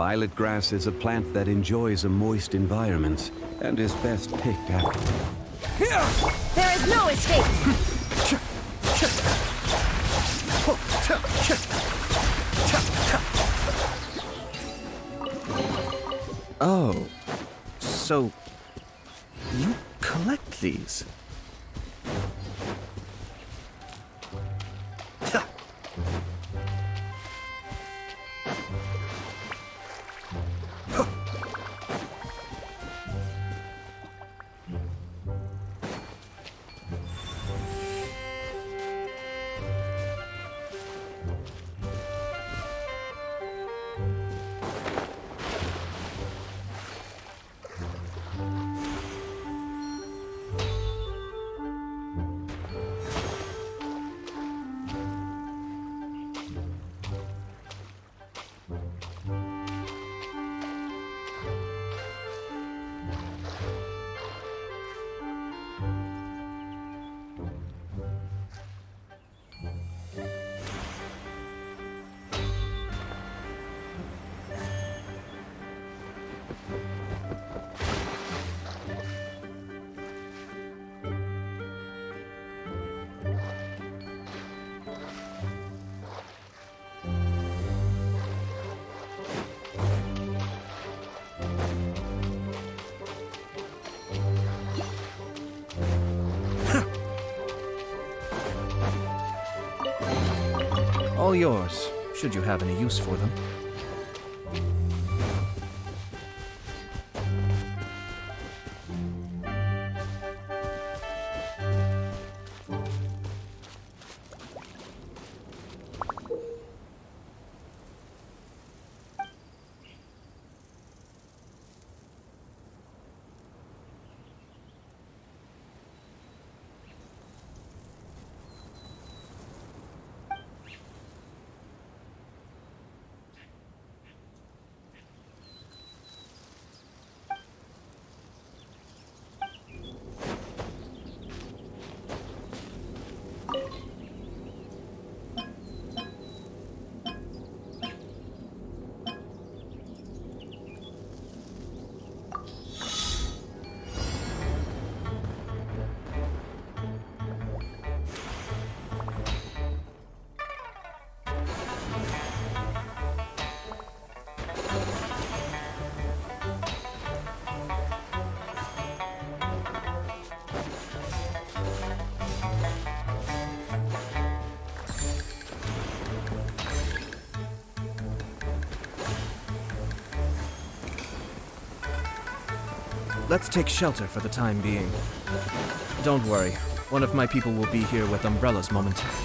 Violet grass is a plant that enjoys a moist environment and is best picked after. There is no escape! Oh, so you collect these? All yours, should you have any use for them. Let's take shelter for the time being. Don't worry, one of my people will be here with umbrellas momentarily.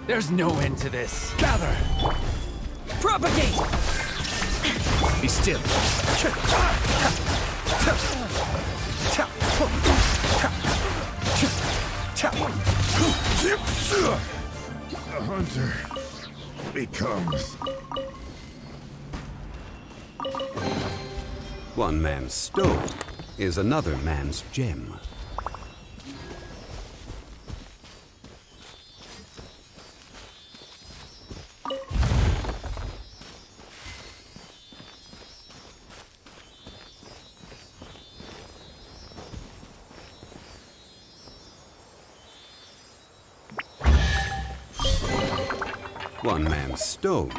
There's no end to this. Gather! Propagate! Be still. A hunter becomes... One man's stone is another man's gem. One man's stone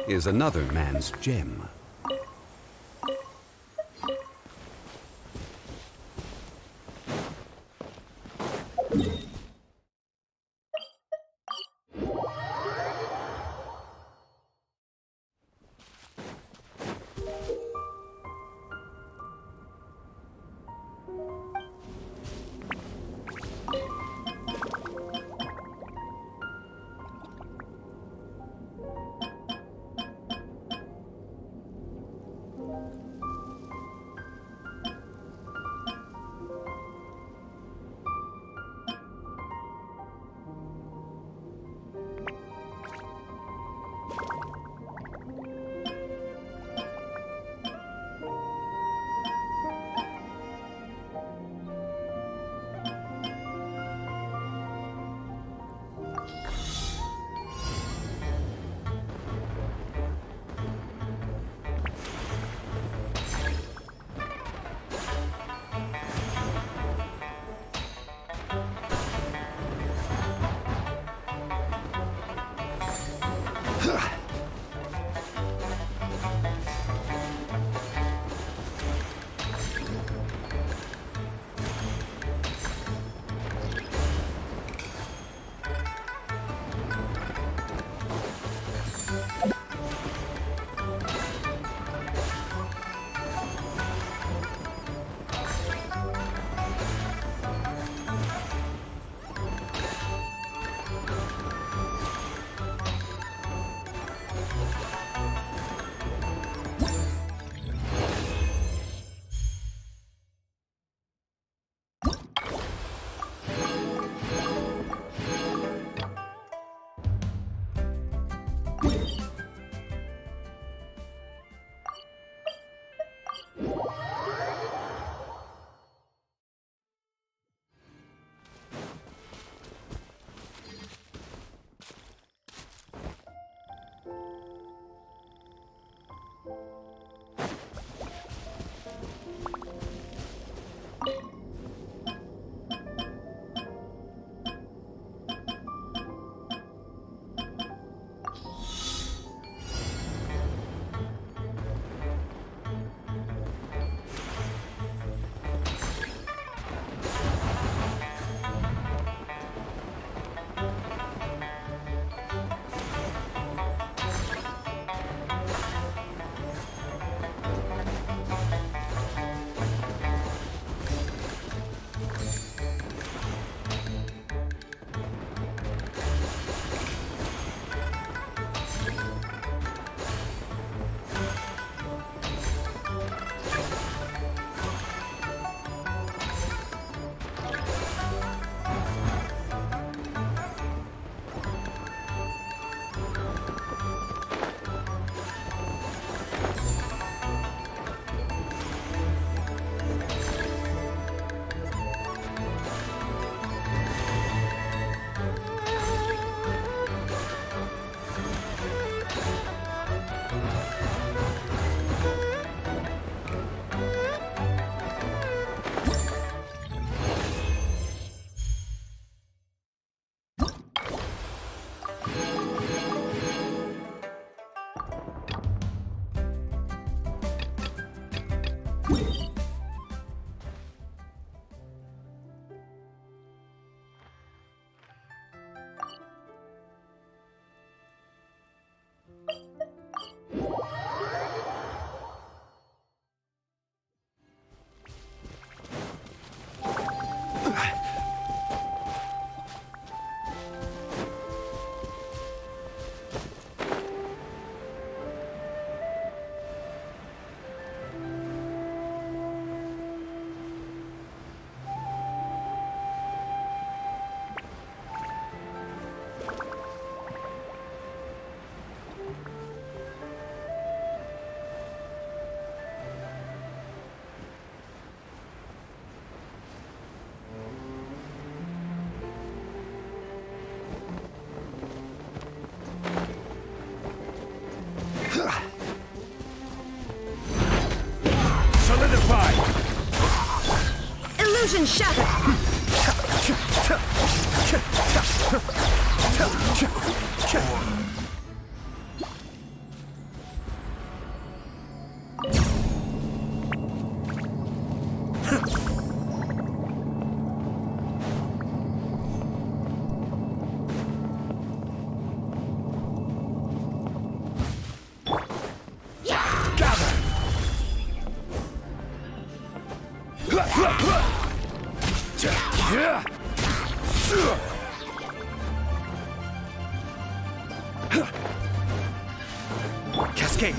is another man's gem. Illusion shattered! Cascade.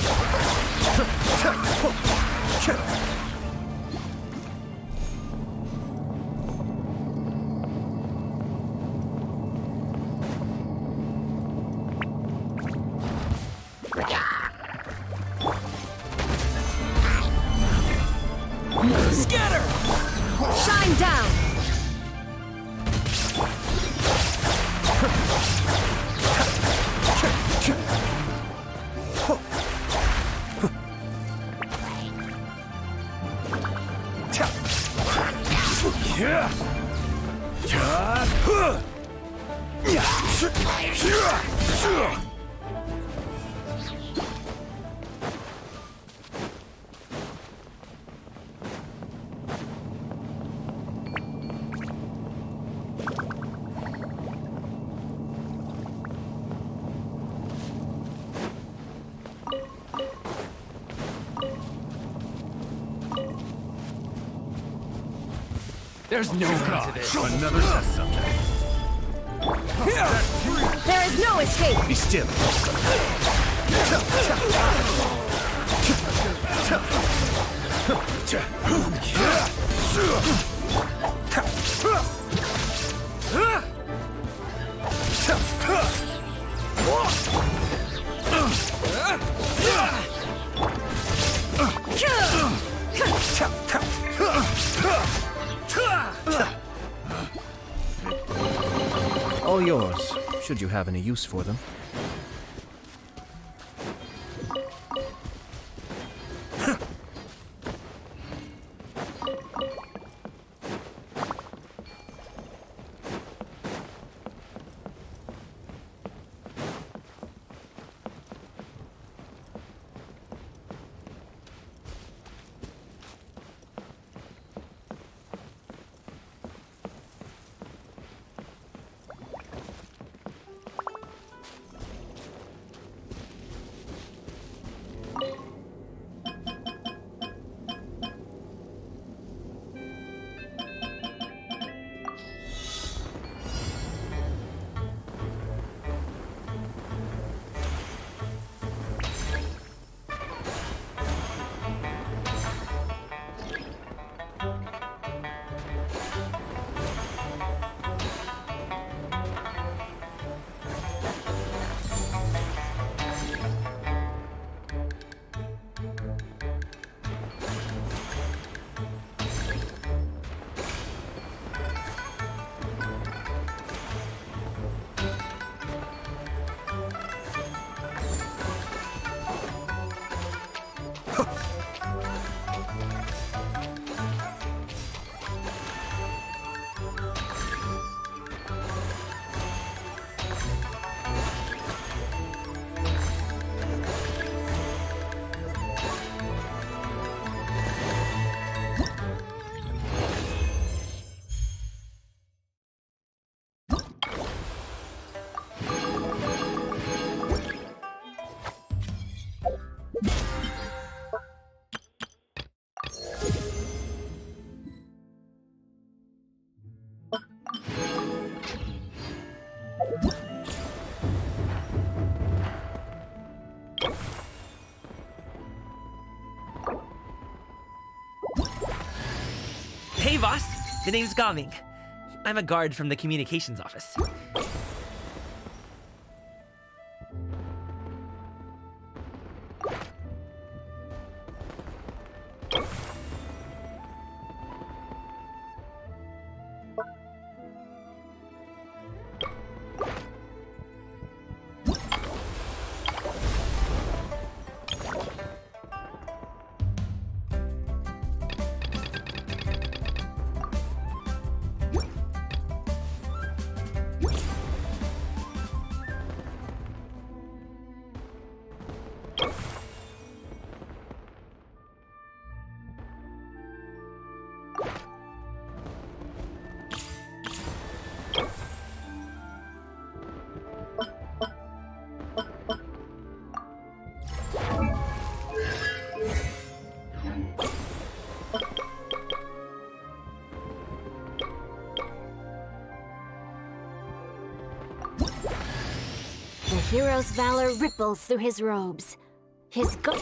Scatter! Shine down! There's no end to this. Another test subject. There is no escape! Be still. All yours, should you have any use for them. Hey, boss. The name's Gaming. I'm a guard from the communications office. hero's valor ripples through his robes. His go-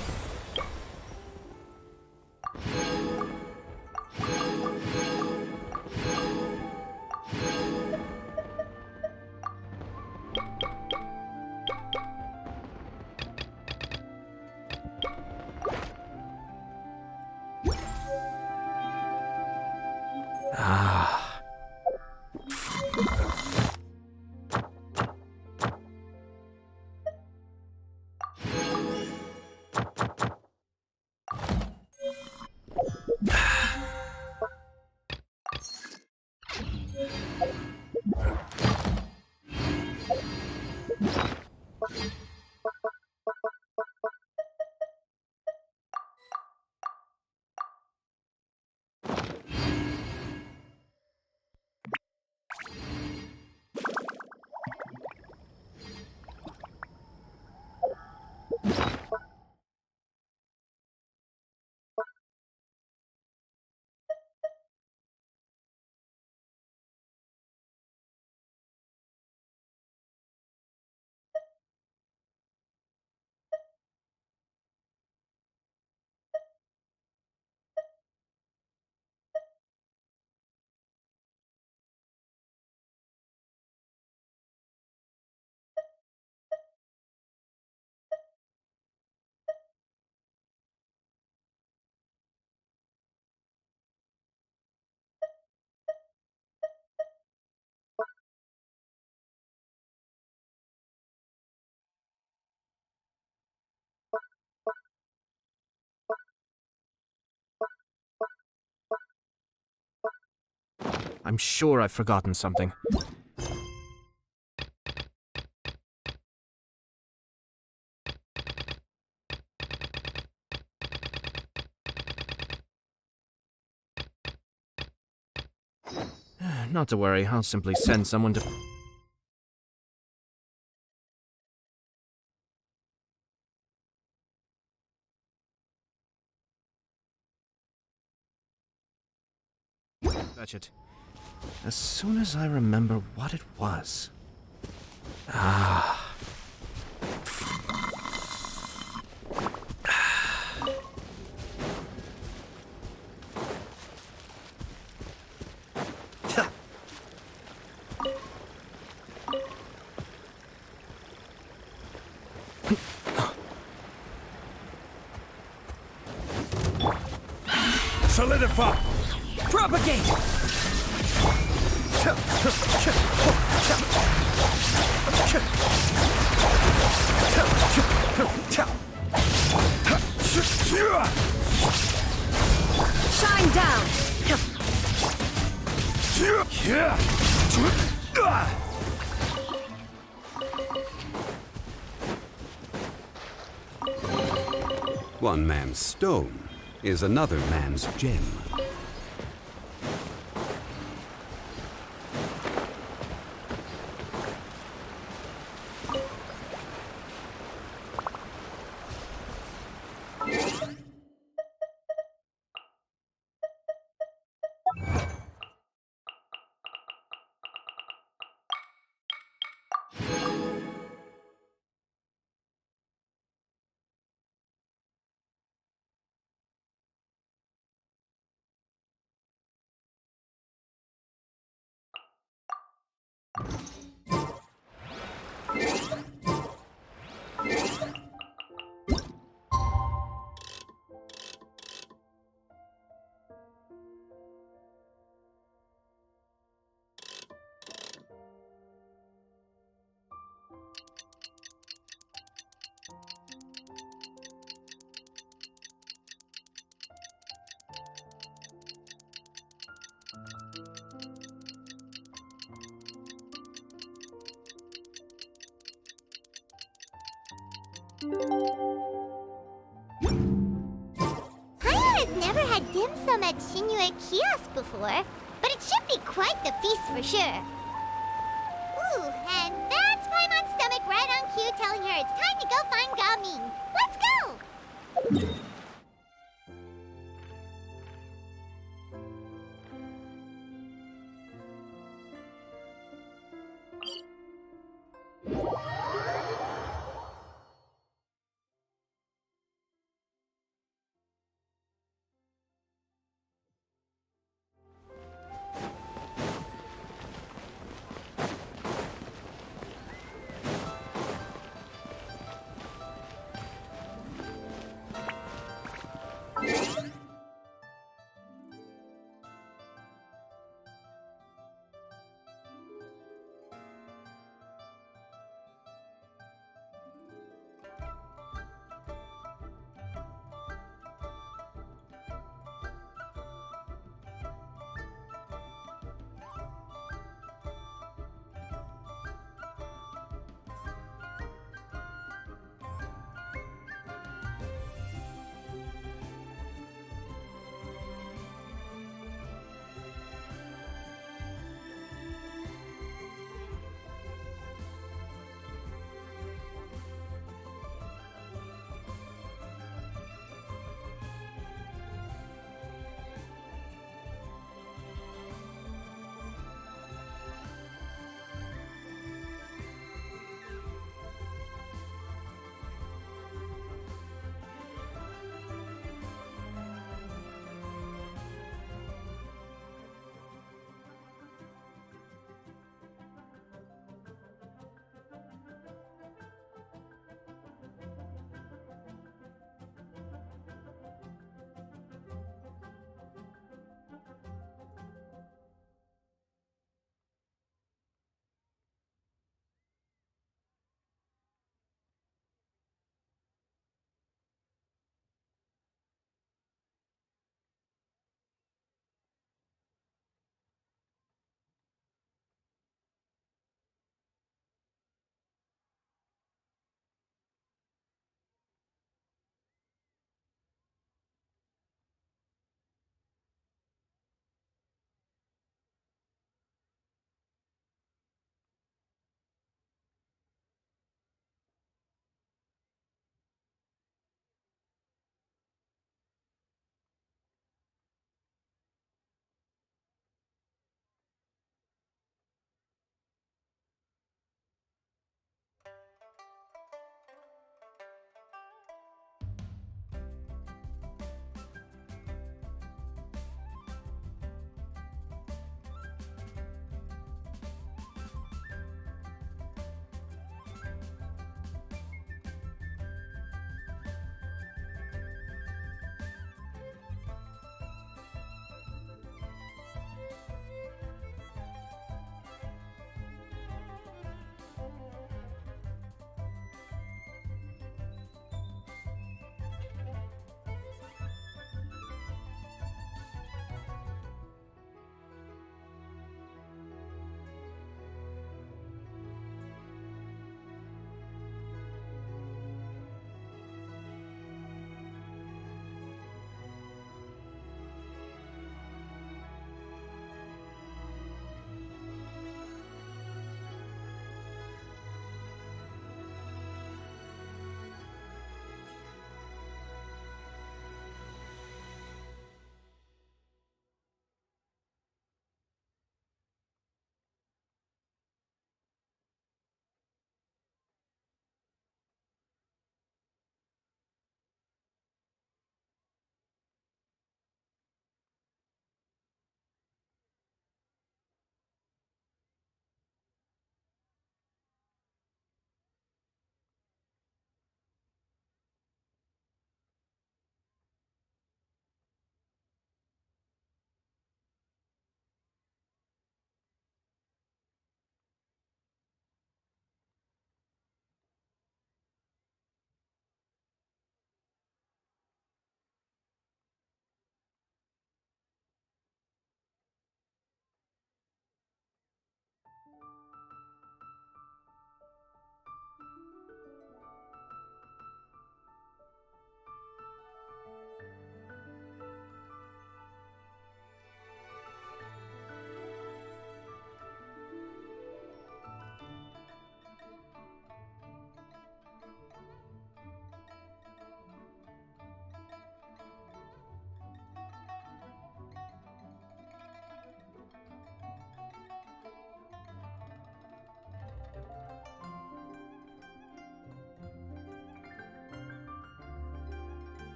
I'm sure I've forgotten something. Not to worry, I'll simply send someone to... fetch it. As soon as I remember what it was. Solidify! Propagate! Shine down! One man's stone is another man's gem. Paimon has never had dim sum at Shinue Kiosk before, but it should be quite the feast for sure. Ooh, and that's Paimon's stomach right on cue telling her it's time to go find Gaming. Let's go!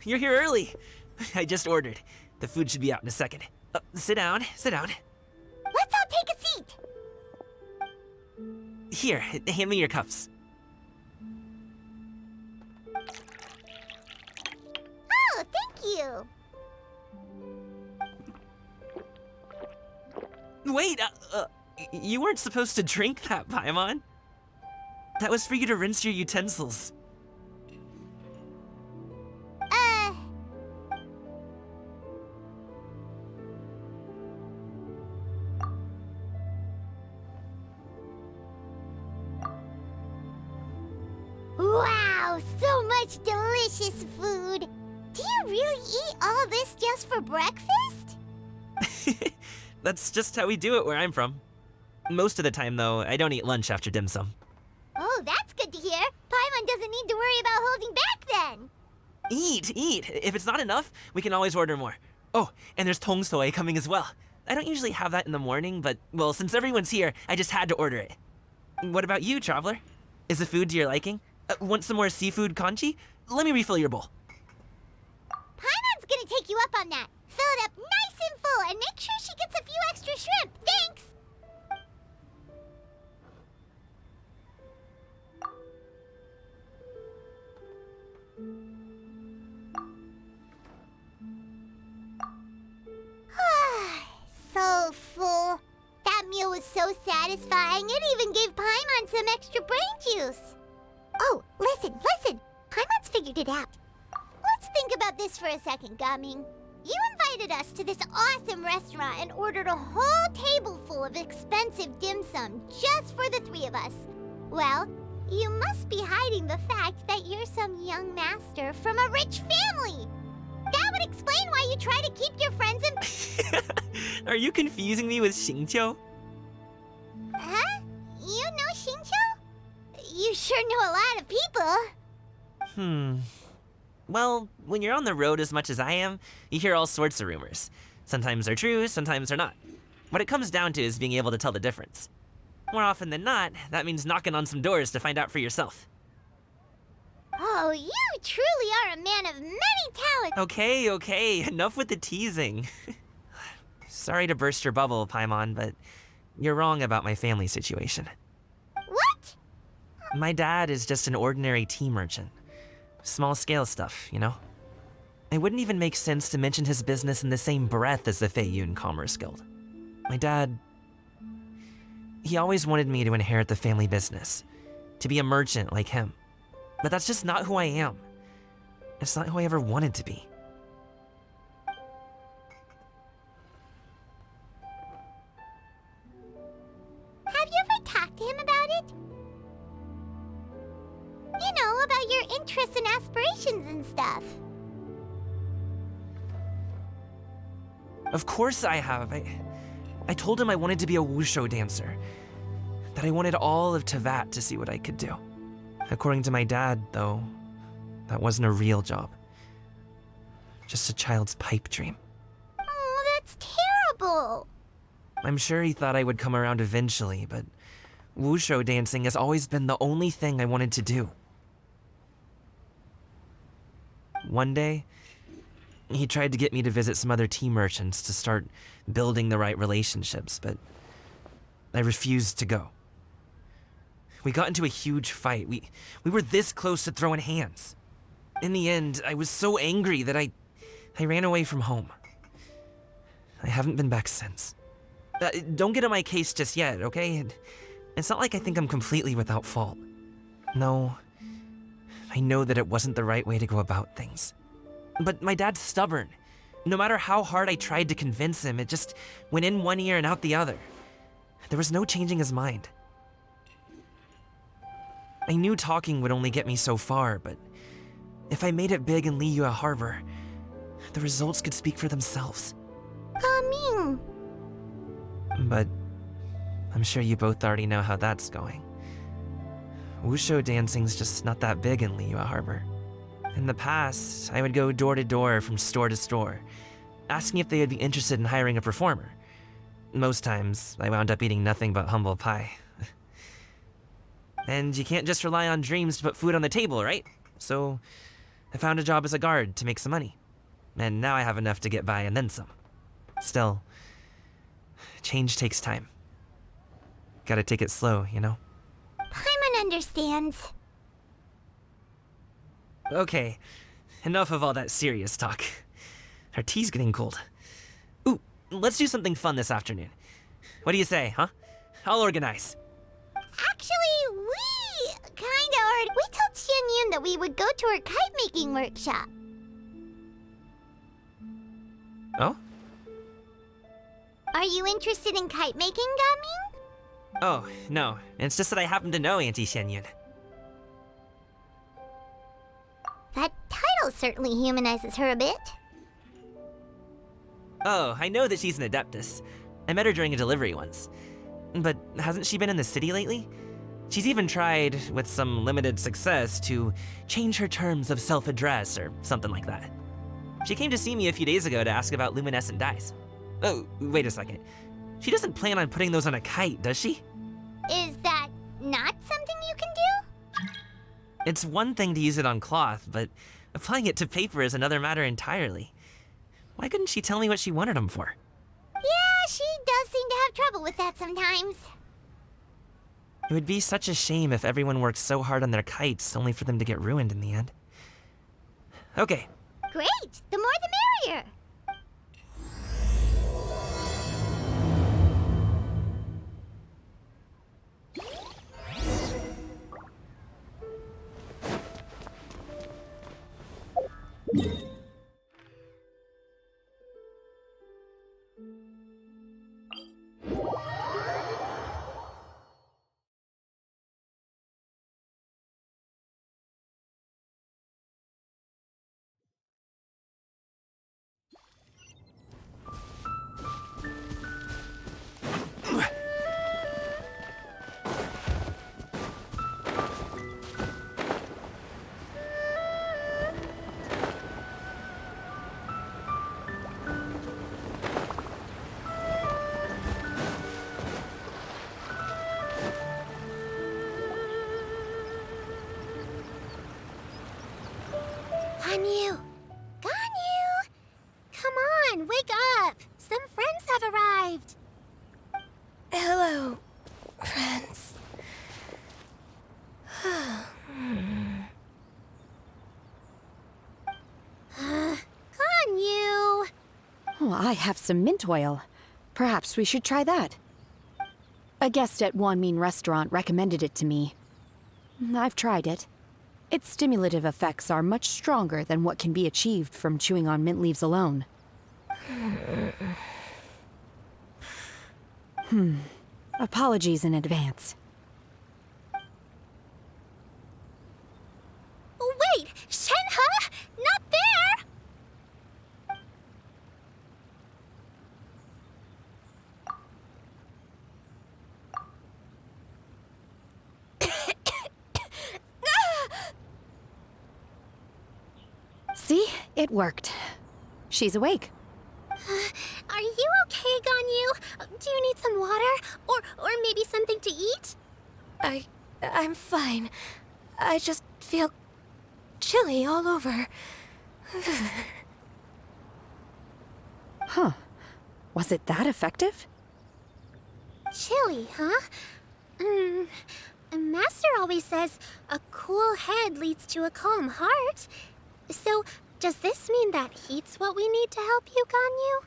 you're here early. I just ordered. The food should be out in a second. Sit down, sit down. Let's all take a seat. Here, hand me your cups. Oh, thank you. Wait, you weren't supposed to drink that, Paimon. That was for you to rinse your utensils. Wow, so much delicious food. Do you really eat all this just for breakfast? That's just how we do it where I'm from. Most of the time, though, I don't eat lunch after dim sum. Oh, that's good to hear. Paimon doesn't need to worry about holding back then. Eat, eat. If it's not enough, we can always order more. Oh, and there's tong soy coming as well. I don't usually have that in the morning, but, well, since everyone's here, I just had to order it. What about you, traveler? Is the food to your liking? Want some more seafood congee? Let me refill your bowl. Paimon's gonna take you up on that. Fill it up nice and full and make sure she gets a few extra shrimp. Thanks! So full. That meal was so satisfying, it even gave Paimon some extra brain juice. Oh, listen. Paimon's figured it out. Let's think about this for a second, Gaming. You invited us to this awesome restaurant and ordered a whole table full of expensive dim sum just for the three of us. Well, you must be hiding the fact that you're some young master from a rich family. That would explain why you try to keep your friends in... Are you confusing me with Xingqiu? Huh? You know Xingqiu? You sure know a lot of people. Well, when you're on the road as much as I am, you hear all sorts of rumors. Sometimes they're true, sometimes they're not. What it comes down to is being able to tell the difference. More often than not, that means knocking on some doors to find out for yourself. Oh, you truly are a man of many talents. Okay, enough with the teasing. Sorry to burst your bubble, Paimon, but you're wrong about my family situation. What? My dad is just an ordinary tea merchant. Small-scale stuff, you know? It wouldn't even make sense to mention his business in the same breath as the Feiyun Commerce Guild. My dad... he always wanted me to inherit the family business, to be a merchant like him. But that's just not who I am. It's not who I ever wanted to be. Have you ever talked to him about it? You know, about your interests and aspirations and stuff. Of course I have. I told him I wanted to be a wushu dancer. That I wanted all of Teyvat to see what I could do. According to my dad, though, that wasn't a real job. Just a child's pipe dream. Oh, that's terrible. I'm sure he thought I would come around eventually, but wushu dancing has always been the only thing I wanted to do. One day, he tried to get me to visit some other tea merchants to start building the right relationships, but I refused to go. We got into a huge fight. We were this close to throwing hands. In the end, I was so angry that I ran away from home. I haven't been back since. Don't get on my case just yet, okay? It's not like I think I'm completely without fault. No, I know that it wasn't the right way to go about things. But my dad's stubborn. No matter how hard I tried to convince him, it just went in one ear and out the other. There was no changing his mind. I knew talking would only get me so far, but if I made it big in Liyue Harbor, the results could speak for themselves. Gaming. But I'm sure you both already know how that's going. Wushu dancing's just not that big in Liyue Harbor. In the past, I would go door to door from store to store, asking if they would be interested in hiring a performer. Most times, I wound up eating nothing but humble pie. And you can't just rely on dreams to put food on the table, right? So, I found a job as a guard to make some money. And now I have enough to get by and then some. Still, change takes time. Gotta take it slow, you know? Paimon understands. Okay, enough of all that serious talk. Our tea's getting cold. Ooh, let's do something fun this afternoon. What do you say, huh? I'll organize. Actually, we kinda already... We told Xianyun that we would go to her kite-making workshop. Oh? Are you interested in kite-making, Gaming? Oh, no. It's just that I happen to know Auntie Xianyun. That title certainly humanizes her a bit. Oh, I know that she's an Adeptus. I met her during a delivery once. But hasn't she been in the city lately? She's even tried, with some limited success, to change her terms of self-address or something like that. She came to see me a few days ago to ask about luminescent dyes. Oh, wait a second. She doesn't plan on putting those on a kite, does she? Is that not something you can do? It's one thing to use it on cloth, but applying it to paper is another matter entirely. Why couldn't she tell me what she wanted them for? Yeah, she does seem to have trouble with that sometimes. It would be such a shame if everyone worked so hard on their kites only for them to get ruined in the end. Okay. Great! The more the merrier! Ganyu! Ganyu! Come on, wake up! Some friends have arrived! Hello, friends. Ganyu! Oh, I have some mint oil. Perhaps we should try that. A guest at Wanmin Restaurant recommended it to me. I've tried it. Its stimulative effects are much stronger than what can be achieved from chewing on mint leaves alone. Apologies in advance. Wait! Shenhe! Not there! See? It worked. She's awake. Are you okay, Ganyu? Do you need some water? Or maybe something to eat? I'm fine. I just feel chilly all over. Huh. Was it that effective? Chilly, huh? Master always says a cool head leads to a calm heart. So, does this mean that heat's what we need to help you, Ganyu?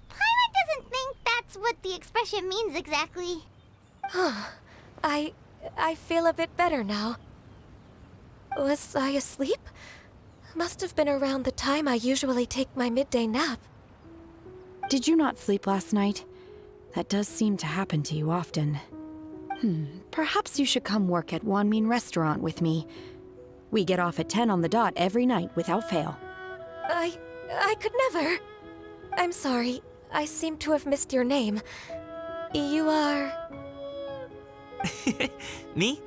Paimon doesn't think that's what the expression means exactly. I feel a bit better now. Was I asleep? Must have been around the time I usually take my midday nap. Did you not sleep last night? That does seem to happen to you often. Perhaps you should come work at Wanmin Restaurant with me. We get off at 10 on the dot every night without fail. I could never. I'm sorry. I seem to have missed your name. You are... Me?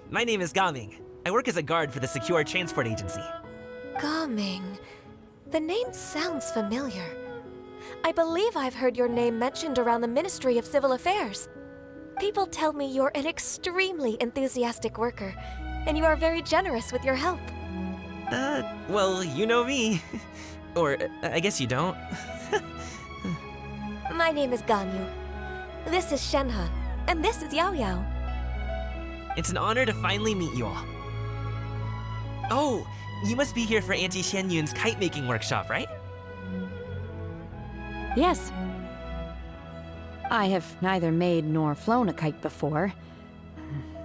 My name is Gaming. I work as a guard for the Secure Transport Agency. Gaming. The name sounds familiar. I believe I've heard your name mentioned around the Ministry of Civil Affairs. People tell me you're an extremely enthusiastic worker, and you are very generous with your help. Well, you know me. Or, I guess you don't. My name is Ganyu. This is Shenhe. And this is Yao Yao. It's an honor to finally meet you all. Oh, you must be here for Auntie Xianyun's kite-making workshop, right? Yes. I have neither made nor flown a kite before.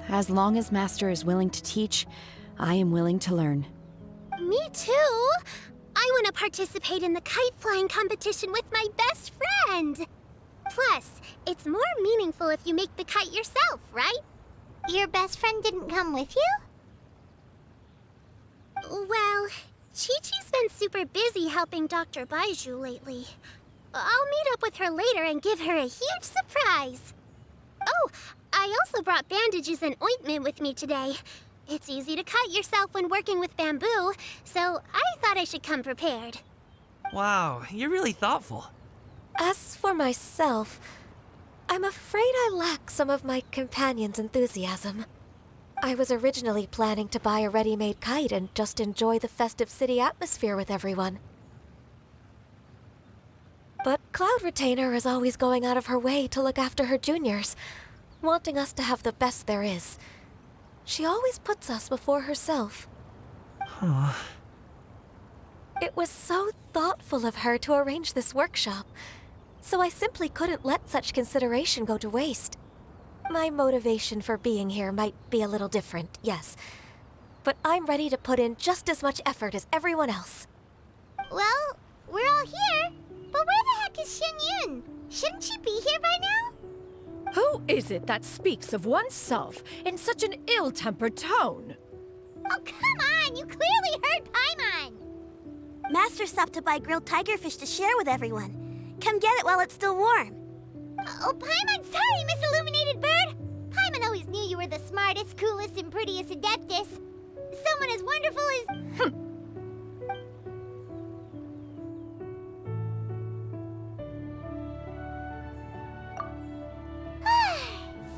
As long as Master is willing to teach, I am willing to learn. Me too! I want to participate in the kite flying competition with my best friend! Plus, it's more meaningful if you make the kite yourself, right? Your best friend didn't come with you? Well, Chi-Chi's been super busy helping Dr. Baiju lately. I'll meet up with her later and give her a huge surprise. Oh, I also brought bandages and ointment with me today. It's easy to cut yourself when working with bamboo, so I thought I should come prepared. Wow, you're really thoughtful. As for myself, I'm afraid I lack some of my companion's enthusiasm. I was originally planning to buy a ready-made kite and just enjoy the festive city atmosphere with everyone. But Cloud Retainer is always going out of her way to look after her juniors, wanting us to have the best there is. She always puts us before herself. Huh. It was so thoughtful of her to arrange this workshop, so I simply couldn't let such consideration go to waste. My motivation for being here might be a little different, yes, but I'm ready to put in just as much effort as everyone else. Well, we're all here, but where the heck is Xianyun? Shouldn't she be here by now? Who is it that speaks of oneself in such an ill-tempered tone? Oh, come on! You clearly heard Paimon! Master stopped to buy grilled tigerfish to share with everyone. Come get it while it's still warm. Oh, Paimon, sorry, Miss Illuminated Bird! Paimon always knew you were the smartest, coolest, and prettiest Adeptus. Someone as wonderful as...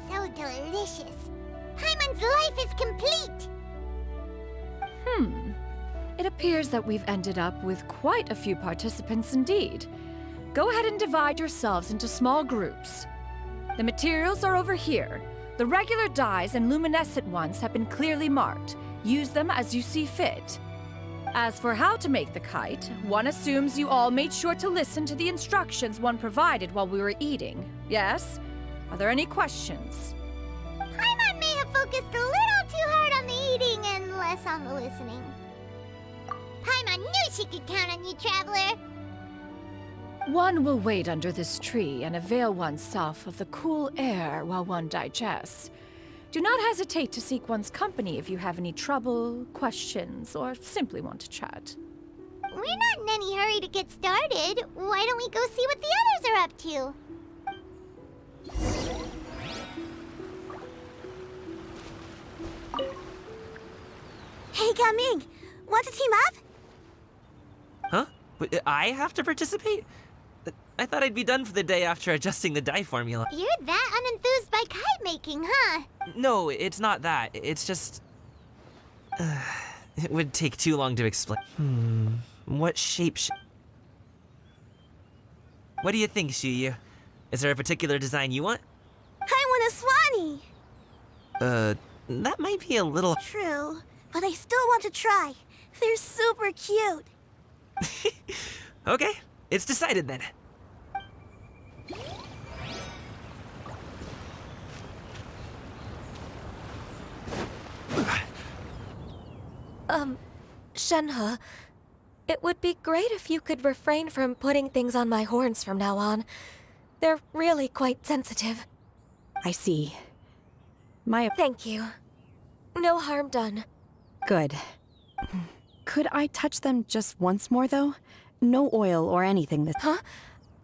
So delicious. Paimon's life is complete! It appears that we've ended up with quite a few participants indeed. Go ahead and divide yourselves into small groups. The materials are over here. The regular dyes and luminescent ones have been clearly marked. Use them as you see fit. As for how to make the kite, one assumes you all made sure to listen to the instructions one provided while we were eating. Yes? Are there any questions? Paimon may have focused a little too hard on the eating and less on the listening. Paimon knew she could count on you, Traveler! One will wait under this tree and avail oneself of the cool air while one digests. Do not hesitate to seek one's company if you have any trouble, questions, or simply want to chat. We're not in any hurry to get started. Why don't we go see what the others are up to? Hey, Gaming! Want to team up? Huh? But I have to participate? I thought I'd be done for the day after adjusting the dye formula. You're that unenthused by kite making, huh? No, it's not that. It's just... it would take too long to explain. What shape What do you think, Shuyu? Is there a particular design you want? I want a swanee! That might be a little... True, but I still want to try. They're super cute. Okay, it's decided then. Shenhe, it would be great if you could refrain from putting things on my horns from now on. They're really quite sensitive. I see. Thank you. No harm done. Good. Could I touch them just once more, though? No oil or anything this... Huh?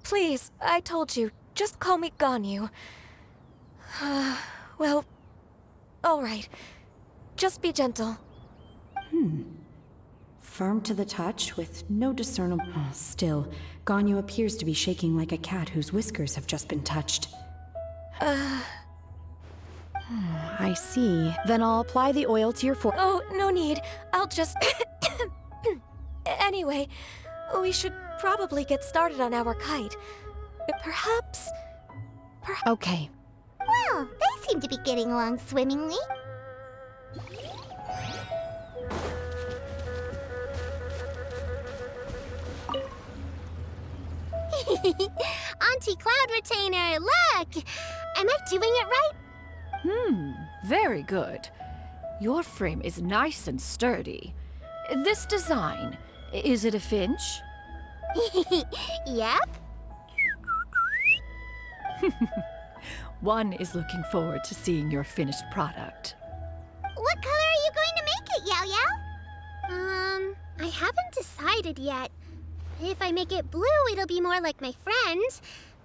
Please, I told you. Just call me Ganyu. Well, all right. Just be gentle. Firm to the touch, with no discernible... Still, Ganyu appears to be shaking like a cat whose whiskers have just been touched. I see. Then I'll apply the oil to your Oh, no need. I'll just... Anyway, we should probably get started on our kite. Perhaps... Okay. Well, they seem to be getting along swimmingly. Auntie Cloud Retainer, look! Am I doing it right? Very good. Your frame is nice and sturdy. This design, is it a finch? Yep. One is looking forward to seeing your finished product. What color are you going to make it, Yao Yao? I haven't decided yet. If I make it blue, it'll be more like my friends.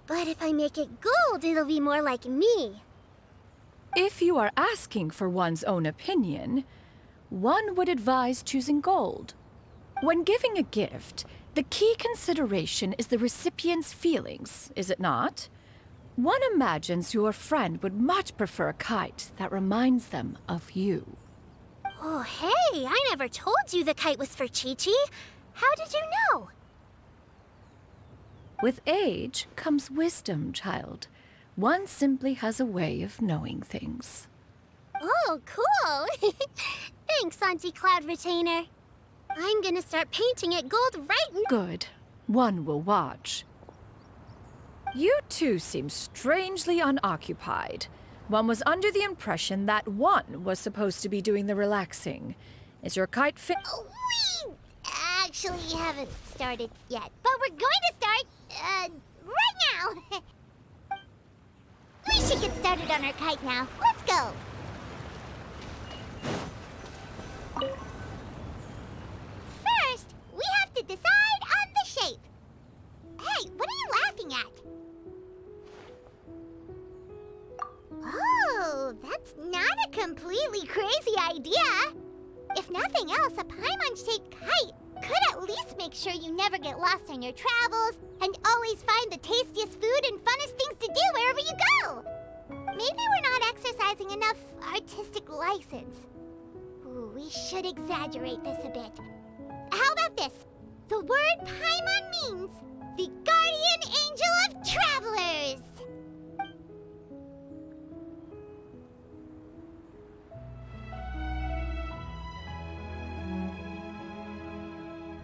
But if I make it gold, it'll be more like me. If you are asking for one's own opinion, one would advise choosing gold. When giving a gift, the key consideration is the recipient's feelings, is it not? One imagines your friend would much prefer a kite that reminds them of you. Oh, hey, I never told you the kite was for Chi-Chi. How did you know? With age comes wisdom, child. One simply has a way of knowing things. Oh, cool. Thanks, Auntie Cloud Retainer. I'm gonna start painting it gold right now. Good. One will watch. You two seem strangely unoccupied. One was under the impression that one was supposed to be doing the relaxing. Is your kite fit? We actually haven't started yet, but we're going to start, right now. We should get started on our kite now. Let's go. First, we have to decide on the shape. Hey, what are you laughing at? Oh, that's not a completely crazy idea. If nothing else, a Paimon-shaped kite could at least make sure you never get lost on your travels and always find the tastiest food and funnest things to do wherever you go. Maybe we're not exercising enough artistic license. Ooh, we should exaggerate this a bit. How about this? The word Paimon means the guardian angel of travelers.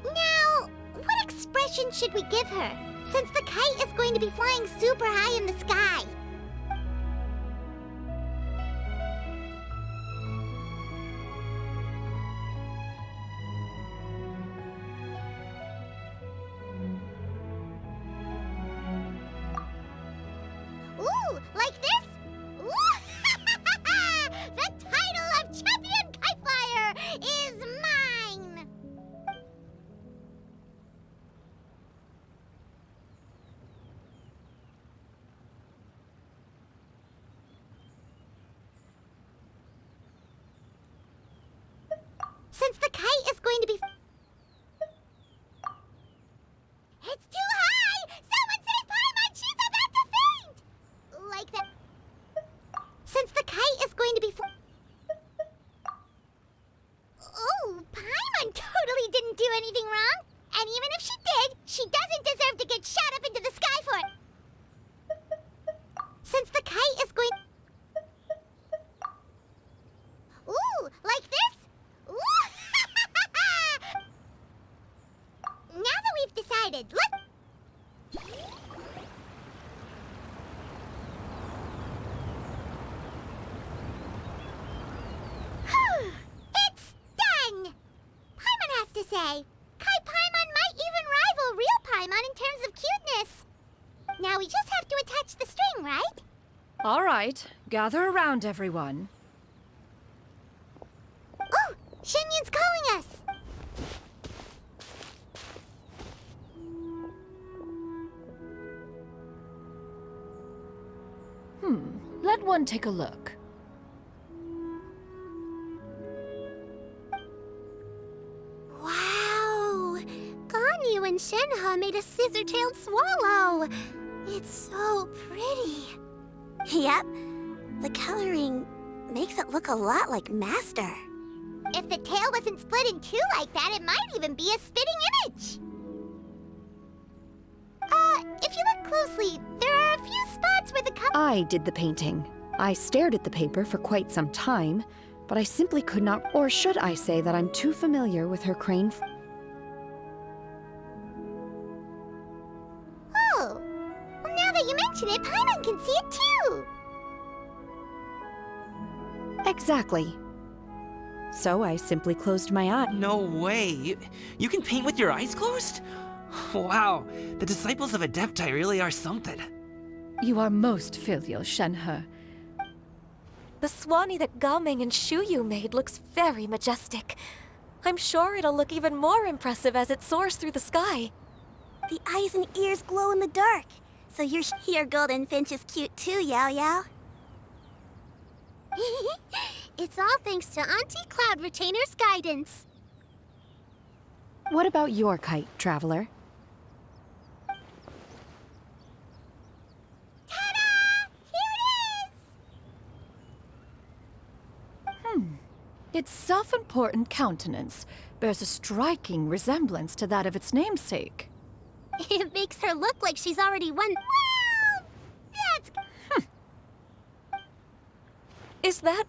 Now, what expression should we give her, since the kite is going to be flying super high in the sky? Ooh, like this? Ooh, the title of Champion Kite Flyer is mine! Since the kite is going to be... It's too high! Someone save Paimon! She's about to faint! Like that. Since the kite is going to be... Oh, Paimon totally didn't do anything wrong. And even if she did, she doesn't deserve to get shot up into the sky for it. Since the kite is going... Ooh, like this? Ooh! Now that we've decided, let's... It's done! Paimon has to say, Kai Paimon might even rival real Paimon in terms of cuteness. Now we just have to attach the string, right? All right, gather around, everyone. Oh, Shenyun's calling us! Let one take a look. Wow! Ganyu and Shenhe made a scissor-tailed swallow! It's so pretty. Yep. The coloring makes it look a lot like Master. If the tail wasn't split in two like that, it might even be a spitting image. If you look closely, there are a few spots where the I did the painting. I stared at the paper for quite some time, but I simply could not, or should I say that I'm too familiar with her crane. Oh. Well, now that you mention it, Paimon can see it too. Exactly. So I simply closed my eyes. No way. You can paint with your eyes closed? Wow, the disciples of Adepti really are something. You are most filial, Shenhe. The Swanee that Gaming and Shuyu made looks very majestic. I'm sure it'll look even more impressive as it soars through the sky. The eyes and ears glow in the dark. So your golden finch is cute too, Yao Yao. It's all thanks to Auntie Cloud Retainer's guidance. What about your kite, Traveler? Ta-da! Here it is! Its self-important countenance bears a striking resemblance to that of its namesake. It makes her look like she's already won. Wow! That's... Is that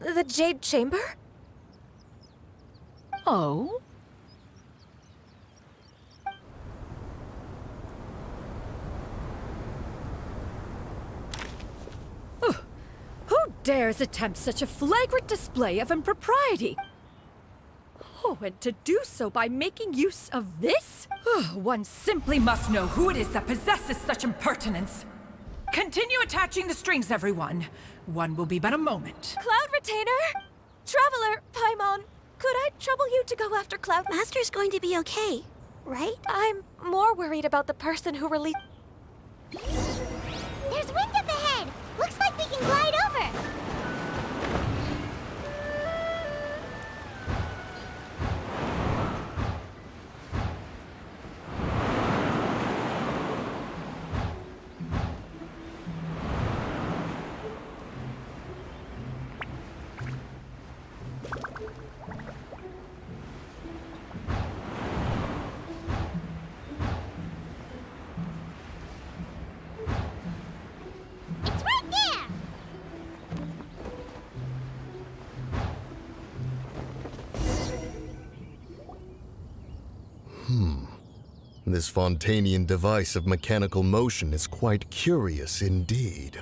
the Jade Chamber? Oh? Who dares attempt such a flagrant display of impropriety? Oh, and to do so by making use of this? One simply must know who it is that possesses such impertinence. Continue attaching the strings, everyone. One will be but a moment. Cloud Retainer! Traveler, Paimon, could I trouble you to go after Cloud? Master's going to be okay, right? I'm more worried about the person who released... There's wind up ahead! Looks like we can glide over! It's right there! This Fontanian device of mechanical motion is quite curious indeed.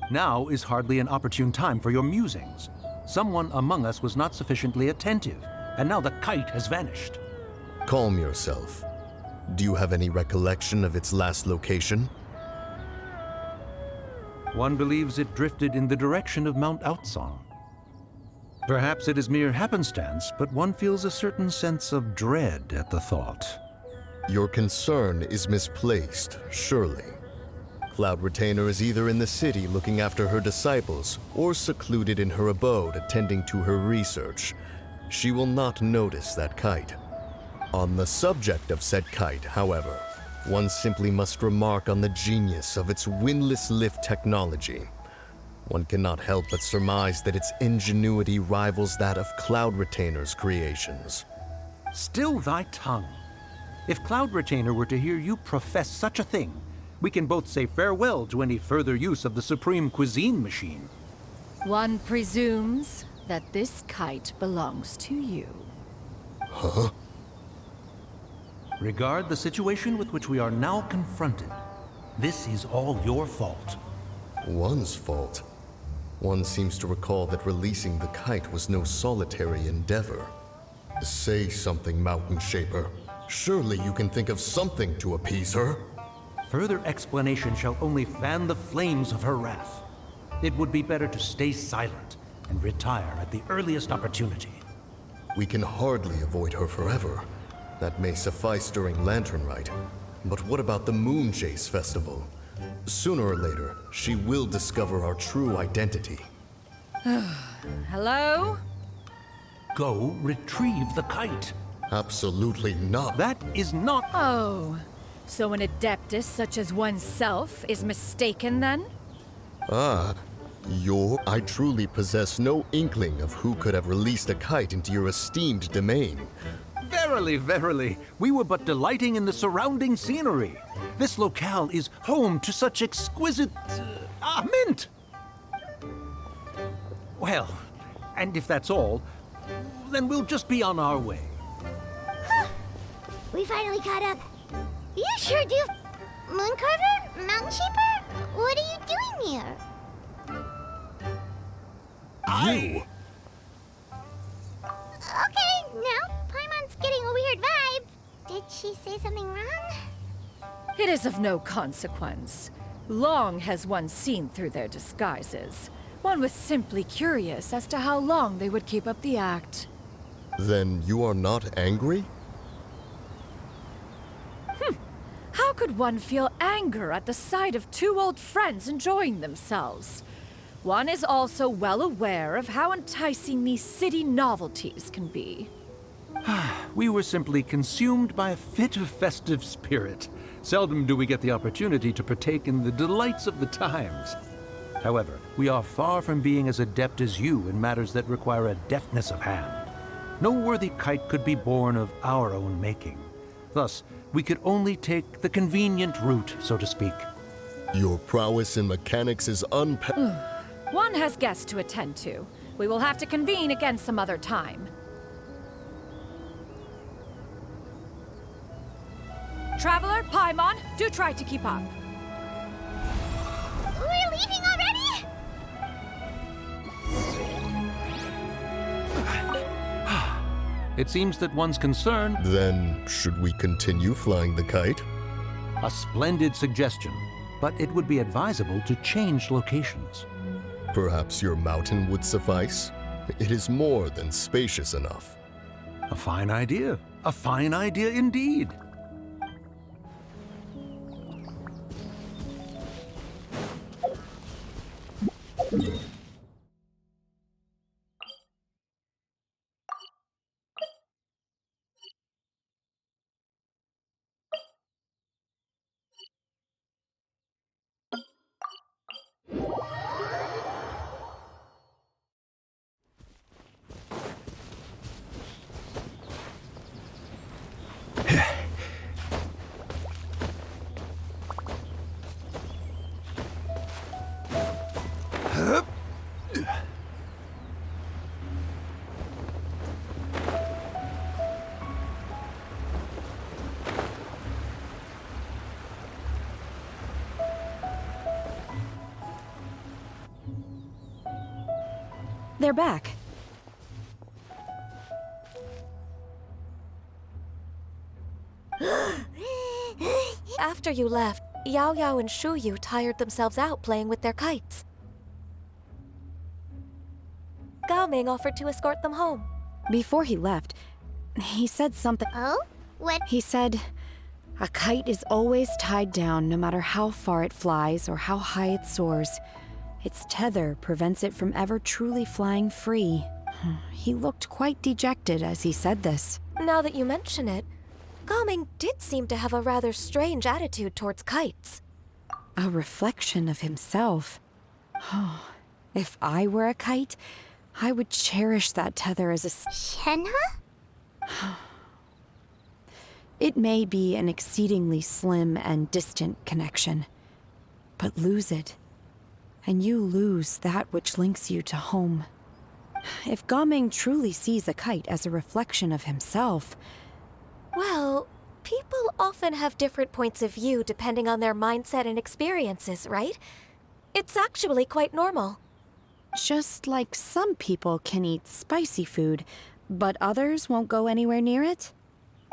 Now is hardly an opportune time for your musings. Someone among us was not sufficiently attentive, and now the kite has vanished. Calm yourself. Do you have any recollection of its last location? One believes it drifted in the direction of Mount Outsong. Perhaps it is mere happenstance, but one feels a certain sense of dread at the thought. Your concern is misplaced, surely. Cloud Retainer is either in the city looking after her disciples, or secluded in her abode attending to her research. She will not notice that kite. On the subject of said kite, however, one simply must remark on the genius of its windless lift technology. One cannot help but surmise that its ingenuity rivals that of Cloud Retainer's creations. Still thy tongue. If Cloud Retainer were to hear you profess such a thing, we can both say farewell to any further use of the Supreme Cuisine Machine. One presumes that this kite belongs to you. Huh? Regard the situation with which we are now confronted. This is all your fault. One's fault? One seems to recall that releasing the kite was no solitary endeavor. Say something, Mountain Shaper. Surely you can think of something to appease her. Further explanation shall only fan the flames of her wrath. It would be better to stay silent and retire at the earliest opportunity. We can hardly avoid her forever. That may suffice during Lantern Rite. But what about the Moon Chase Festival? Sooner or later, she will discover our true identity. Hello? Go retrieve the kite. Absolutely not. That is not... Oh, so an adeptus such as oneself is mistaken then? Ah, I truly possess no inkling of who could have released a kite into your esteemed domain. Verily, verily, we were but delighting in the surrounding scenery. This locale is home to such exquisite... mint! Well, and if that's all, then we'll just be on our way. Huh. We finally caught up. You sure do. Mooncarver? Mountain Shaper? What are you doing here? You? Okay, now Paimon's getting a weird vibe. Did she say something wrong? It is of no consequence. Long has one seen through their disguises. One was simply curious as to how long they would keep up the act. Then you are not angry? How could one feel anger at the sight of two old friends enjoying themselves? One is also well aware of how enticing these city novelties can be. We were simply consumed by a fit of festive spirit. Seldom do we get the opportunity to partake in the delights of the times. However, we are far from being as adept as you in matters that require a deftness of hand. No worthy kite could be born of our own making. Thus, we could only take the convenient route, so to speak. Your prowess in mechanics is One has guests to attend to. We will have to convene again some other time. Traveler, Paimon, do try to keep up. We're leaving already? It seems that one's concerned. Then, should we continue flying the kite? A splendid suggestion, but it would be advisable to change locations. Perhaps your mountain would suffice? It is more than spacious enough. A fine idea. A fine idea indeed. They're back. After you left, Yao Yao and Shu Yu tired themselves out playing with their kites. Gao Ming offered to escort them home. Before he left, he said something. Oh? What? He said, a kite is always tied down no matter how far it flies or how high it soars. Its tether prevents it from ever truly flying free. He looked quite dejected as he said this. Now that you mention it, Gao Ming did seem to have a rather strange attitude towards kites. A reflection of himself. If I were a kite, I would cherish that tether as a... Shenhe? It may be an exceedingly slim and distant connection, but lose it, and you lose that which links you to home. If Gao Ming truly sees a kite as a reflection of himself... Well, people often have different points of view depending on their mindset and experiences, right? It's actually quite normal. Just like some people can eat spicy food, but others won't go anywhere near it?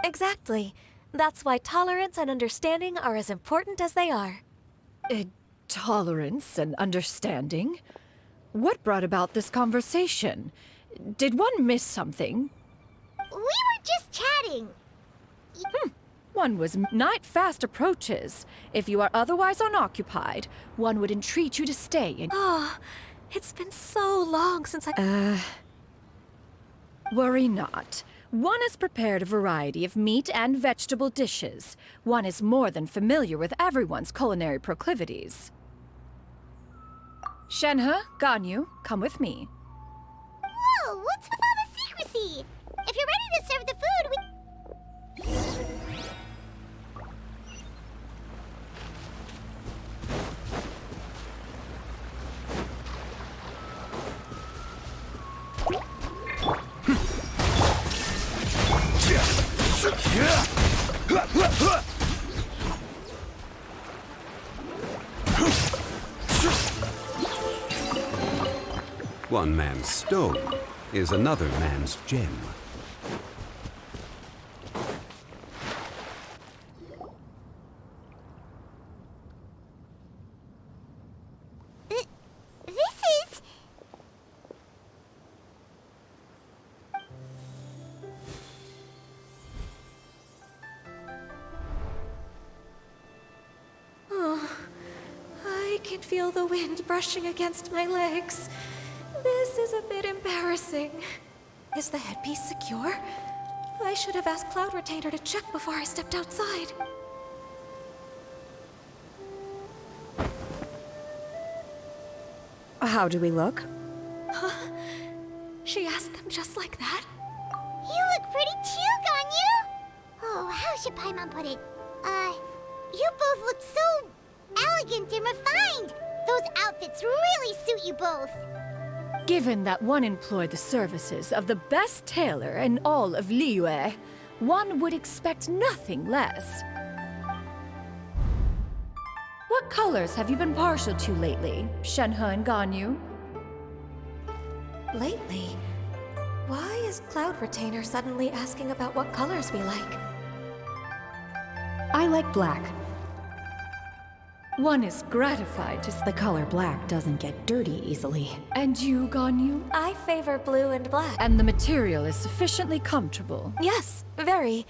Exactly. That's why tolerance and understanding are as important as they are. Tolerance and understanding? What brought about this conversation? Did one miss something? We were just chatting. One was night fast approaches. If you are otherwise unoccupied, one would entreat you to stay in... It's been so long since I... Worry not. One has prepared a variety of meat and vegetable dishes. One is more than familiar with everyone's culinary proclivities. Shenhe, Ganyu, come with me. Whoa, what's with all the secrecy? If you're ready to serve the food, we... One man's stone is another man's gem. This is... Oh, I can feel the wind brushing against my legs. This is a bit embarrassing. Is the headpiece secure? I should have asked Cloud Retainer to check before I stepped outside. How do we look? Huh? She asked them just like that? You look pretty too, Ganyu! Oh, how should Paimon put it? You both look so elegant and refined! Those outfits really suit you both! Given that one employed the services of the best tailor in all of Liyue, one would expect nothing less. What colors have you been partial to lately, Shenhe and Ganyu? Lately? Why is Cloud Retainer suddenly asking about what colors we like? I like black. One is gratified to The color black doesn't get dirty easily. And you, Ganyu? I favor blue and black. And the material is sufficiently comfortable. Yes, very.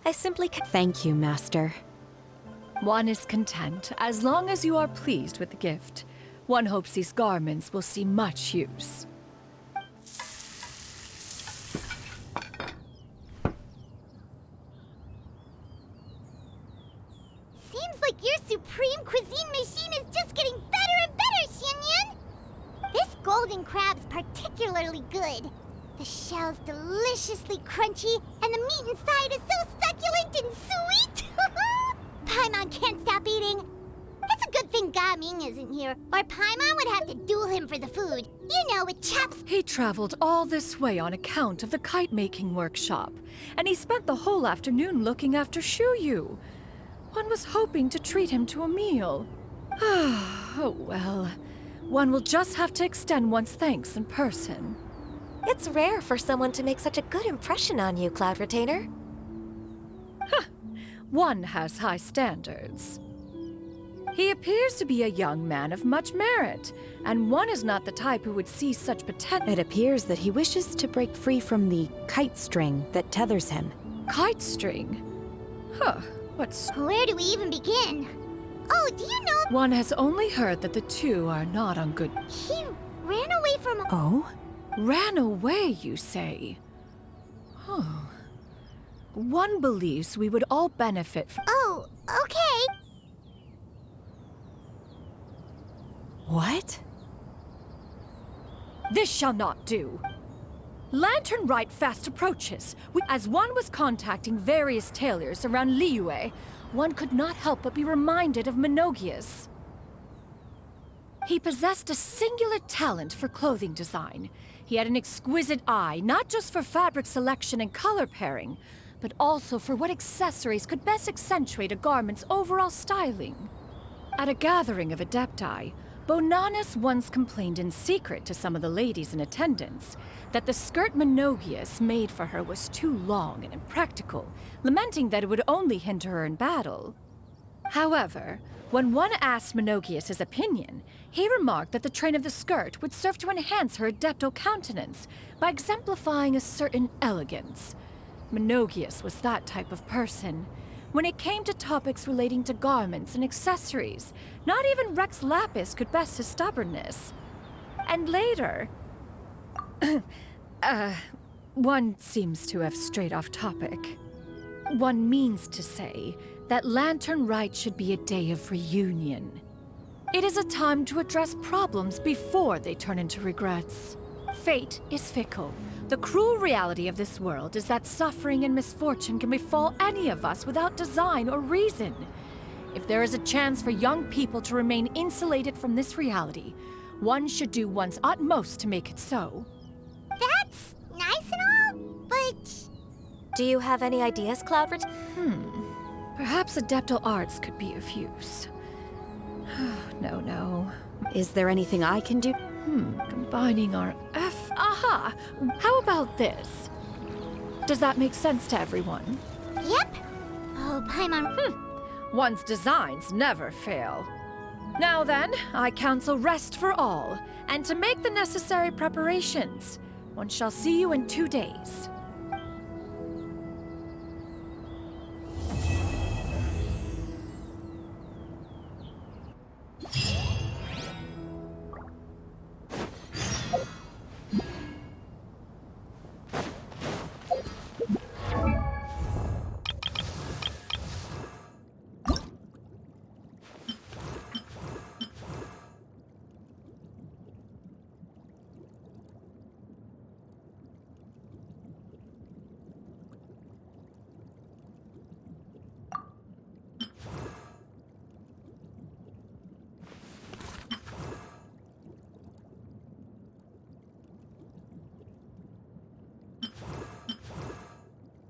I simply can— Thank you, Master. One is content as long as you are pleased with the gift. One hopes these garments will see much use. Seems like your supreme cuisine machine is just getting better and better, Xinyun! This golden crab's particularly good. The shell's deliciously crunchy, and the meat inside is so succulent and sweet! Paimon can't stop eating. It's a good thing Ga Ming isn't here, or Paimon would have to duel him for the food. You know, with chaps... He traveled all this way on account of the kite-making workshop, and he spent the whole afternoon looking after Shuyu. One was hoping to treat him to a meal. Oh well. One will just have to extend one's thanks in person. It's rare for someone to make such a good impression on you, Cloud Retainer. One has high standards. He appears to be a young man of much merit, and one is not the type who would see such potential. It appears that he wishes to break free from the kite string that tethers him. Kite string? Huh, what's... Where do we even begin? Oh, do you know... One has only heard that the two are not on good... He ran away from... Oh? Ran away, you say? Huh. One believes we would all benefit from... Oh, okay. What? This shall not do. Lantern Rite fast approaches. As one was contacting various tailors around Liyue, one could not help but be reminded of Menogias. He possessed a singular talent for clothing design. He had an exquisite eye, not just for fabric selection and color pairing, but also for what accessories could best accentuate a garment's overall styling. At a gathering of Adepti, Bonanis once complained in secret to some of the ladies in attendance that the skirt Menogias made for her was too long and impractical, lamenting that it would only hinder her in battle. However, when one asked Menogias his opinion, he remarked that the train of the skirt would serve to enhance her adeptal countenance by exemplifying a certain elegance. Menogias was that type of person. When it came to topics relating to garments and accessories, not even Rex Lapis could best his stubbornness. And later... one seems to have strayed off topic. One means to say that Lantern Rite should be a day of reunion. It is a time to address problems before they turn into regrets. Fate is fickle. The cruel reality of this world is that suffering and misfortune can befall any of us without design or reason. If there is a chance for young people to remain insulated from this reality, one should do one's utmost to make it so. That's nice and all, but... Do you have any ideas, Cloudred? Perhaps adeptal arts could be of use. No. Is there anything I can do? Combining our Aha! How about this? Does that make sense to everyone? Yep. Oh, Paimon. One's designs never fail. Now then, I counsel rest for all, and to make the necessary preparations. One shall see you in 2 days.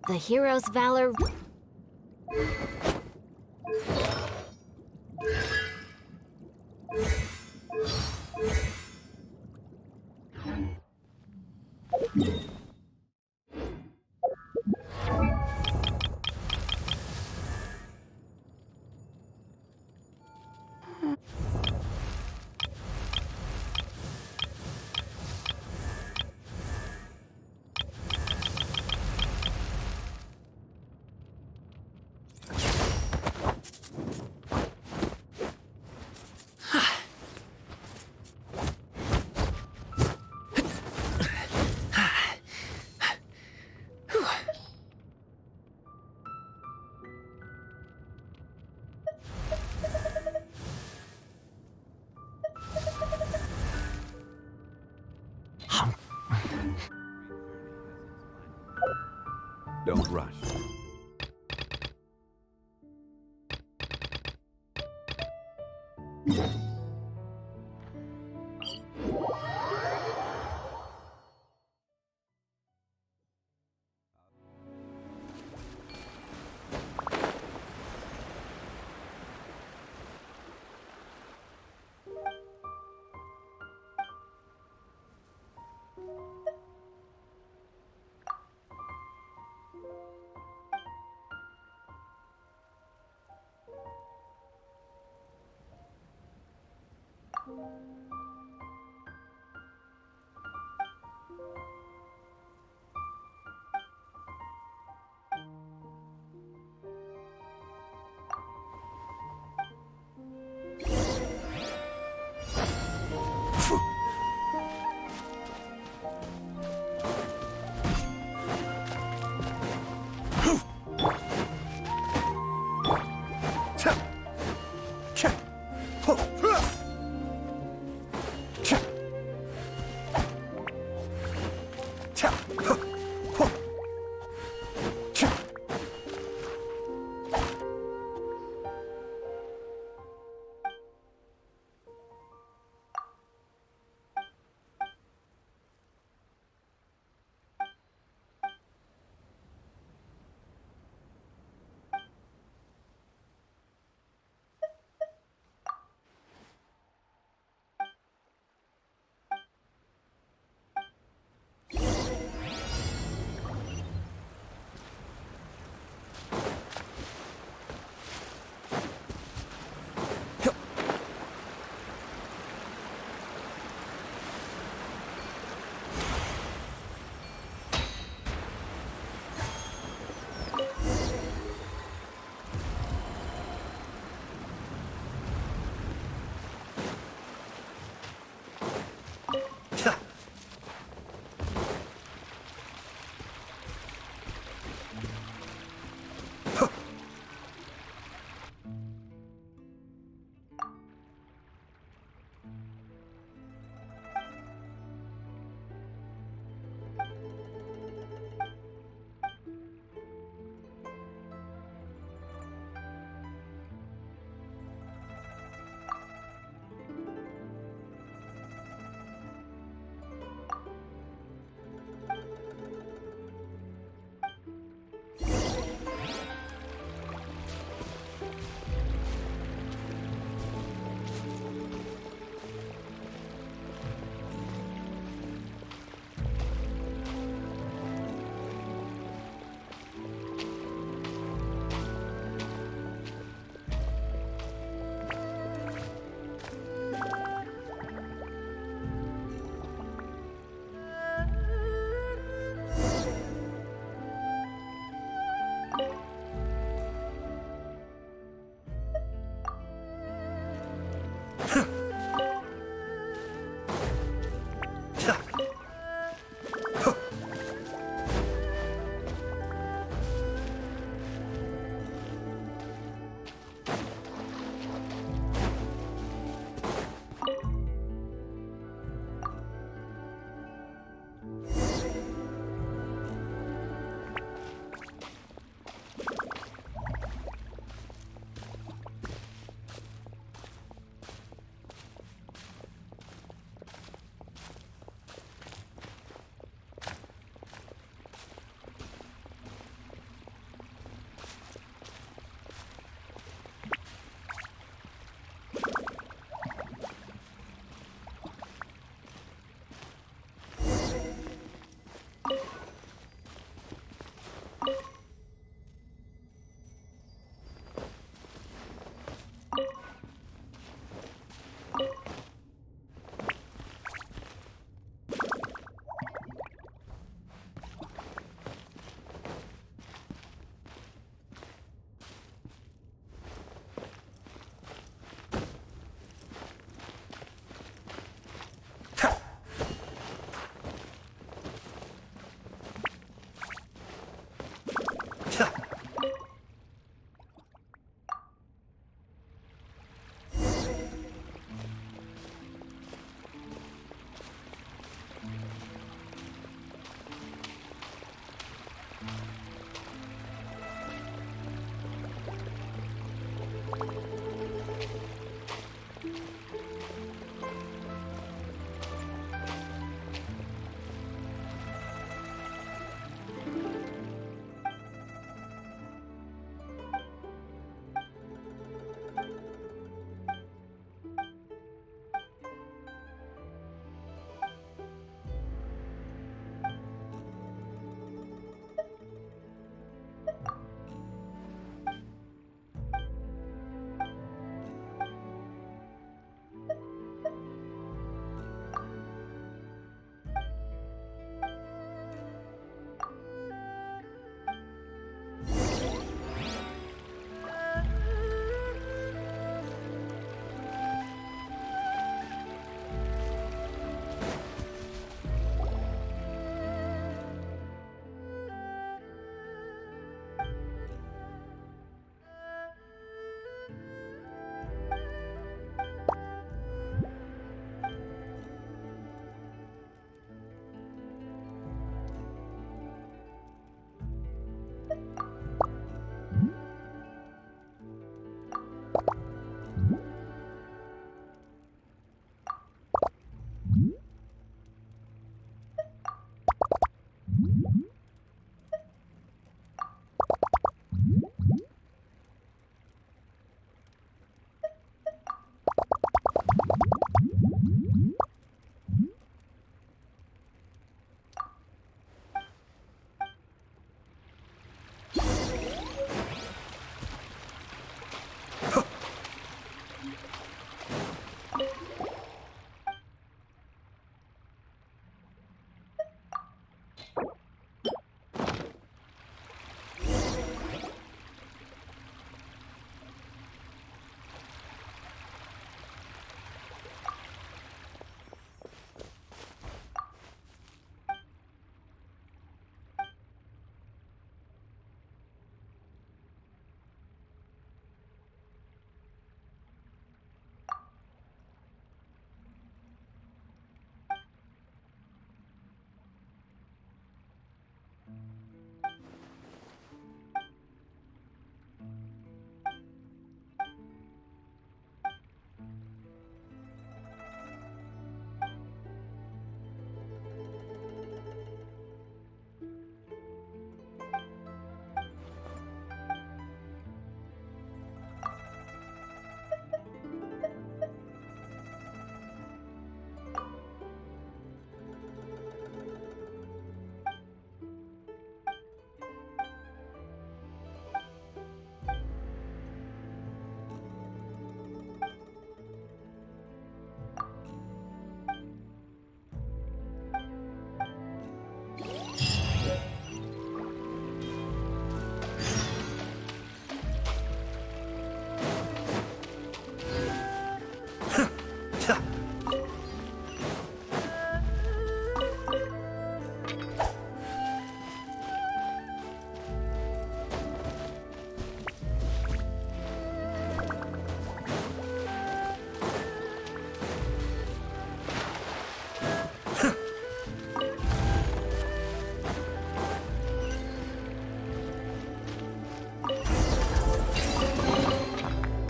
The hero's valor... Don't rush.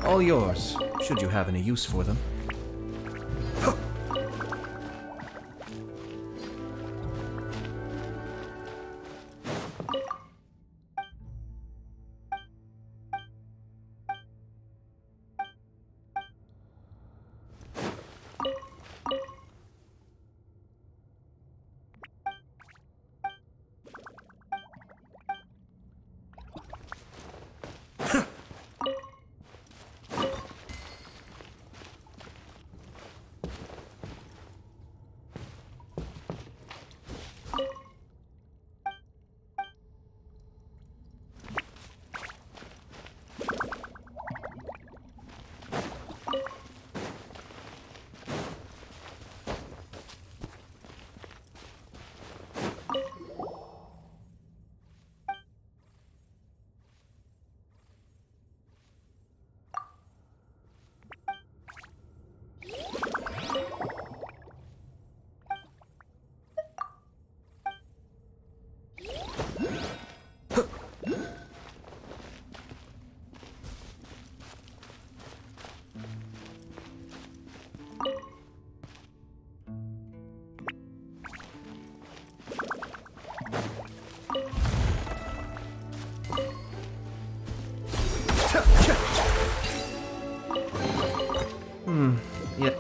All yours, should you have any use for them. Yeah.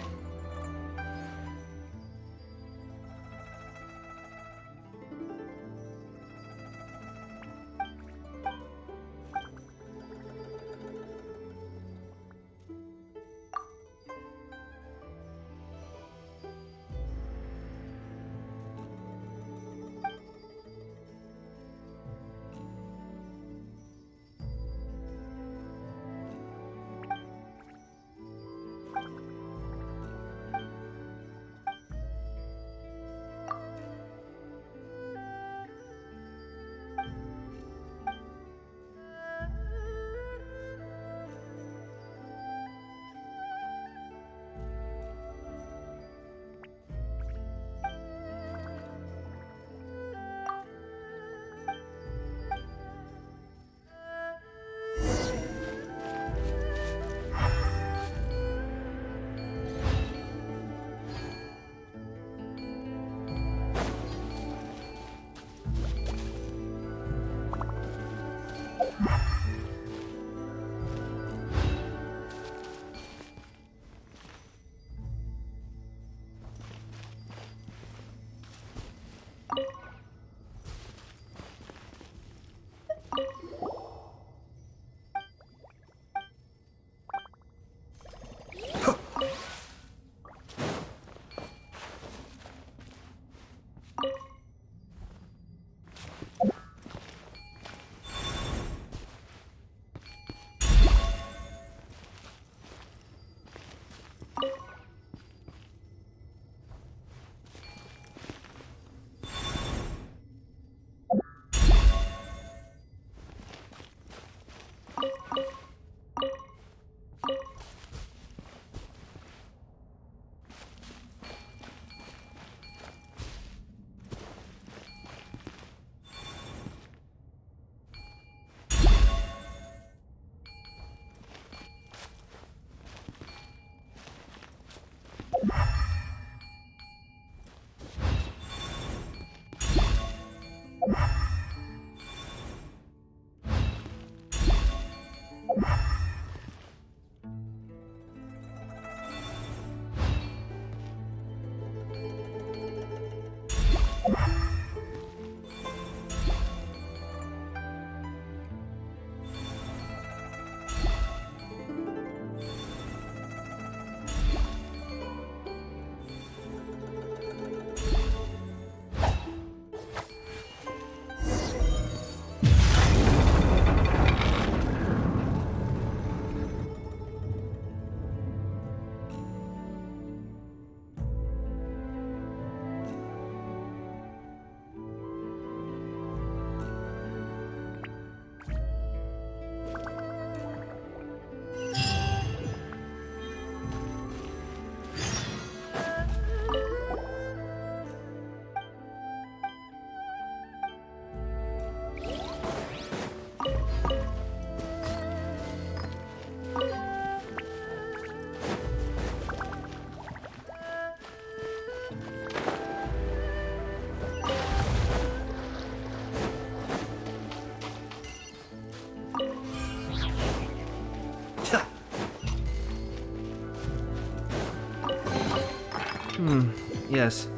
Yes,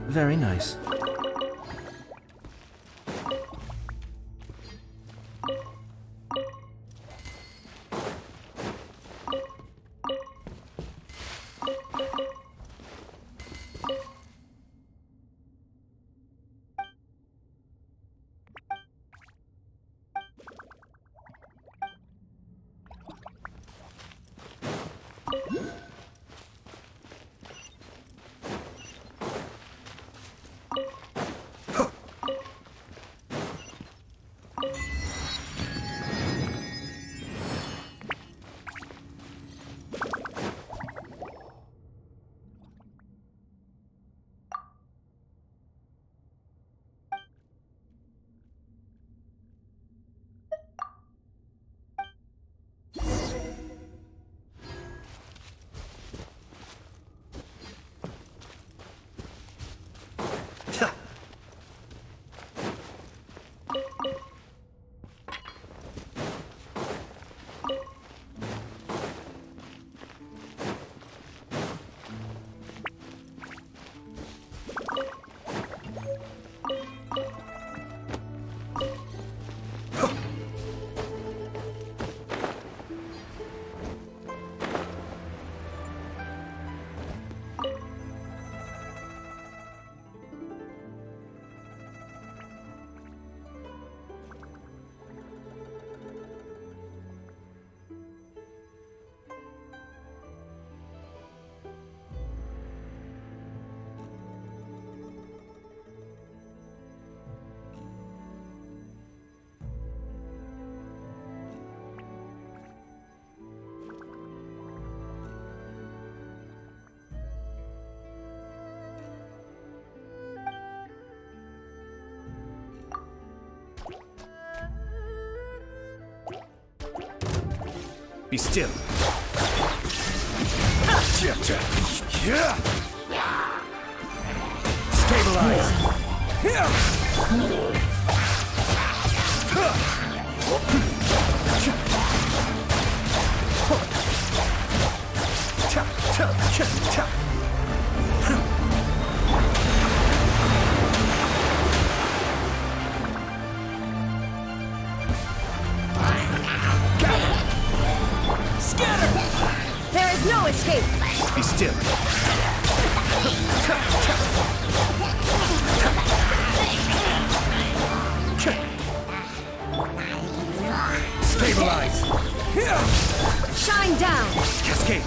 very nice. Be still. Stabilize. There is no escape! Be still. Stabilize. Shine down! Cascade.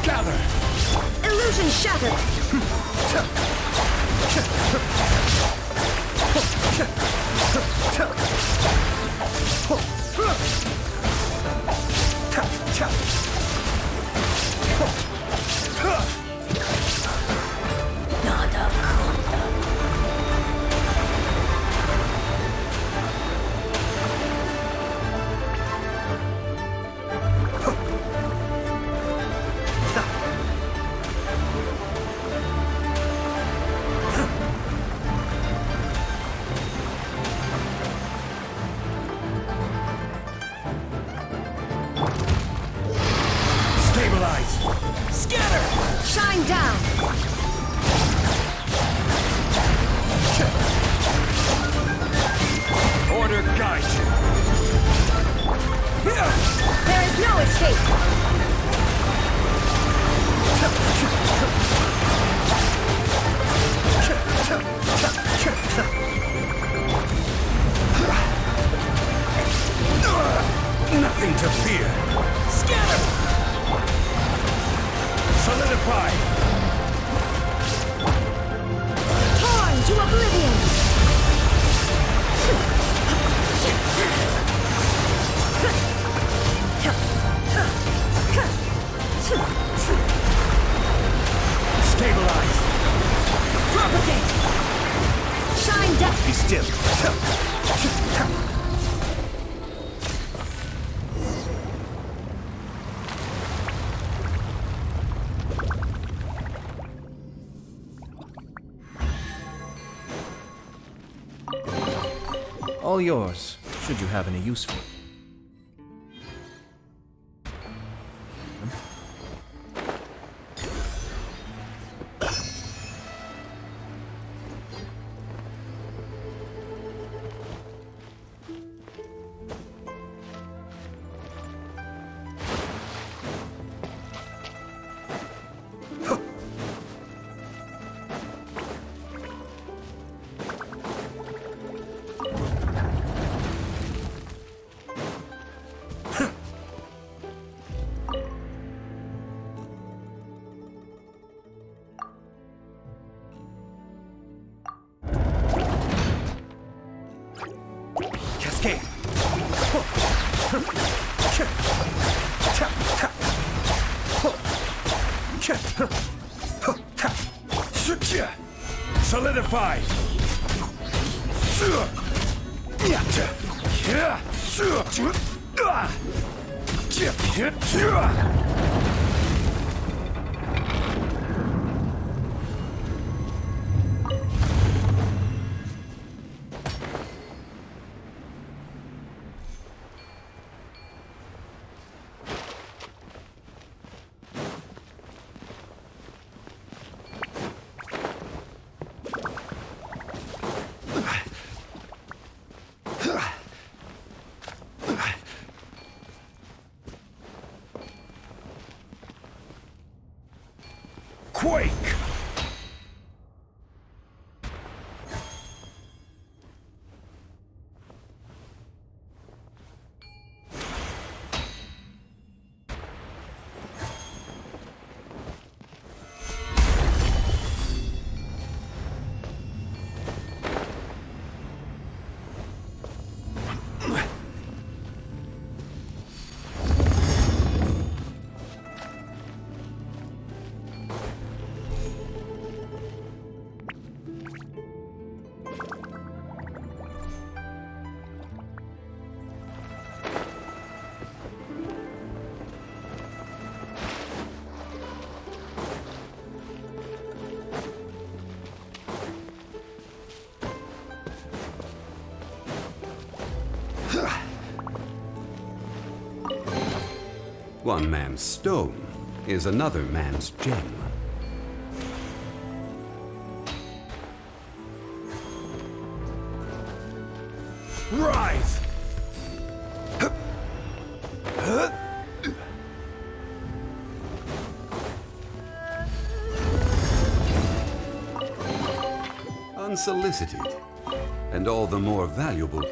Gather. Illusion shattered! Scatter! Shine down! Order guide you. There is no escape! Nothing to fear. Scatter! Solidify! Torn to oblivion! Stabilize! Propagate! Shine down! Be still! All yours. should you have any use for it. Cascade! Solidify! Quake! One man's stone is another man's gem. Rise! Unsolicited, and all the more valuable.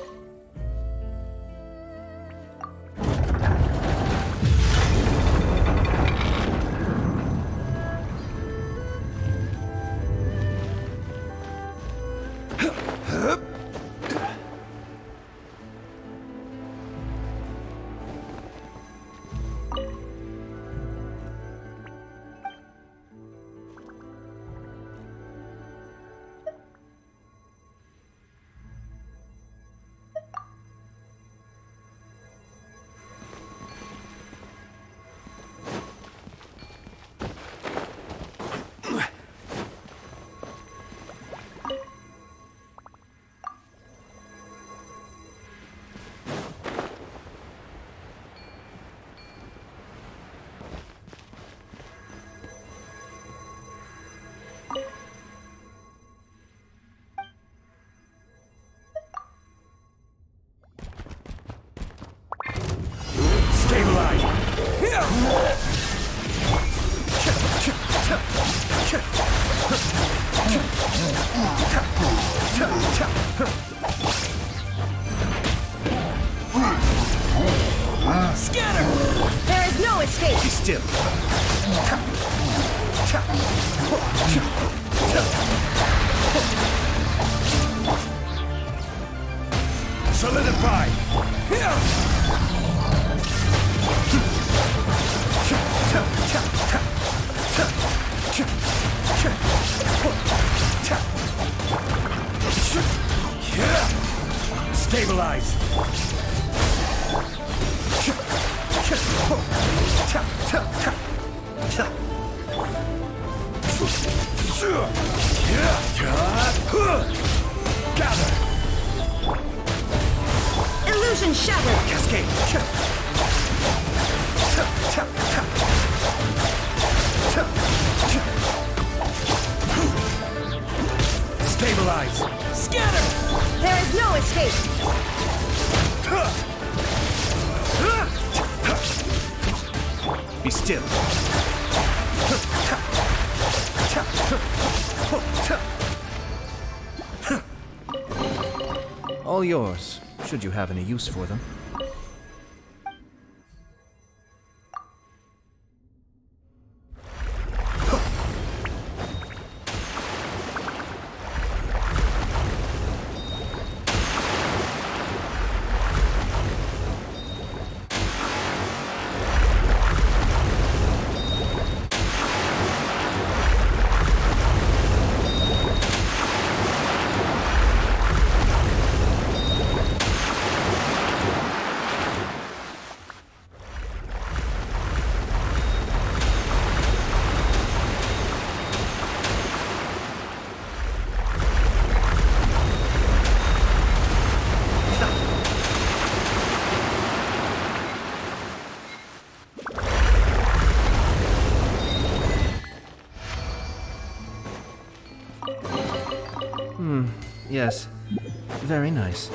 Scatter! There is no escape! Be still! Solidify! Stabilize! Gather! Illusion shattered! Cascade! Stabilize! Scatter! There is no escape! Be still. All yours, should you have any use for them. Yes, very nice.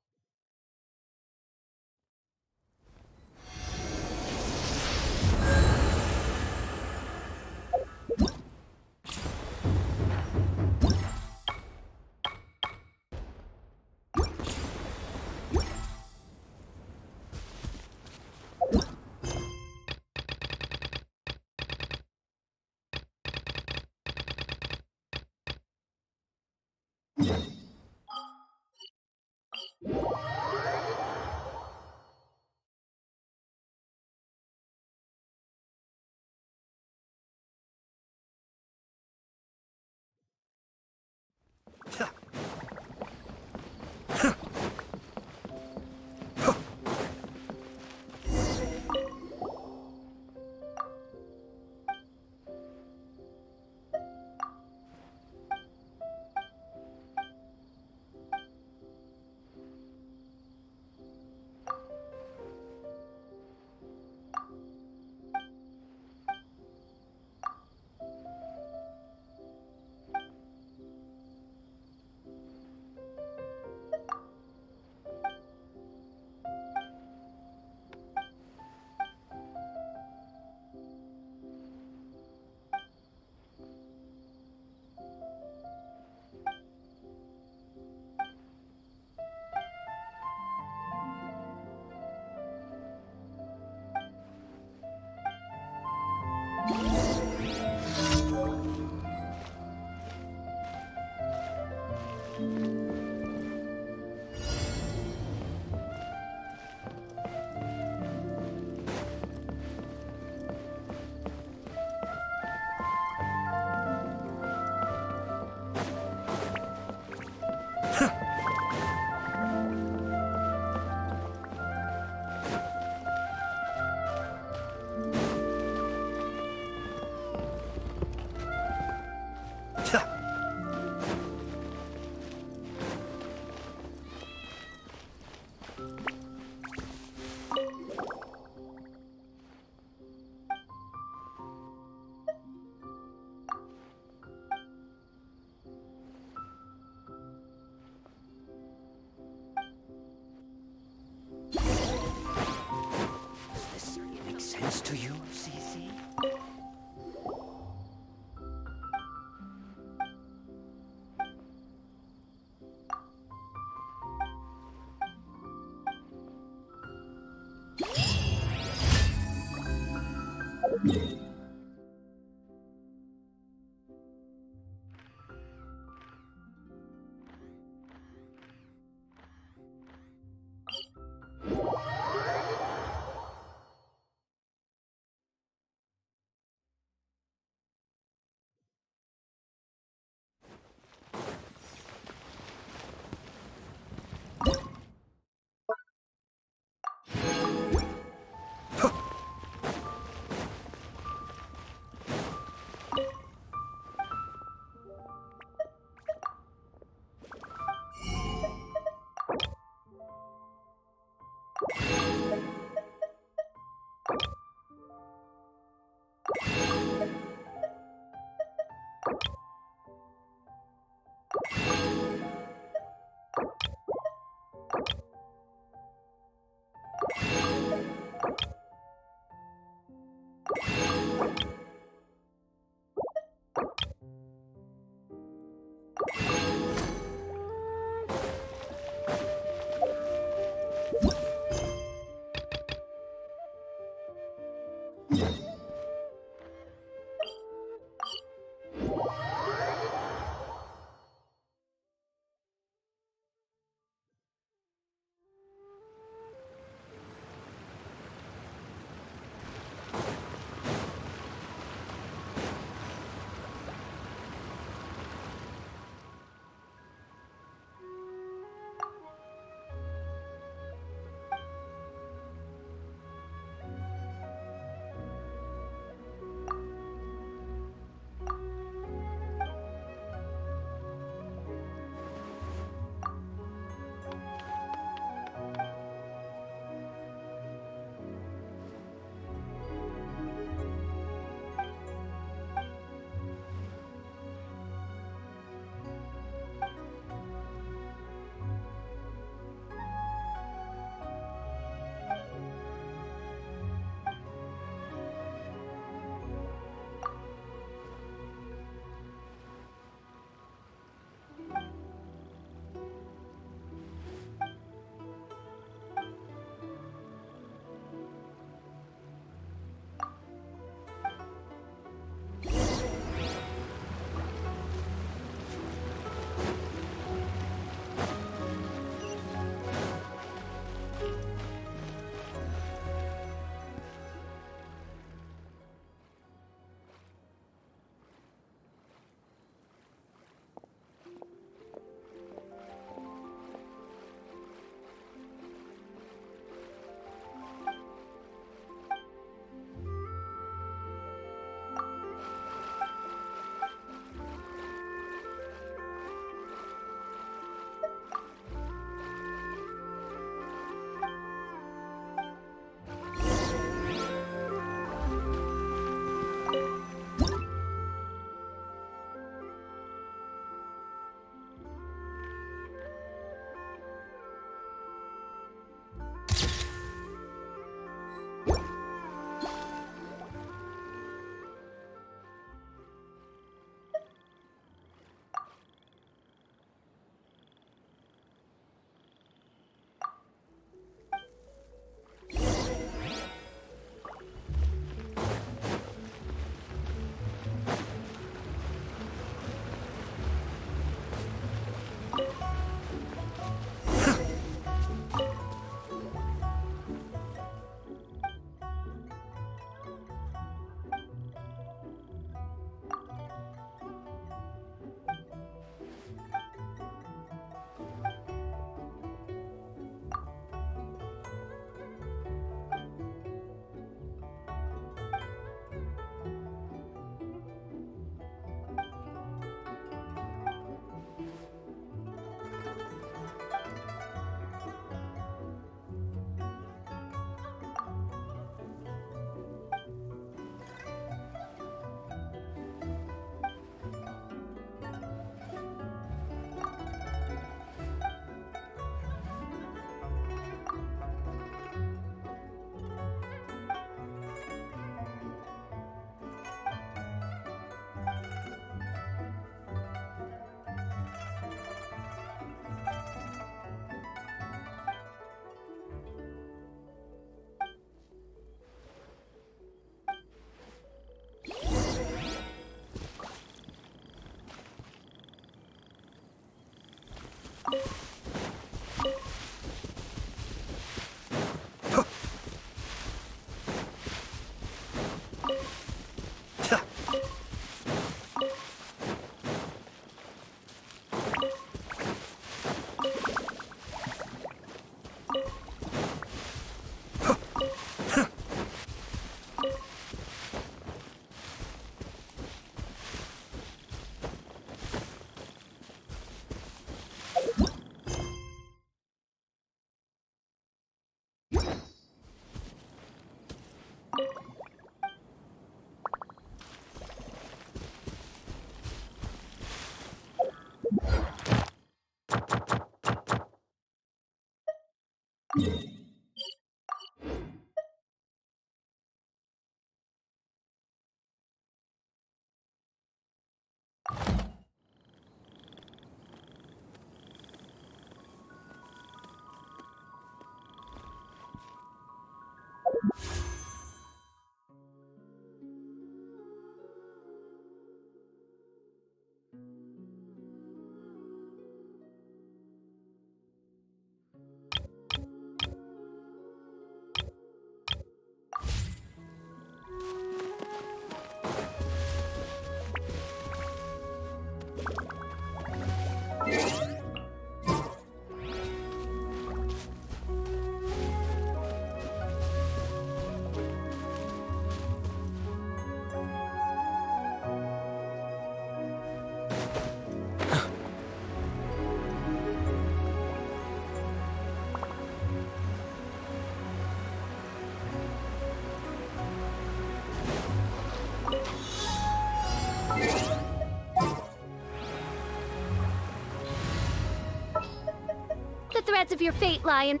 The threads of your fate lie in...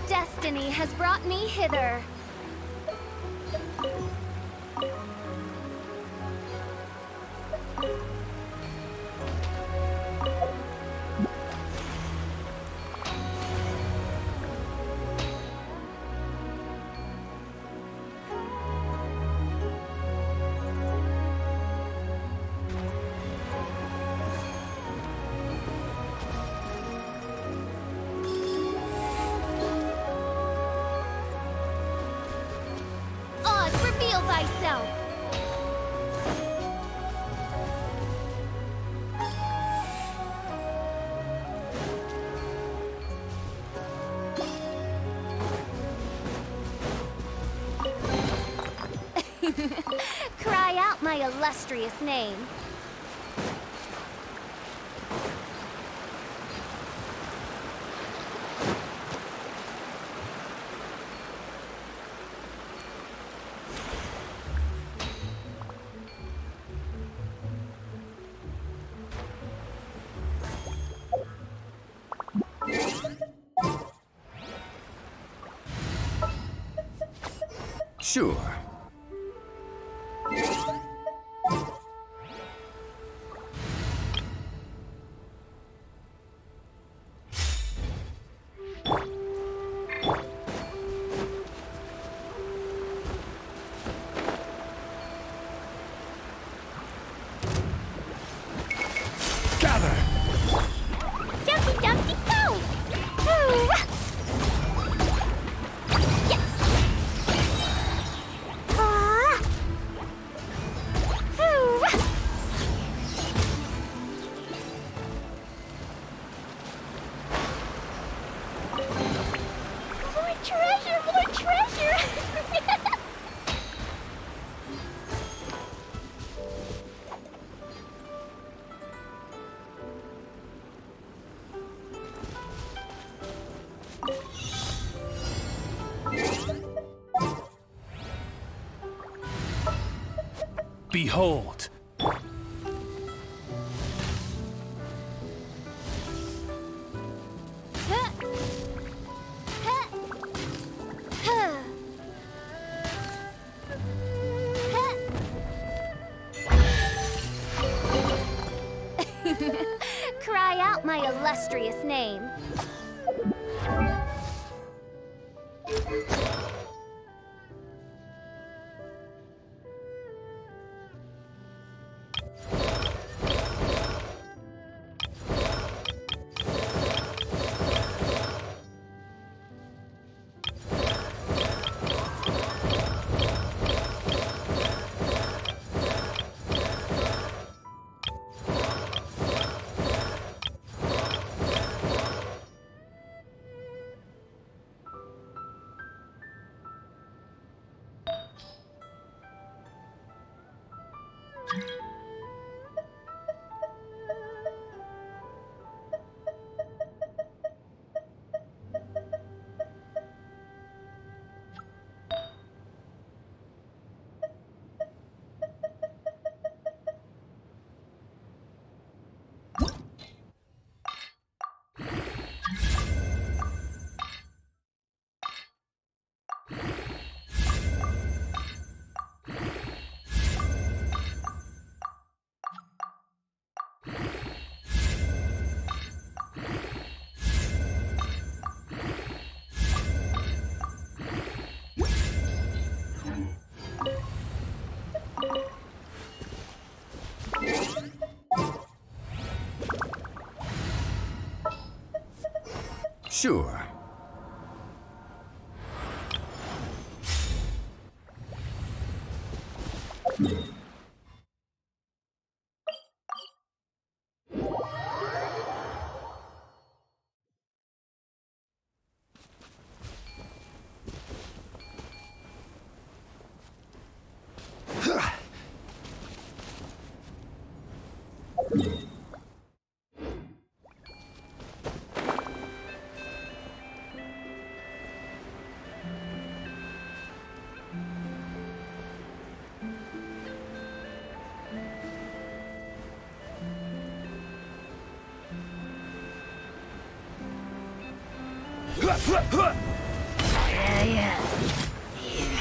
Destiny has brought me hither. Reveal thyself! Cry out my illustrious name. Sure. Gather! Dumpty Dumpty go! Hoo-rah! Yeah. Ah! Hoo-rah! More treasure! More treasure! Behold! Cry try out my illustrious name. Sure.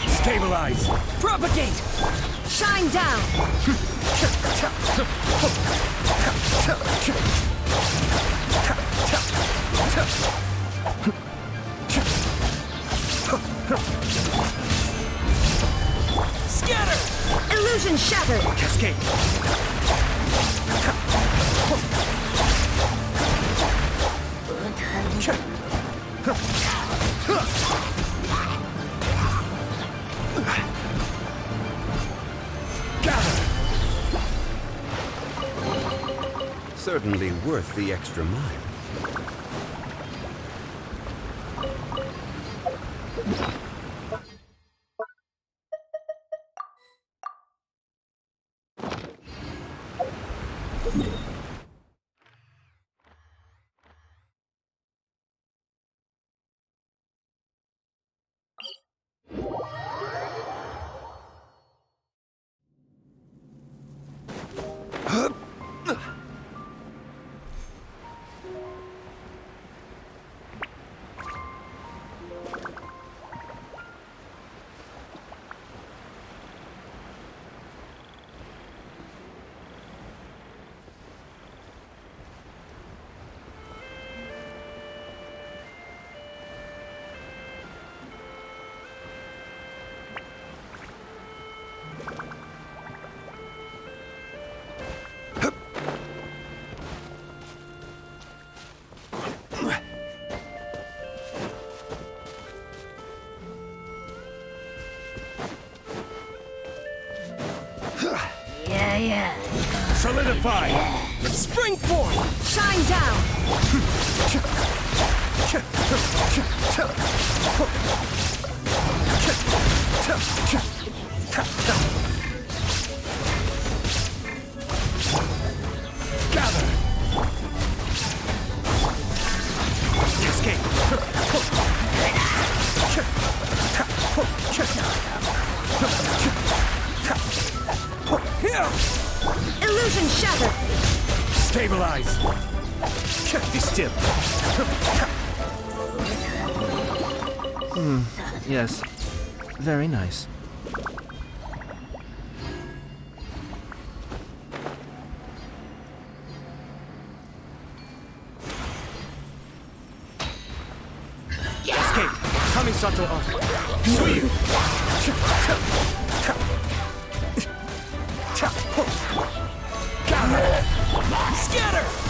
Stabilize! Propagate! Shine down! Scatter! Illusion shattered! Cascade! Certainly worth the extra mile. Solidify! Spring forth! Shine down! Gather! Cascade! Illusion shattered! Stabilize! Be still! Yes. Very nice. Sato up. Suyu! Scatter!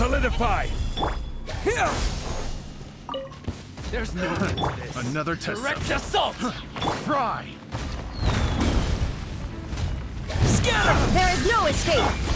Solidify! Here! There's no end to this. Another test. Direct assault! Fry! Scatter! There is no escape!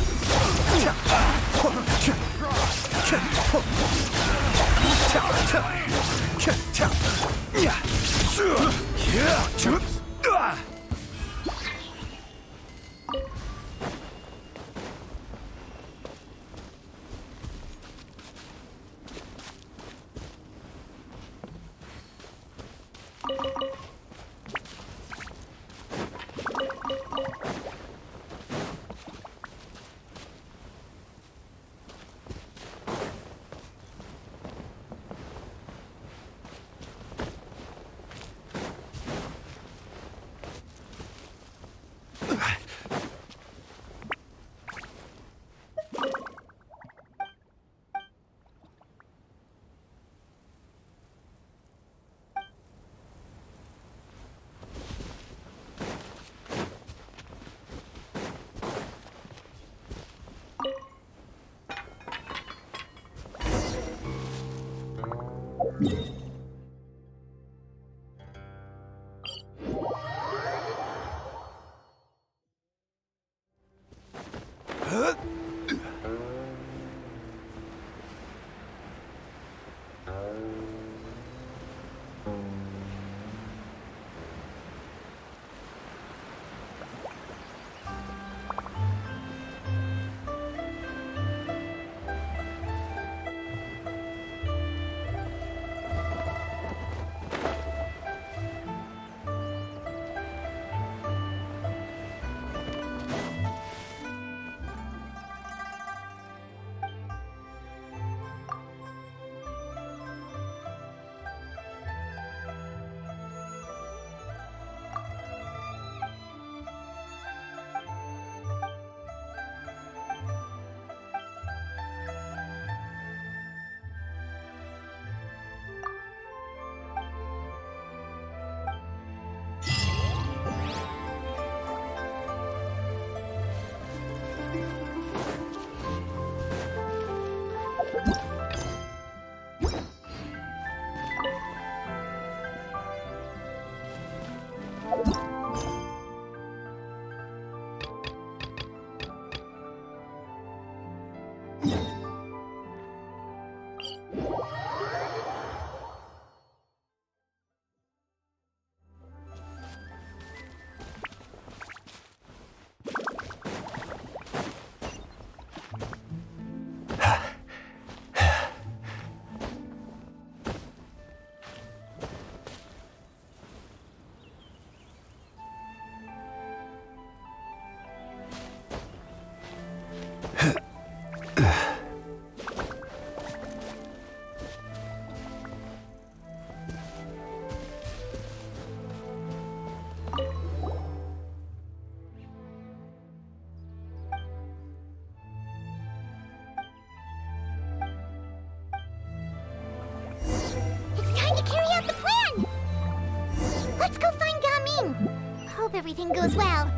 hope everything goes well.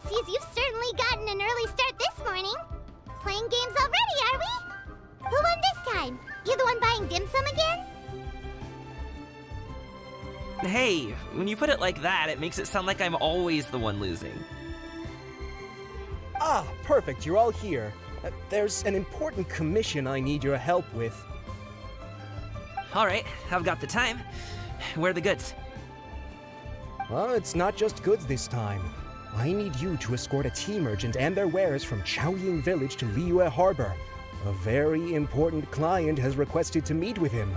Sees you've certainly gotten an early start this morning. Playing games already, are we? Who won this time? You the one buying dim sum again? Hey, when you put it like that, it makes it sound like I'm always the one losing. Ah, perfect, you're all here. There's an important commission I need your help with. Alright, I've got the time. Where are the goods? Well, it's not just goods this time. I need you to escort a tea merchant and their wares from Chaoying Village to Liyue Harbor. A very important client has requested to meet with him.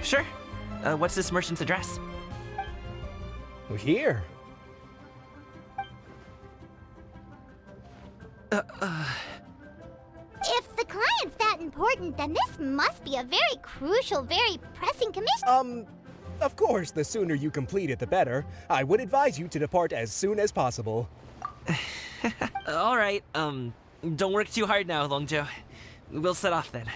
Sure. What's this merchant's address? Here. If the client's that important, then this must be a very crucial, very pressing commission. Of course, the sooner you complete it, the better. I would advise you to depart as soon as possible. Alright, don't work too hard now, Longzhou. We'll set off then.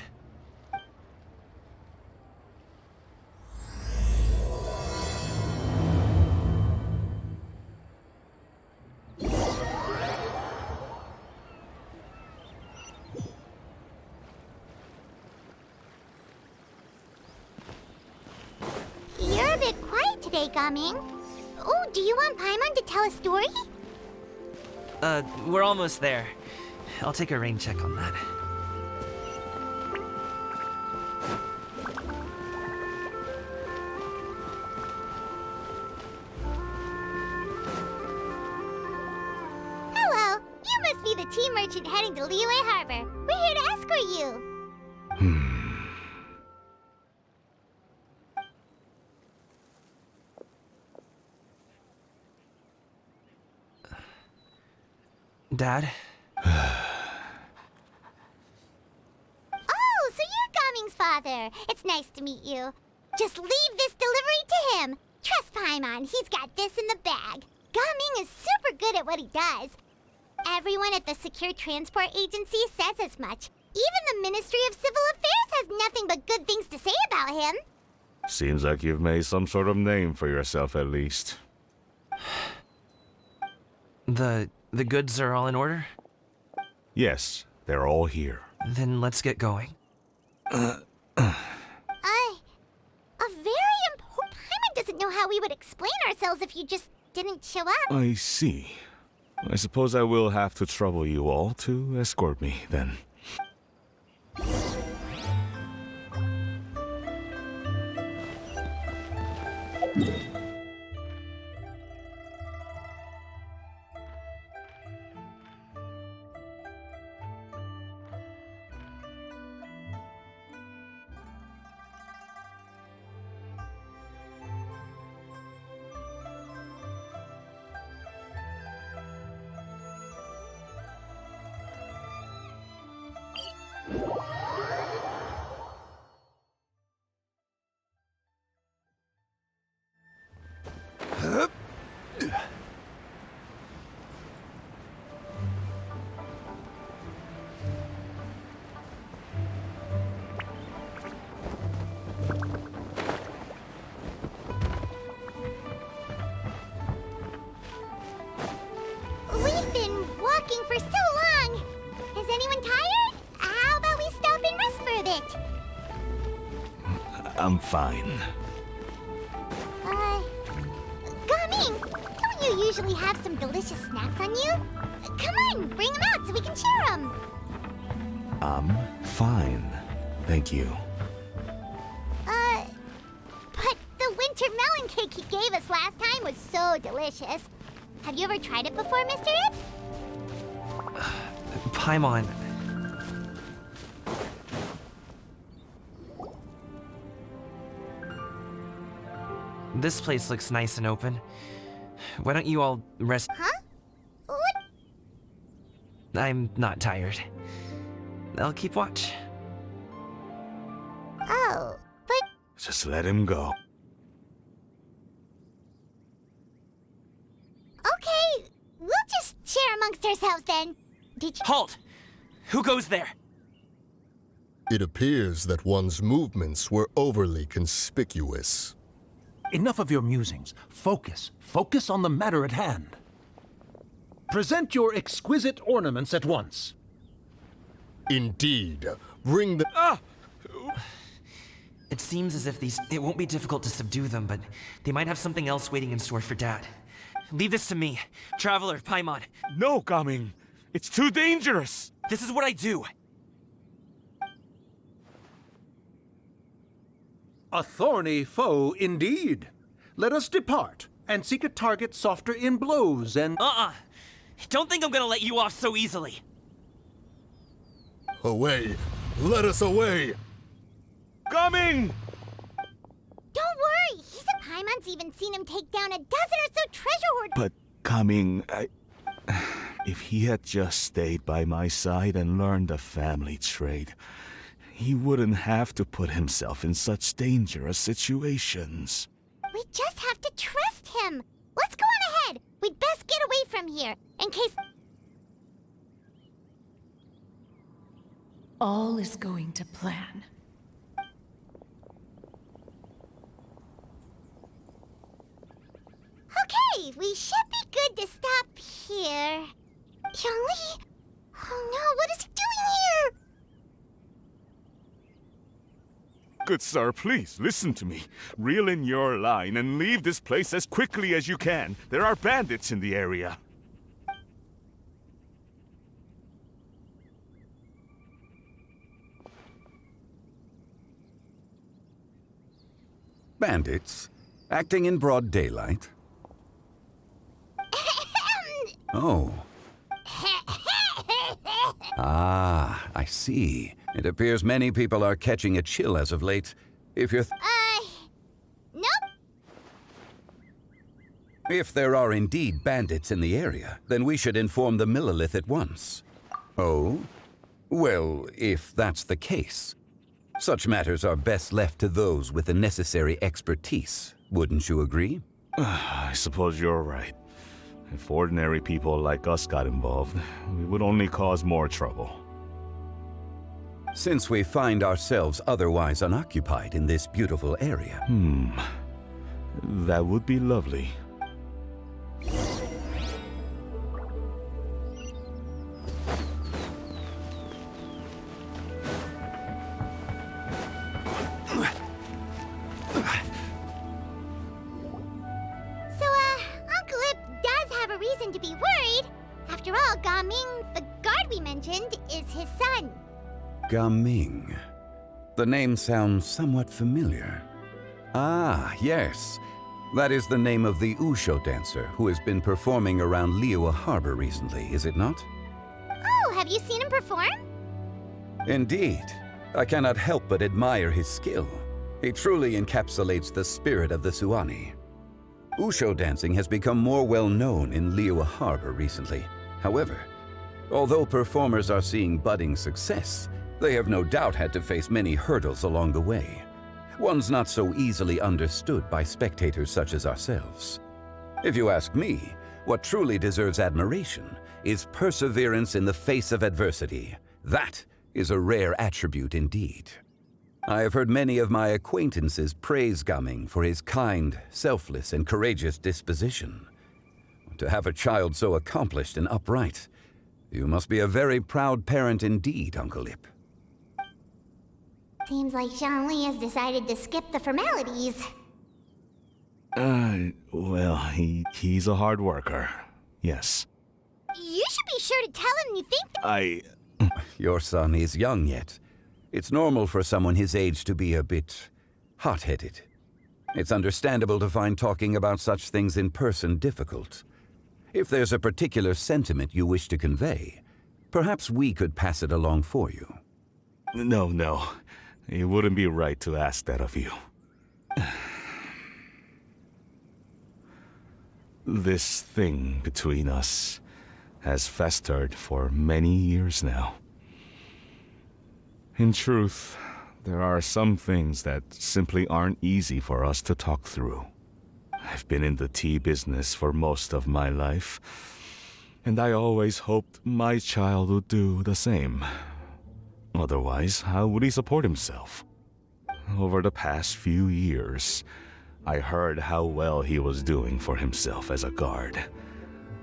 You're a bit quiet today, Gaming. Oh, do you want Paimon to tell a story? We're almost there. I'll take a rain check on that. Hello, you must be the tea merchant heading to Liyue Harbor. We're here to escort you. Dad? Oh, so you're Gaming's father. It's nice to meet you. Just leave this delivery to him. Trust Paimon, he's got this in the bag. Gaming is super good at what he does. Everyone at the Secure Transport Agency says as much. Even the Ministry of Civil Affairs has nothing but good things to say about him. Seems like you've made some sort of name for yourself, at least. The goods are all in order? Yes, they're all here. Then let's get going. A very important... Paimon doesn't know how we would explain ourselves if you just didn't show up. I see. I suppose I will have to trouble you all to escort me, then. I'm fine. Gaming, don't you usually have some delicious snacks on you? Come on, bring them out so we can share them. I'm fine. Thank you. But the winter melon cake he gave us last time was so delicious. Have you ever tried it before, Mr. Ip? Paimon. This place looks nice and open. Why don't you all rest? Huh? What? I'm not tired. I'll keep watch. Oh, but... Just let him go. Okay, we'll just share amongst ourselves then. Did you... Halt! Who goes there? It appears that one's movements were overly conspicuous. Enough of your musings. Focus. Focus on the matter at hand. Present your exquisite ornaments at once. Indeed. Bring the... Ah! It seems as if it won't be difficult to subdue them, but they might have something else waiting in store for Dad. Leave this to me. Traveler, Paimon. No, Gaming. It's too dangerous. This is what I do. A thorny foe indeed. Let us depart and seek a target softer in blows and... Don't think I'm gonna let you off so easily. Away! Let us away! Coming! Don't worry, he said Paimon's even seen him take down a dozen or so treasure hoarders. But Coming, if he had just stayed by my side and learned the family trade, he wouldn't have to put himself in such dangerous situations. We just have to trust him. Let's go on ahead. We'd best get away from here, in case... All is going to plan. Okay, we should be good to stop here. Yongli? Oh no, what is he doing here? Good sir, please, listen to me. Reel in your line and leave this place as quickly as you can. There are bandits in the area. Bandits? Acting in broad daylight? Oh. Ah, I see. It appears many people are catching a chill as of late. If you're... Nope. If there are indeed bandits in the area, then we should inform the Millelith at once. Oh? Well, if that's the case. Such matters are best left to those with the necessary expertise, wouldn't you agree? I suppose you're right. If ordinary people like us got involved, we would only cause more trouble. Since we find ourselves otherwise unoccupied in this beautiful area. That would be lovely. Uncle Ip does have a reason to be worried. After all, Gaming, the guard we mentioned, is his son. Gaming. The name sounds somewhat familiar. Ah, yes. That is the name of the Usho dancer who has been performing around Liyue Harbor recently, is it not? Oh, have you seen him perform? Indeed. I cannot help but admire his skill. He truly encapsulates the spirit of the Suani. Usho dancing has become more well known in Liyue Harbor recently. However, although performers are seeing budding success, they have no doubt had to face many hurdles along the way. Ones not so easily understood by spectators such as ourselves. If you ask me, what truly deserves admiration is perseverance in the face of adversity. That is a rare attribute indeed. I have heard many of my acquaintances praise Gaming for his kind, selfless, and courageous disposition. To have a child so accomplished and upright, you must be a very proud parent indeed, Uncle Ip. Seems like Zhongli has decided to skip the formalities. Well, he's a hard worker. Yes. You should be sure to tell him you think Your son is young yet. It's normal for someone his age to be a bit hot-headed. It's understandable to find talking about such things in person difficult. If there's a particular sentiment you wish to convey, perhaps we could pass it along for you. No. It wouldn't be right to ask that of you. This thing between us has festered for many years now. In truth, there are some things that simply aren't easy for us to talk through. I've been in the tea business for most of my life, and I always hoped my child would do the same. Otherwise, how would he support himself? Over the past few years, I heard how well he was doing for himself as a guard.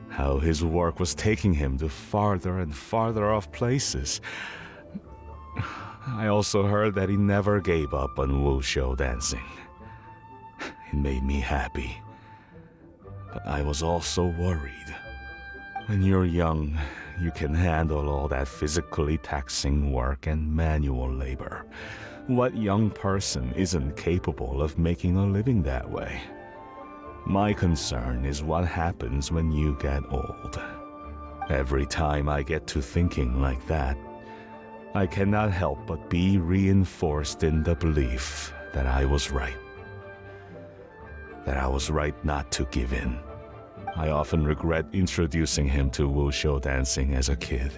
How his work was taking him to farther and farther off places. I also heard that he never gave up on wushou dancing. It made me happy. But I was also worried. When you're young, you can handle all that physically taxing work and manual labor. What young person isn't capable of making a living that way? My concern is what happens when you get old. Every time I get to thinking like that, I cannot help but be reinforced in the belief that I was right. That I was right not to give in. I often regret introducing him to wushou dancing as a kid.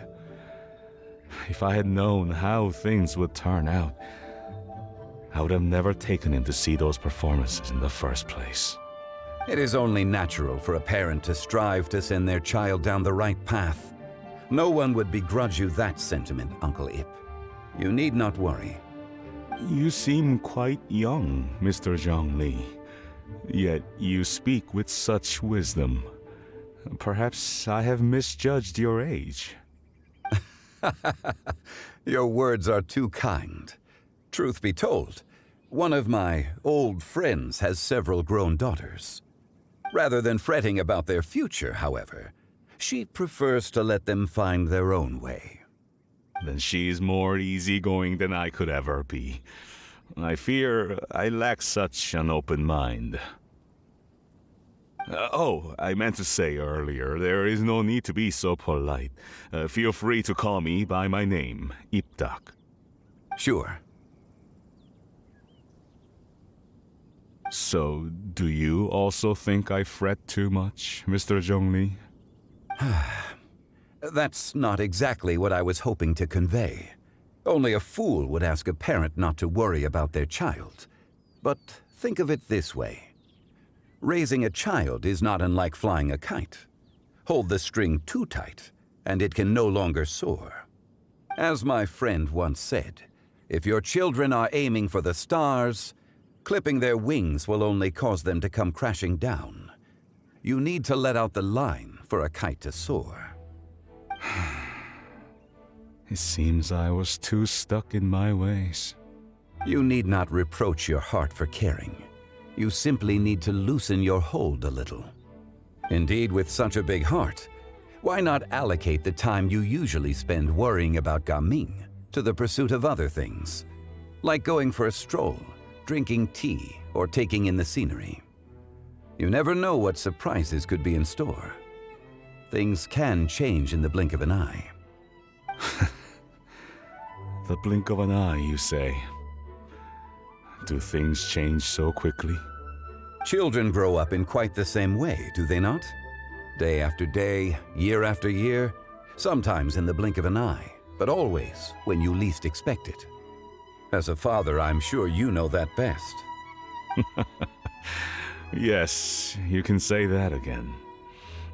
If I had known how things would turn out, I would have never taken him to see those performances in the first place. It is only natural for a parent to strive to send their child down the right path. No one would begrudge you that sentiment, Uncle Ip. You need not worry. You seem quite young, Mr. Zhongli. Yet you speak with such wisdom. Perhaps I have misjudged your age. Your words are too kind. Truth be told, one of my old friends has several grown daughters. Rather than fretting about their future, however, she prefers to let them find their own way. Then she's more easygoing than I could ever be. I fear I lack such an open mind. I meant to say earlier, there is no need to be so polite. Feel free to call me by my name, Ipdak. Sure. So, do you also think I fret too much, Mr. Zhongli? That's not exactly what I was hoping to convey. Only a fool would ask a parent not to worry about their child. But think of it this way. Raising a child is not unlike flying a kite. Hold the string too tight, and it can no longer soar. As my friend once said, if your children are aiming for the stars, clipping their wings will only cause them to come crashing down. You need to let out the line for a kite to soar. It seems I was too stuck in my ways. You need not reproach your heart for caring. You simply need to loosen your hold a little. Indeed, with such a big heart, why not allocate the time you usually spend worrying about Gaming to the pursuit of other things, like going for a stroll, drinking tea, or taking in the scenery? You never know what surprises could be in store. Things can change in the blink of an eye. The blink of an eye, you say? Do things change so quickly? Children grow up in quite the same way, do they not? Day after day, year after year, sometimes in the blink of an eye, but always when you least expect it. As a father, I'm sure you know that best. Yes, you can say that again.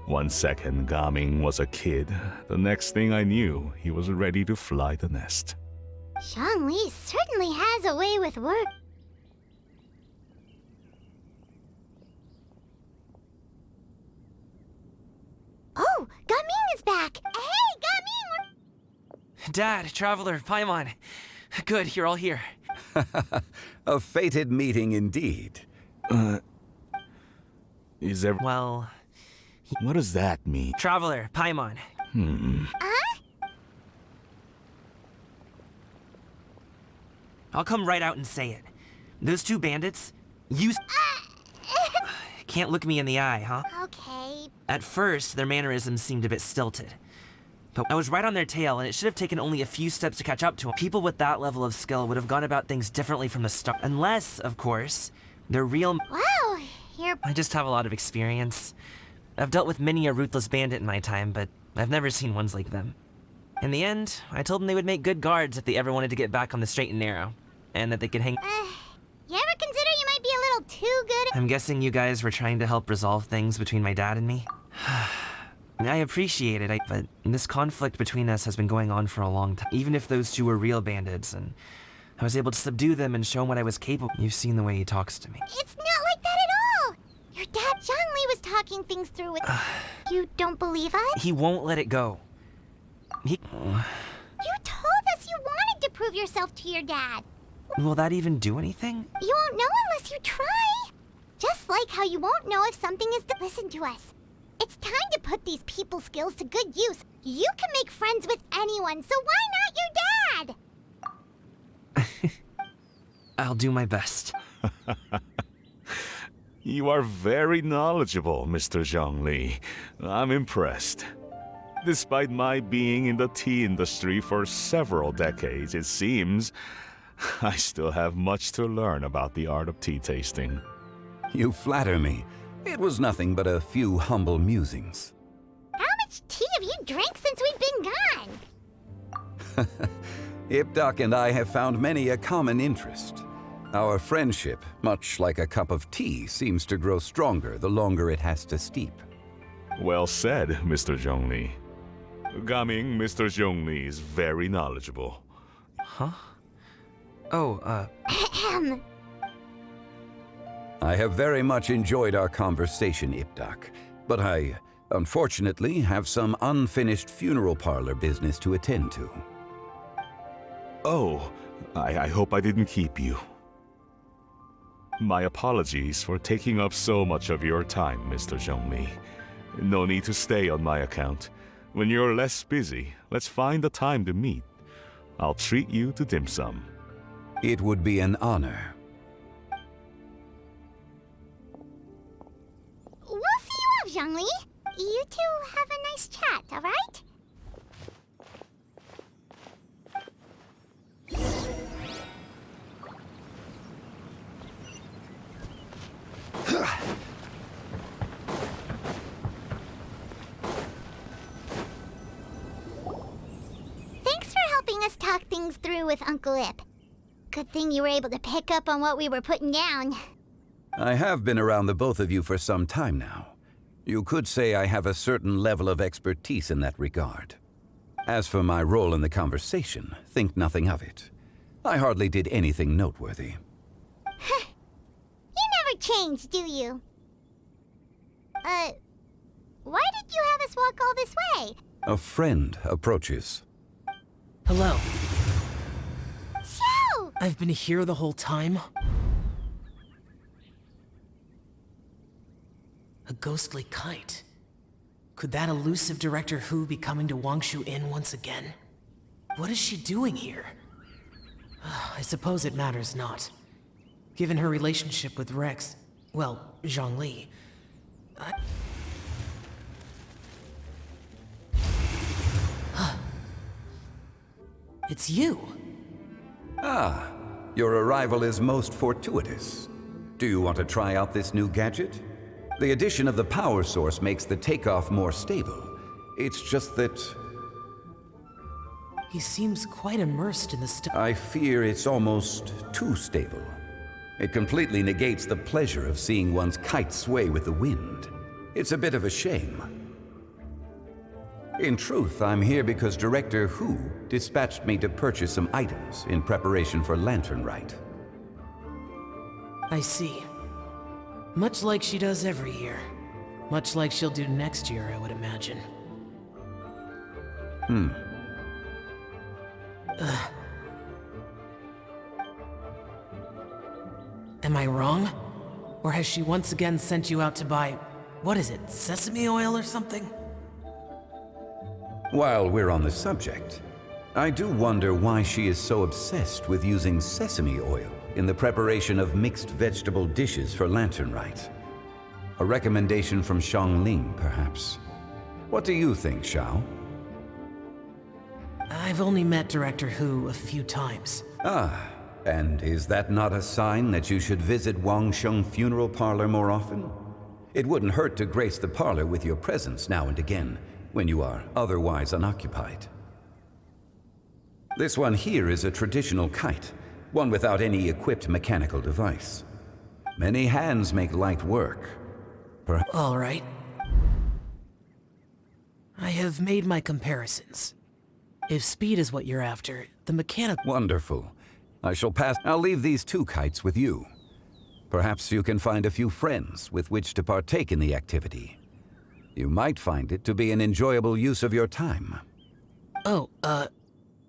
1 second Gaming was a kid, the next thing I knew, he was ready to fly the nest. Zhongli certainly has a way with work. Oh, Gaming is back! Hey, Gaming! Dad, Traveler, Paimon. Good, you're all here. A fated meeting indeed. Is there... Well... What does that mean? Traveler, Paimon. I'll come right out and say it. Those two bandits, can't look me in the eye, huh? Okay. At first, their mannerisms seemed a bit stilted. But I was right on their tail, and it should have taken only a few steps to catch up to them. People with that level of skill would have gone about things differently from the start. Unless, of course, they're real... Wow, I just have a lot of experience. I've dealt with many a ruthless bandit in my time, but I've never seen ones like them. In the end, I told them they would make good guards if they ever wanted to get back on the straight and narrow, and that they could hang... You ever consider you might be a little too good at... I'm guessing you guys were trying to help resolve things between my dad and me? I appreciate it, but this conflict between us has been going on for a long time. Even if those two were real bandits, and I was able to subdue them and show him what I was capable. You've seen the way he talks to me. It's not like that at all! Your dad, Zhongli, was talking things through with... You don't believe us? He won't let it go. You told us you wanted to prove yourself to your dad. Will that even do anything? You won't know unless you try. Just like how you won't know if something is... Listen to us. It's time to put these people skills to good use. You can make friends with anyone, so why not your dad? I'll do my best. You are very knowledgeable, Mr. Zhongli. I'm impressed. Despite my being in the tea industry for several decades, it seems I still have much to learn about the art of tea tasting. You flatter me. It was nothing but a few humble musings. How much tea have you drank since we've been gone? Ipdak and I have found many a common interest. Our friendship, much like a cup of tea, seems to grow stronger the longer it has to steep. Well said, Mr. Zhongli. Gaming, Mr. Zhongli is very knowledgeable. Huh? Oh, I have very much enjoyed our conversation, Ipdak, but I, unfortunately, have some unfinished funeral parlor business to attend to. Oh, I hope I didn't keep you. My apologies for taking up so much of your time, Mr. Zhongli. No need to stay on my account. When you're less busy, let's find a time to meet. I'll treat you to dim sum. It would be an honor. We'll see you off, Zhongli. You two have a nice chat, all right? Thanks for helping us talk things through with Uncle Ip. Good thing you were able to pick up on what we were putting down. I have been around the both of you for some time now. You could say I have a certain level of expertise in that regard. As for my role in the conversation, think nothing of it. I hardly did anything noteworthy. You never change, do you? Why did you have us walk all this way? A friend approaches. Hello. Xiao! I've been here the whole time. A ghostly kite. Could that elusive Director Hu be coming to Wangshu Inn once again? What is she doing here? I suppose it matters not. Given her relationship with Rex, well, Zhongli, It's you. Ah, your arrival is most fortuitous. Do you want to try out this new gadget? The addition of the power source makes the takeoff more stable. It's just that... He seems quite immersed in the I fear it's almost too stable. It completely negates the pleasure of seeing one's kite sway with the wind. It's a bit of a shame. In truth, I'm here because Director Hu dispatched me to purchase some items in preparation for Lantern Rite. I see. Much like she does every year. Much like she'll do next year, I would imagine. Am I wrong? Or has she once again sent you out to buy, what is it, sesame oil or something? While we're on the subject, I do wonder why she is so obsessed with using sesame oil in the preparation of mixed vegetable dishes for Lantern Rite. A recommendation from Xiangling, perhaps. What do you think, Xiao? I've only met Director Hu a few times. Ah, and is that not a sign that you should visit Wangsheng Funeral Parlor more often? It wouldn't hurt to grace the parlor with your presence now and again, when you are otherwise unoccupied. This one here is a traditional kite, one without any equipped mechanical device. Many hands make light work. All right. I have made my comparisons. If speed is what you're after, the mechanic— Wonderful. I'll leave these 2 kites with you. Perhaps you can find a few friends with which to partake in the activity. You might find it to be an enjoyable use of your time. Oh,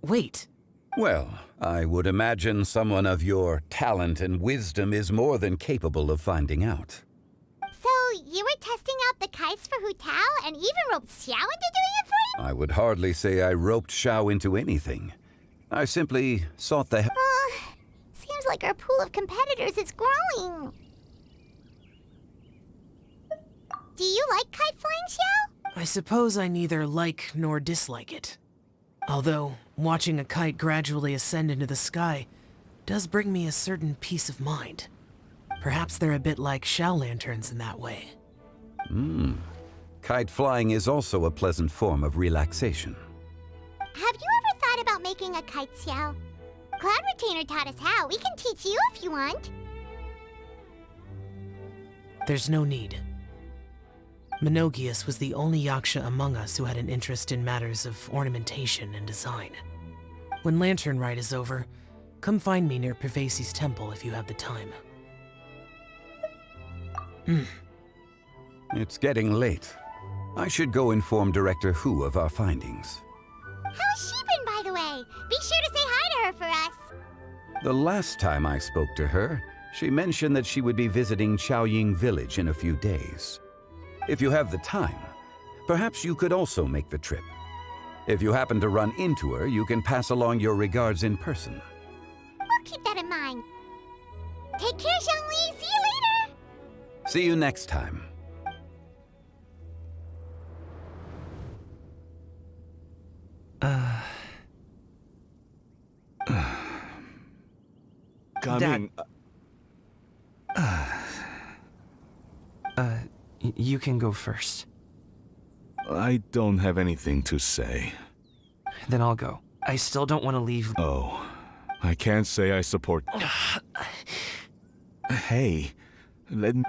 wait. Well, I would imagine someone of your talent and wisdom is more than capable of finding out. So, you were testing out the kites for Hu Tao and even roped Xiao into doing it for you? I would hardly say I roped Xiao into anything. I simply sought the help. Seems like our pool of competitors is growing. Do you like kite flying, Xiao? I suppose I neither like nor dislike it. Although, watching a kite gradually ascend into the sky does bring me a certain peace of mind. Perhaps they're a bit like Xiao lanterns in that way. Kite flying is also a pleasant form of relaxation. Have you ever thought about making a kite, Xiao? Cloud Retainer taught us how. We can teach you if you want. There's no need. Menogius was the only Yaksha among us who had an interest in matters of ornamentation and design. When Lantern Rite is over, come find me near Pervasi's temple if you have the time. It's getting late. I should go inform Director Hu of our findings. How's she been, by the way? Be sure to say hi to her for us. The last time I spoke to her, she mentioned that she would be visiting Chaoying Village in a few days. If you have the time, perhaps you could also make the trip. If you happen to run into her, you can pass along your regards in person. We'll keep that in mind. Take care, Xiangli. See you later. See you next time. Coming. You can go first. I don't have anything to say. Then I'll go. I still don't want to leave. Oh, I can't say I support. Hey, let me.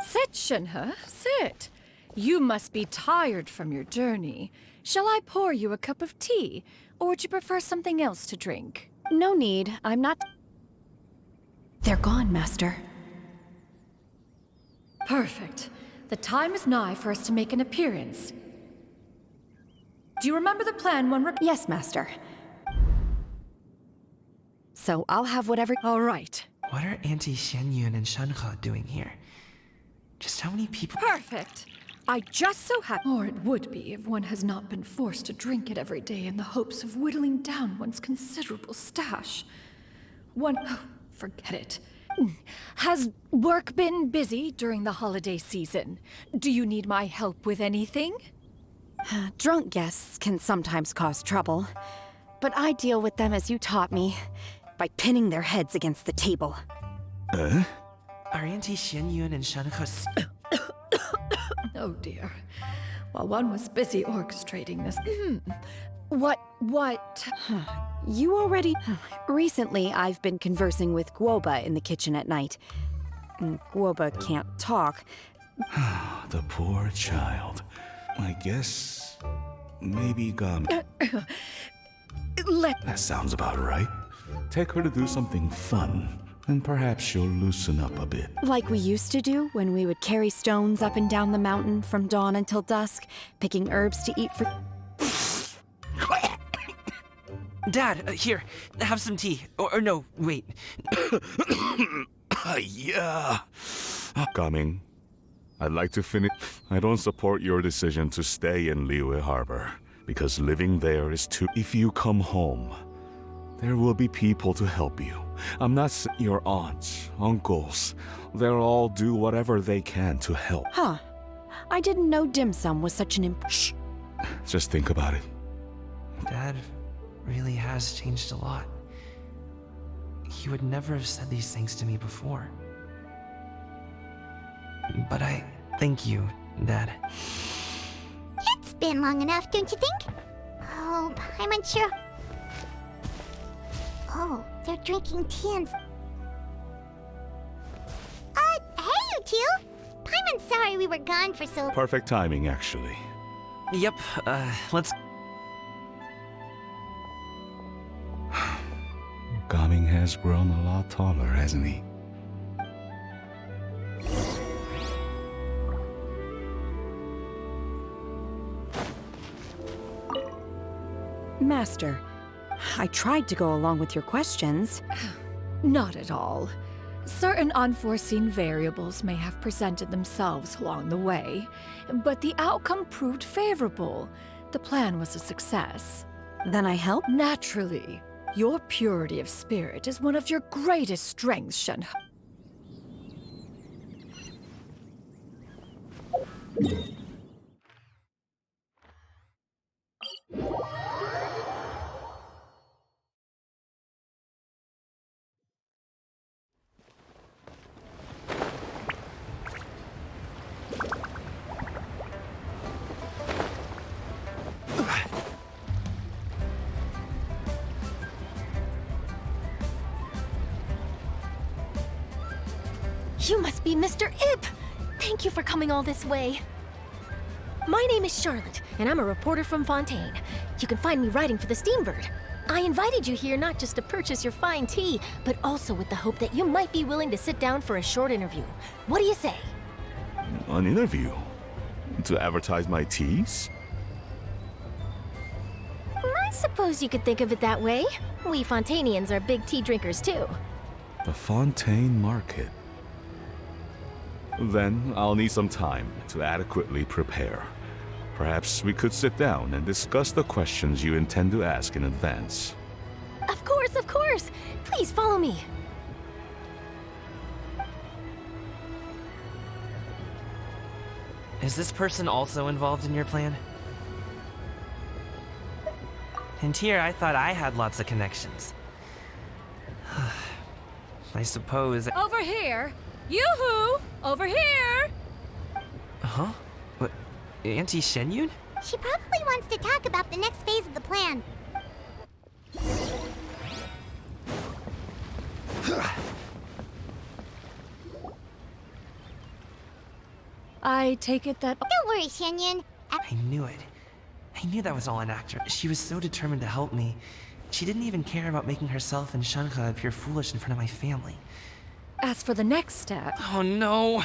Sit, Shinhe, sit. You must be tired from your journey. Shall I pour you a cup of tea, or would you prefer something else to drink? No need. I'm not. They're gone, Master. Perfect. The time is nigh for us to make an appearance. Do you remember the plan when we're— Yes, Master. So I'll have whatever— All right. What are Auntie Xianyun and Shenhe doing here? Just how many people— Perfect. I just so happen— Or it would be if one has not been forced to drink it every day in the hopes of whittling down one's considerable stash. Oh, forget it. Has work been busy during the holiday season? Do you need my help with anything? Drunk guests can sometimes cause trouble, but I deal with them as you taught me, by pinning their heads against the table. Are Auntie Xianyun and Shenhe— Oh dear. While one was busy orchestrating this— What? You already— Recently, I've been conversing with Guoba in the kitchen at night. Guoba can't talk. The poor child. I guess maybe That sounds about right. Take her to do something fun, and perhaps she'll loosen up a bit. Like we used to do when we would carry stones up and down the mountain from dawn until dusk, picking herbs to eat for— Dad, here, have some tea. Or no, wait. Yeah. Coming. I'd like to finish. I don't support your decision to stay in Liyue Harbor, because living there is too. If you come home, there will be people to help you. I'm not your aunts, uncles. They'll all do whatever they can to help. Huh. I didn't know dim sum was such an Shh. Just think about it. Dad really has changed a lot. He would never have said these things to me before. But I thank you, Dad. It's been long enough, don't you think? Oh, I'm unsure. Oh, they're drinking tea and... hey you two! Paimon's sorry we were gone for so... Perfect timing, actually. Yep, let's... Gaming has grown a lot taller, hasn't he? Master, I tried to go along with your questions. Not at all. Certain unforeseen variables may have presented themselves along the way, but the outcome proved favorable. The plan was a success. Then I helped? Naturally. Your purity of spirit is one of your greatest strengths, Shen. You must be Mr. Ip! Thank you for coming all this way. My name is Charlotte, and I'm a reporter from Fontaine. You can find me writing for the Steambird. I invited you here not just to purchase your fine tea, but also with the hope that you might be willing to sit down for a short interview. What do you say? An interview? To advertise my teas? I suppose you could think of it that way. We Fontainians are big tea drinkers too. The Fontaine Market. Then I'll need some time to adequately prepare. Perhaps we could sit down and discuss the questions you intend to ask in advance. Of course, of course! Please follow me. Is this person also involved in your plan? And here I thought I had lots of connections. I suppose... Over here! Yoo-hoo! Over here! Huh? What? Auntie Shenyun? She probably wants to talk about the next phase of the plan. I take it that... Don't worry, Shenyun. I knew it. I knew that was all an actor. She was so determined to help me. She didn't even care about making herself and Shanka appear foolish in front of my family. As for the next step... Oh no!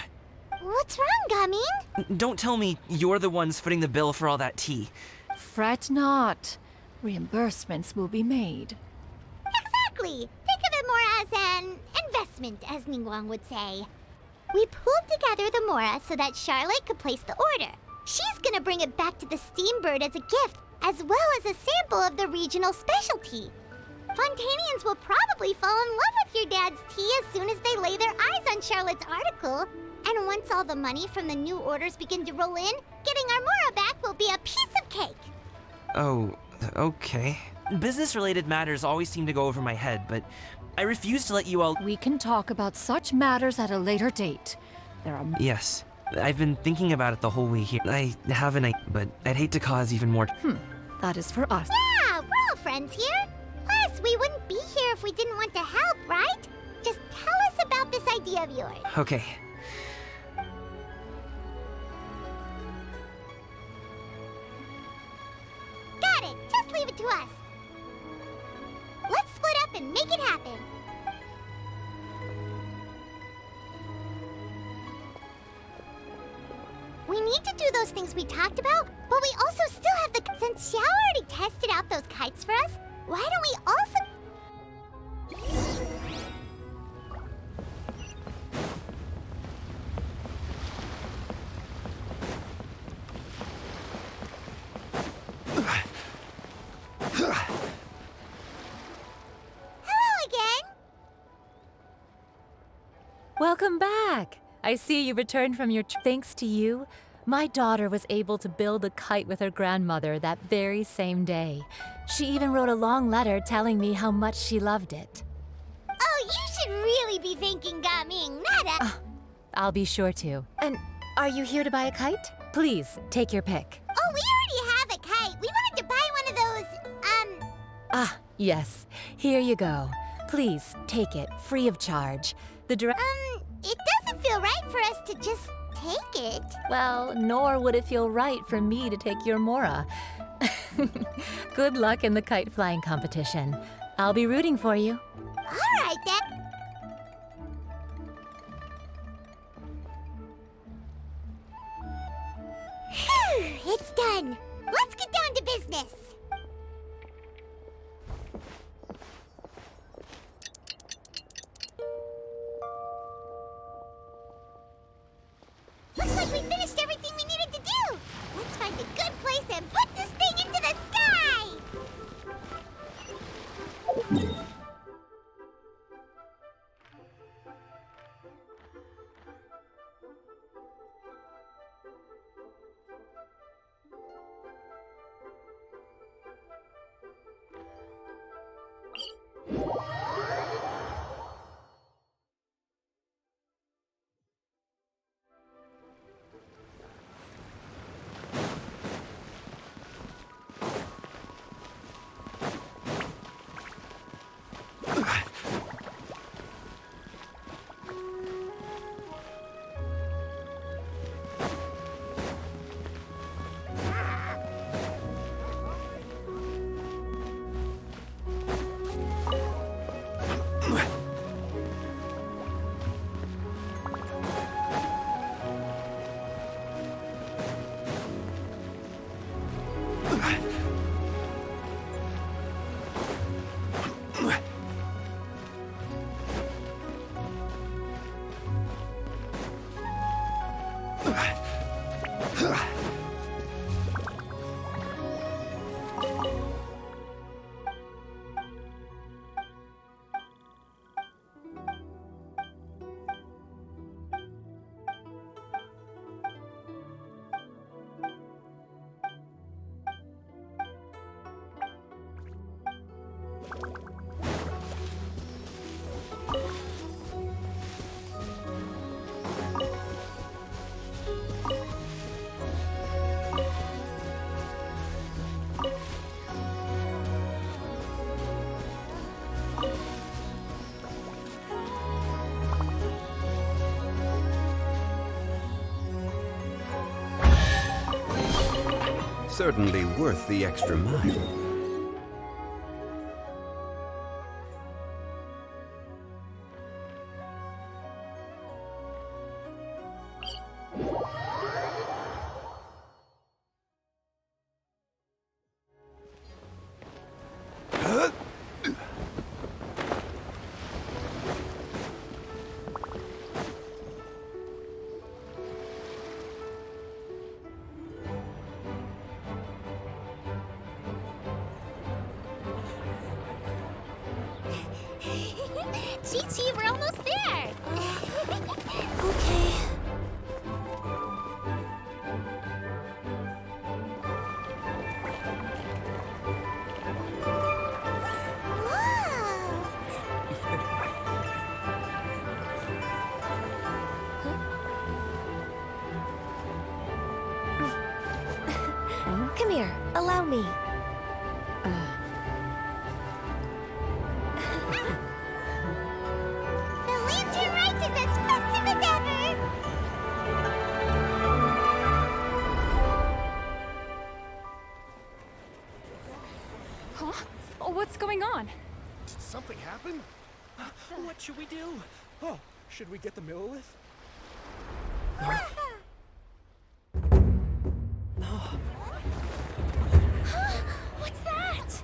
What's wrong, Gaming? Don't tell me you're the ones footing the bill for all that tea. Fret not. Reimbursements will be made. Exactly! Think of it more as an investment, as Ningguang would say. We pooled together the Mora so that Charlotte could place the order. She's gonna bring it back to the Steambird as a gift, as well as a sample of the regional specialty. Fontainians will probably fall in love with your dad's tea as soon as they lay their eyes on Charlotte's article. And once all the money from the new orders begin to roll in, getting our Mora back will be a piece of cake. Oh, okay. Business-related matters always seem to go over my head, but I refuse to let you all... We can talk about such matters at a later date. There are... Yes. I've been thinking about it the whole way here. I have an idea, but I'd hate to cause even more... That is for us. Yeah, we're all friends here. Plus, we wouldn't be here if we didn't want to help, right? Just tell us about this idea of yours. Okay. Got it. Just leave it to us. Let's split up and make it happen. We need to do those things we talked about, but we also still have the... Since Xiao already tested out those kites for us, Why don't we also... Hello again! Welcome back! I see you returned from your Thanks to you, my daughter was able to build a kite with her grandmother that very same day. She even wrote a long letter telling me how much she loved it. Oh, you should really be thanking Gaming, not a... I'll be sure to. And are you here to buy a kite? Please, take your pick. Oh, we already have a kite. We wanted to buy one of those, Ah, yes. Here you go. Please, take it, free of charge. it doesn't feel right for us to just take it. Well, nor would it feel right for me to take your Mora. Good luck in the kite flying competition. I'll be rooting for you. All right, then. Phew, it's done. Let's get down to business. Looks like we finished everything we needed to do. Let's find a good place and put this thing into the sky. Certainly worth the extra mile. Chi-Chi, we're almost there. Okay. Come here, allow me. The Lantern Rite is as festive as ever! Huh? Oh, what's going on? Did something happen? What should we do? Oh, should we get the Millilith? What's that?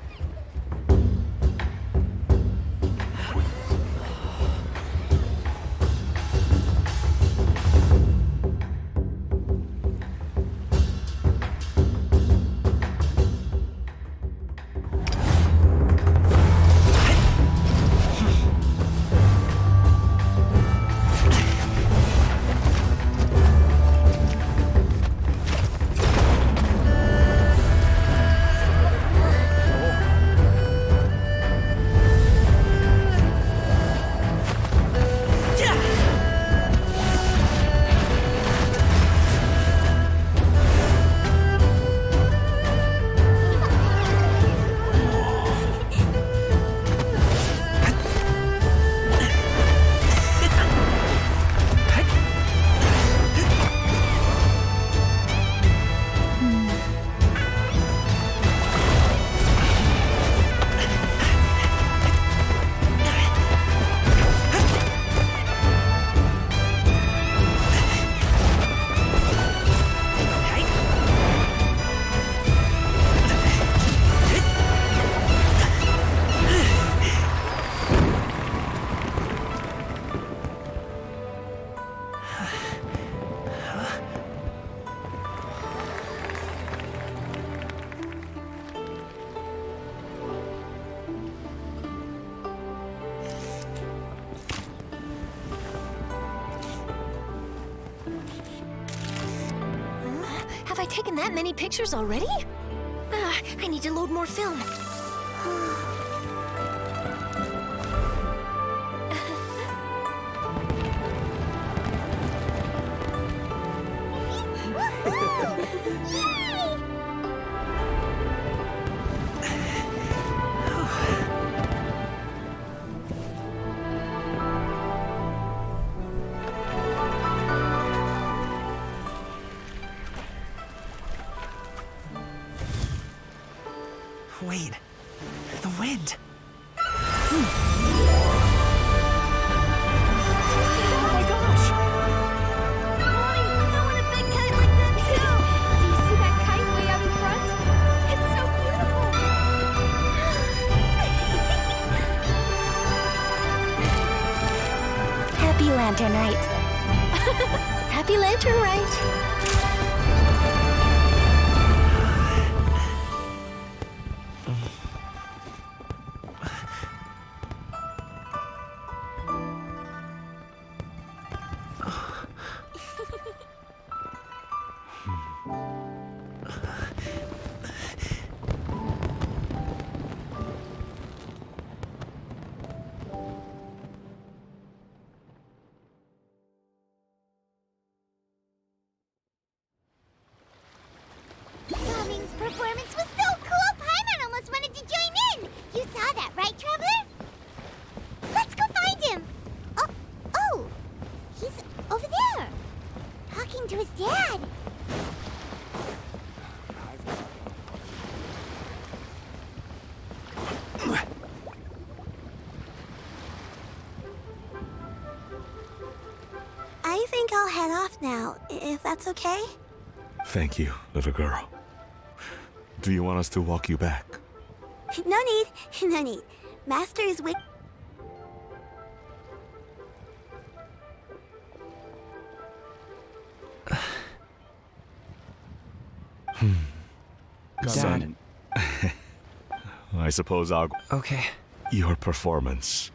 Have I taken that many pictures already? I need to load more film. Wait, the wind. Oh my gosh! Mommy, I want a big kite like that too! Do you see that kite way out in front? It's so beautiful! Happy Lantern Rite. Happy Lantern Rite! Gaming's performance was so cool, Paimon almost wanted to join in! You saw that, right, Traveler? Let's go find him! Oh! He's over there! Talking to his dad! I think I'll head off now, if that's okay. Thank you, little girl. Do you want us to walk you back? No need, no need. Master is with. Dad. I suppose I'll... Okay. Your performance.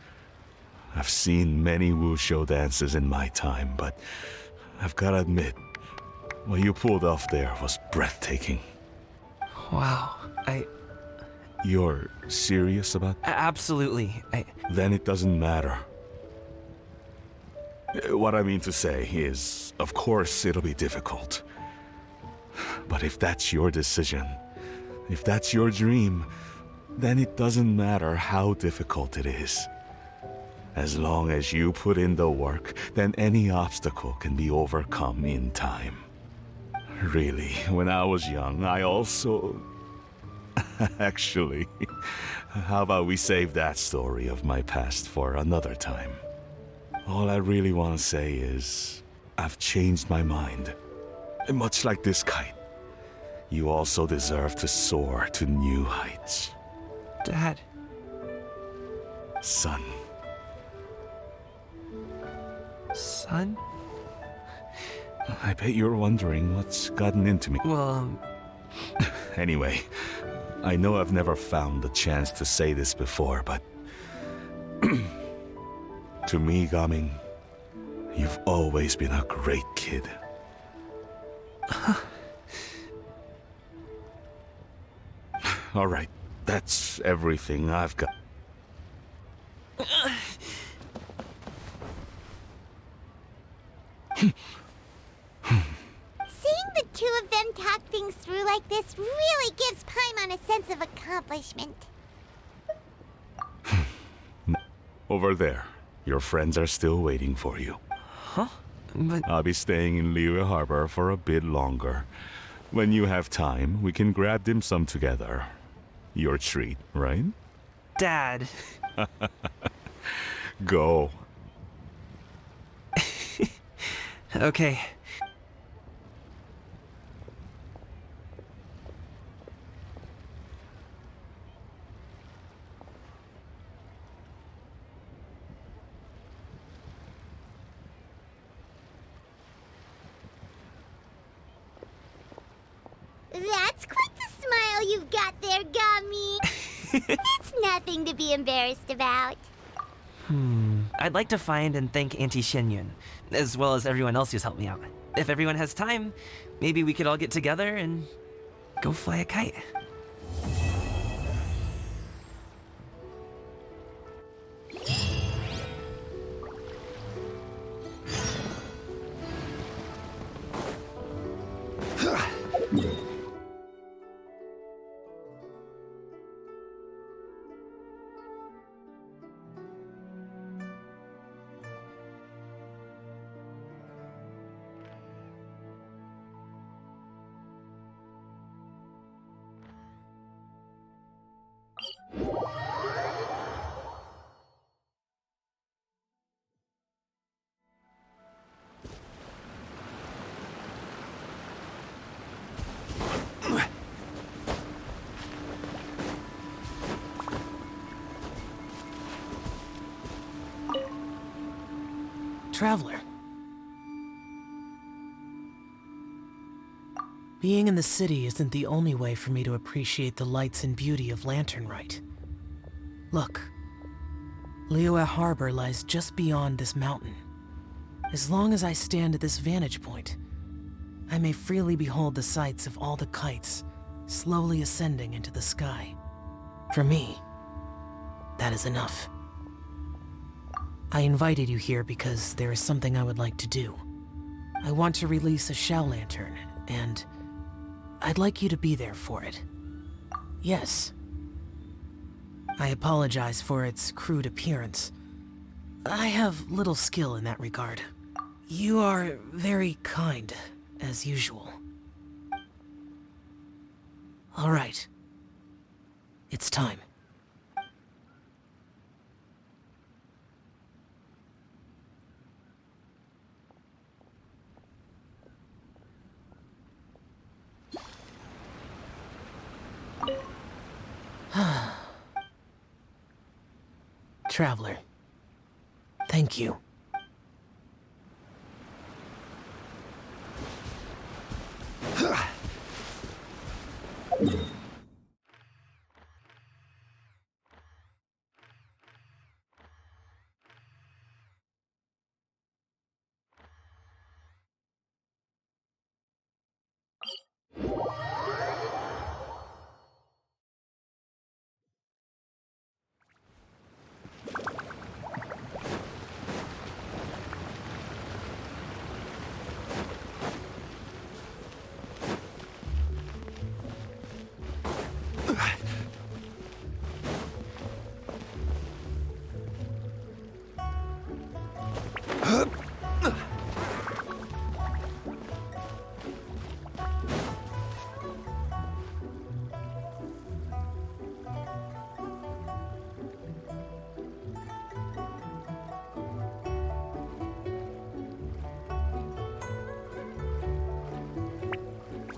I've seen many wushou dances in my time, but I've gotta admit, what you pulled off there was breathtaking. Wow, You're serious about that? Absolutely. Then it doesn't matter. What I mean to say is, of course it'll be difficult. But if that's your decision, if that's your dream, then it doesn't matter how difficult it is. As long as you put in the work, then any obstacle can be overcome in time. Really, when I was young, I also... Actually, how about we save that story of my past for another time? All I really want to say is, I've changed my mind. Much like this kite, you also deserve to soar to new heights. Dad. Son. Son? I bet you're wondering what's gotten into me. Well, Anyway, I know I've never found the chance to say this before, but... to me, Gaming, you've always been a great kid. Alright, that's everything I've got. Seeing the two of them talk things through like this really gives Paimon a sense of accomplishment. Over there, your friends are still waiting for you. Huh? But... I'll be staying in Liyue Harbor for a bit longer. When you have time, we can grab dim sum together. Your treat, right? Dad. Go. Okay. That's quite the smile you've got there, Gummy. It's nothing to be embarrassed about. I'd like to find and thank Auntie Xinyun, as well as everyone else who's helped me out. If everyone has time, maybe we could all get together and go fly a kite. Traveler. Being in the city isn't the only way for me to appreciate the lights and beauty of Lantern Rite. Look, Liyue Harbor lies just beyond this mountain. As long as I stand at this vantage point, I may freely behold the sights of all the kites slowly ascending into the sky. For me, that is enough. I invited you here because there is something I would like to do. I want to release a shell lantern, and I'd like you to be there for it. Yes. I apologize for its crude appearance. I have little skill in that regard. You are very kind, as usual. All right. It's time. Traveler, thank you.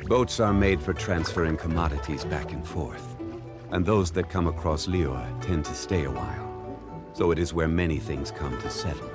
Boats are made for transferring commodities back and forth, and those that come across Liyue tend to stay a while. So it is where many things come to settle.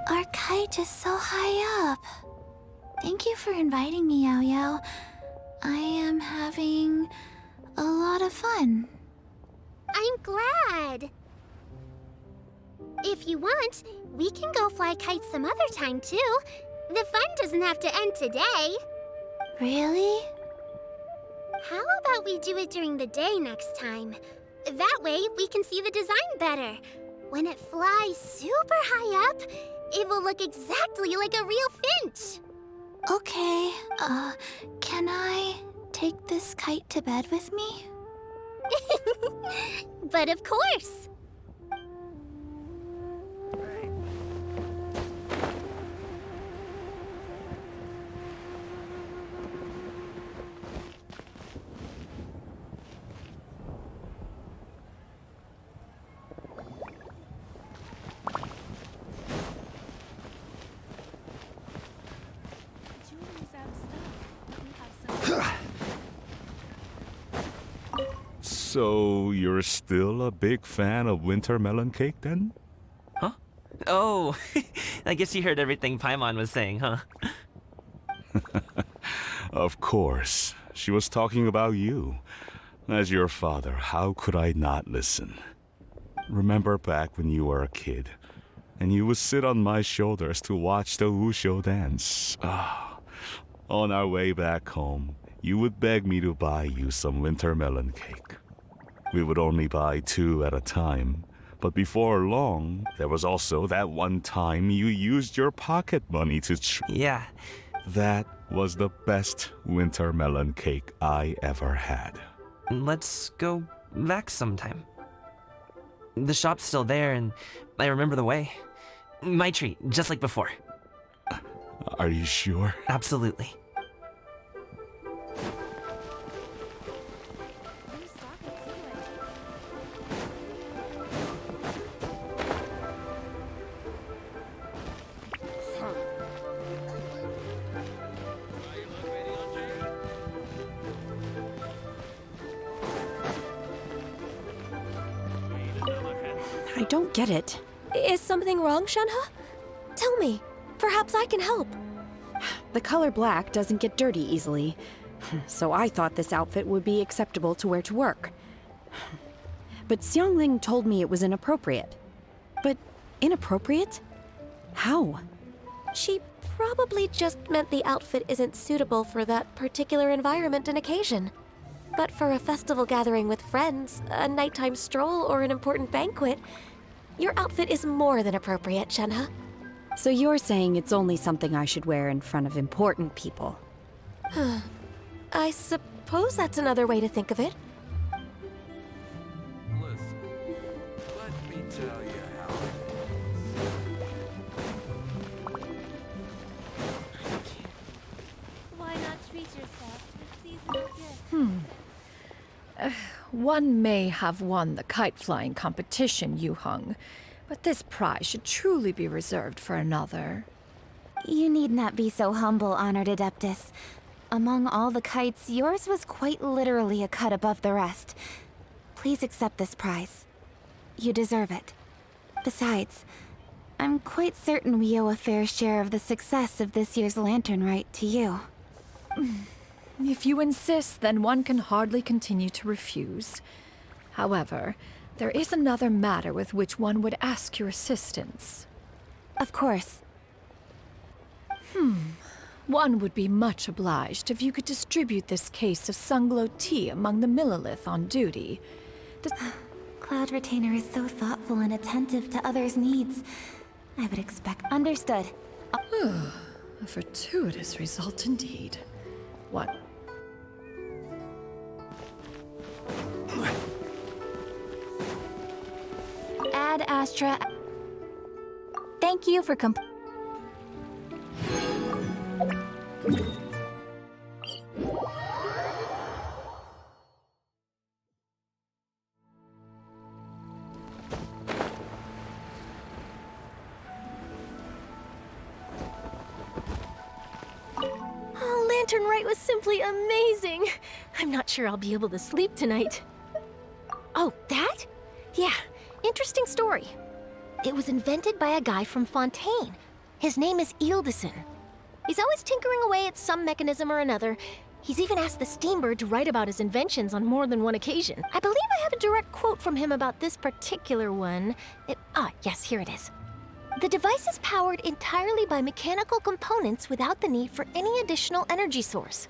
Our kite is so high up. Thank you for inviting me, Yao Yao. I am having a lot of fun. I'm glad. If you want, we can go fly kites some other time, too. The fun doesn't have to end today. Really? How about we do it during the day next time? That way, we can see the design better. When it flies super high up, it will look exactly like a real finch. Okay, can I take this kite to bed with me? But of course. So, you're still a big fan of winter melon cake then? Huh? Oh, I guess you heard everything Paimon was saying, huh? Of course. She was talking about you. As your father, how could I not listen? Remember back when you were a kid, and you would sit on my shoulders to watch the Wushu dance. On our way back home, you would beg me to buy you some winter melon cake. We would only buy 2 at a time, but before long, there was also that one time you used your pocket money to Yeah. That was the best winter melon cake I ever had. Let's go back sometime. The shop's still there, and I remember the way. My treat, just like before. Are you sure? Absolutely. I don't get it. Is something wrong, Shenhe? Tell me. Perhaps I can help. The color black doesn't get dirty easily, so I thought this outfit would be acceptable to wear to work. But Xiangling told me it was inappropriate. But inappropriate? How? She probably just meant the outfit isn't suitable for that particular environment and occasion. But for a festival gathering with friends, a nighttime stroll, or an important banquet, your outfit is more than appropriate, Shenhe. So you're saying it's only something I should wear in front of important people? I suppose that's another way to think of it. Listen, let me tell you how Why not treat yourself to a seasonal gift? One may have won the kite flying competition, Yuheng, but this prize should truly be reserved for another. You need not be so humble, Honored Adeptus. Among all the kites, yours was quite literally a cut above the rest. Please accept this prize. You deserve it. Besides, I'm quite certain we owe a fair share of the success of this year's Lantern Rite to you. If you insist, then one can hardly continue to refuse. However, there is another matter with which one would ask your assistance. Of course. One would be much obliged if you could distribute this case of Sunglow tea among the Millilith on duty. Cloud Retainer is so thoughtful and attentive to others' needs. I would expect... Understood. A fortuitous result indeed. What? Ad Astra... Thank you for Oh, Lantern Rite was simply amazing. I'm not sure I'll be able to sleep tonight. Oh, that? Yeah, interesting story. It was invented by a guy from Fontaine. His name is Ildison. He's always tinkering away at some mechanism or another, He's even asked the Steambird to write about his inventions on more than one occasion. I believe I have a direct quote from him about this particular one. Yes, here it is. The device is powered entirely by mechanical components without the need for any additional energy source.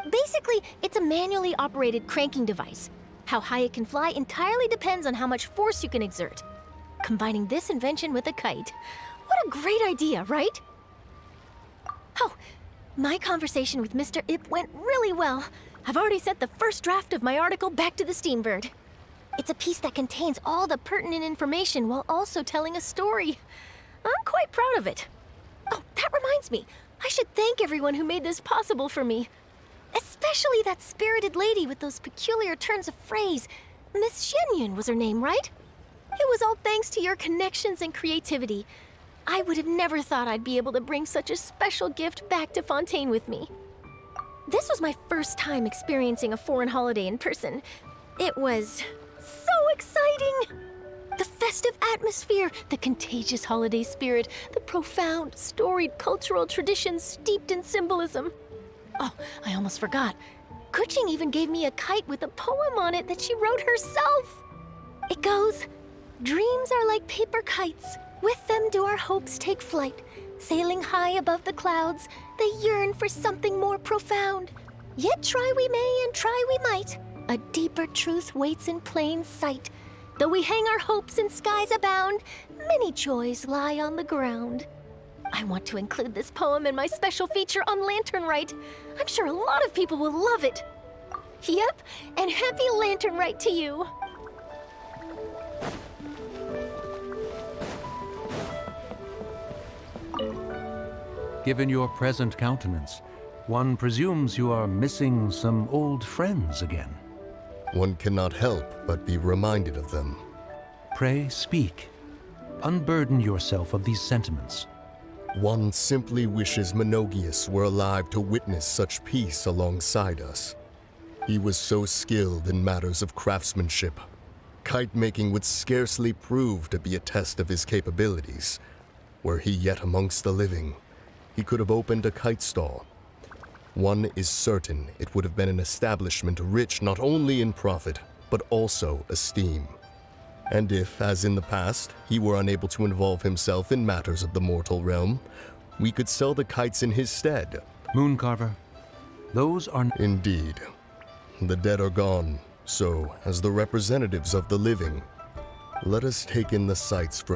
Basically, it's a manually operated cranking device. How high it can fly entirely depends on how much force you can exert. Combining this invention with a kite. What a great idea, right? Oh, my conversation with Mr. Ip went really well. I've already sent the first draft of my article back to the Steambird. It's a piece that contains all the pertinent information while also telling a story. I'm quite proud of it. Oh, that reminds me. I should thank everyone who made this possible for me. Especially that spirited lady with those peculiar turns of phrase. Miss Shenyun was her name, right? It was all thanks to your connections and creativity. I would have never thought I'd be able to bring such a special gift back to Fontaine with me. This was my first time experiencing a foreign holiday in person. It was so exciting! The festive atmosphere, the contagious holiday spirit, the profound, storied cultural traditions steeped in symbolism. Oh, I almost forgot. Kuching even gave me a kite with a poem on it that she wrote herself. It goes, "Dreams are like paper kites. With them do our hopes take flight. Sailing high above the clouds, they yearn for something more profound. Yet try we may and try we might. A deeper truth waits in plain sight. Though we hang our hopes in skies abound, many joys lie on the ground." I want to include this poem in my special feature on Lantern Rite. I'm sure a lot of people will love it. Yep, and happy Lantern Rite to you. Given your present countenance, one presumes you are missing some old friends again. One cannot help but be reminded of them. Pray speak. Unburden yourself of these sentiments. One simply wishes Menogius were alive to witness such peace alongside us. He was so skilled in matters of craftsmanship. Kite making would scarcely prove to be a test of his capabilities. Were he yet amongst the living, he could have opened a kite stall. One is certain it would have been an establishment rich not only in profit, but also esteem. And if, as in the past, he were unable to involve himself in matters of the mortal realm, we could sell the kites in his stead. Mooncarver, those are... Indeed. The dead are gone, so, as the representatives of the living, let us take in the sights for...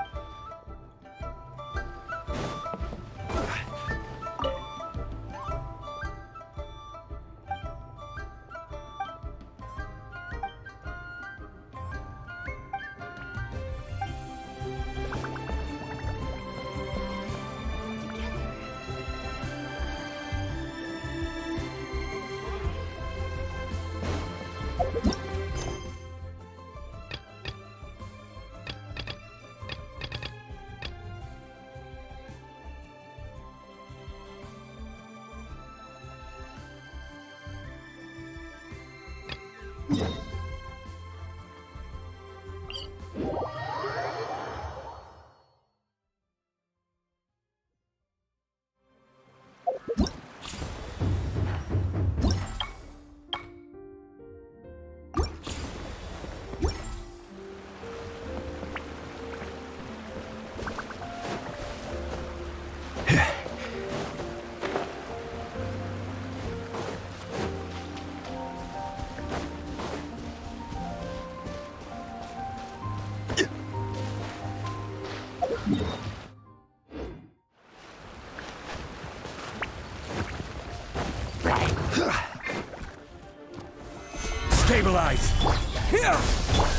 Stabilize!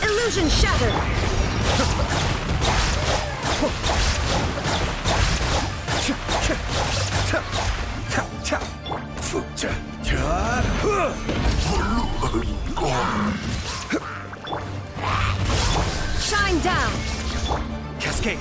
Illusion shattered! Shine down! Cascade!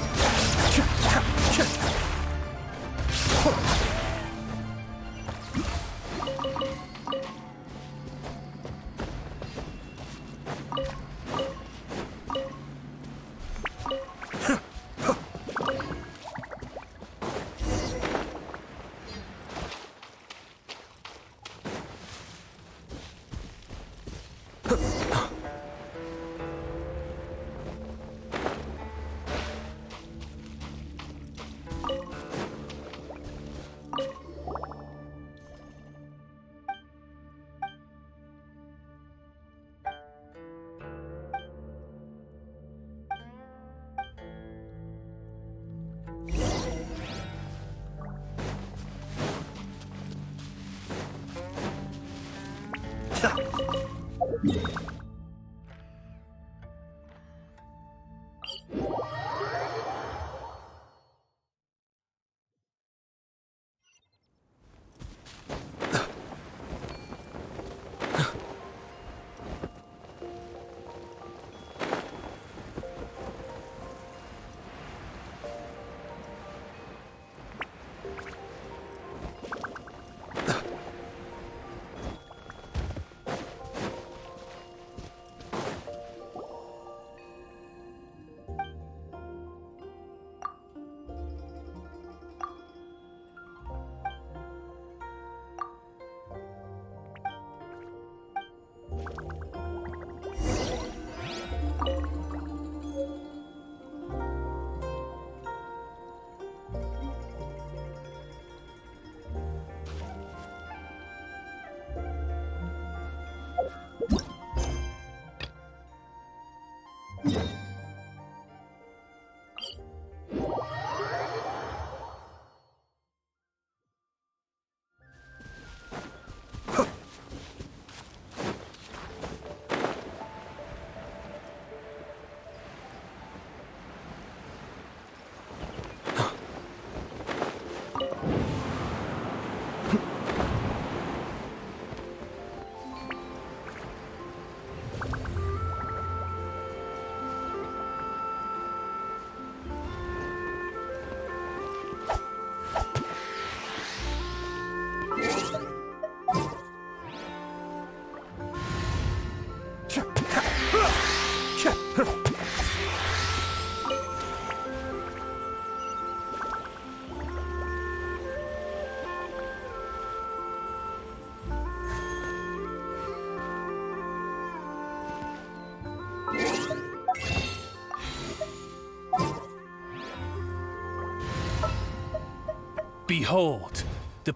Behold, the...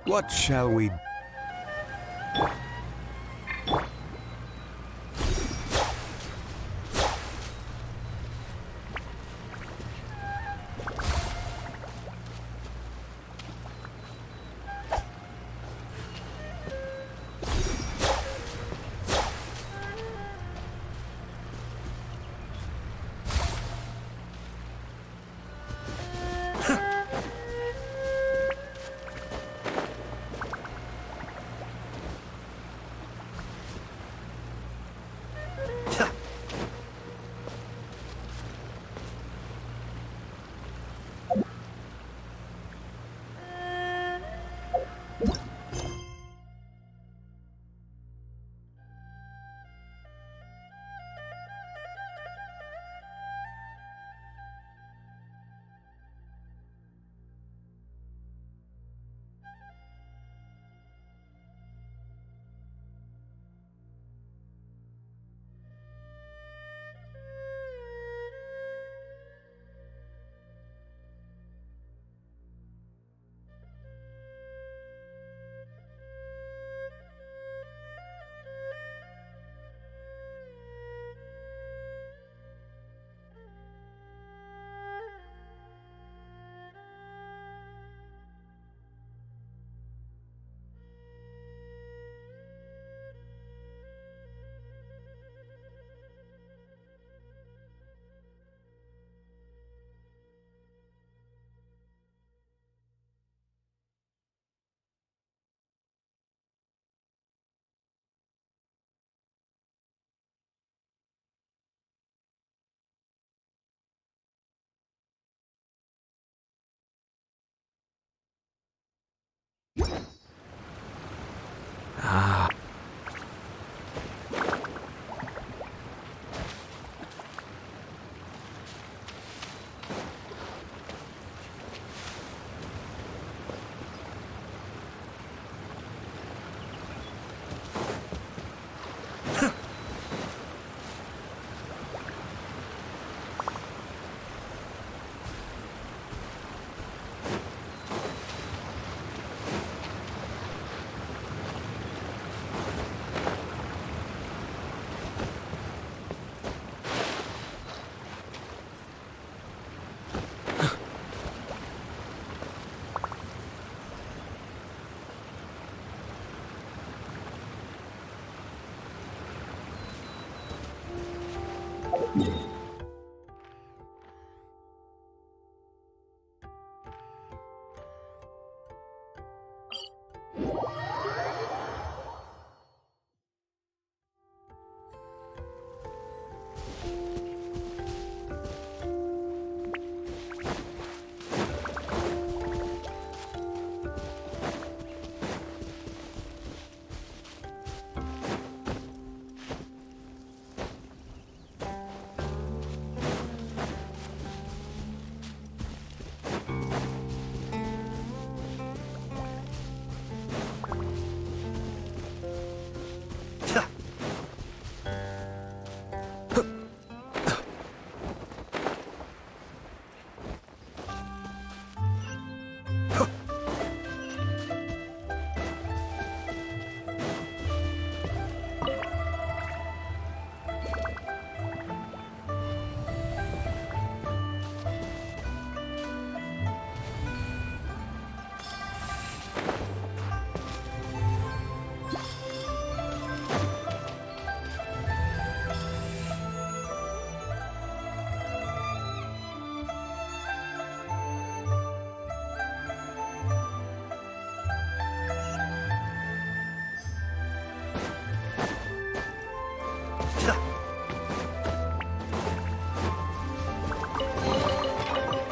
What shall we...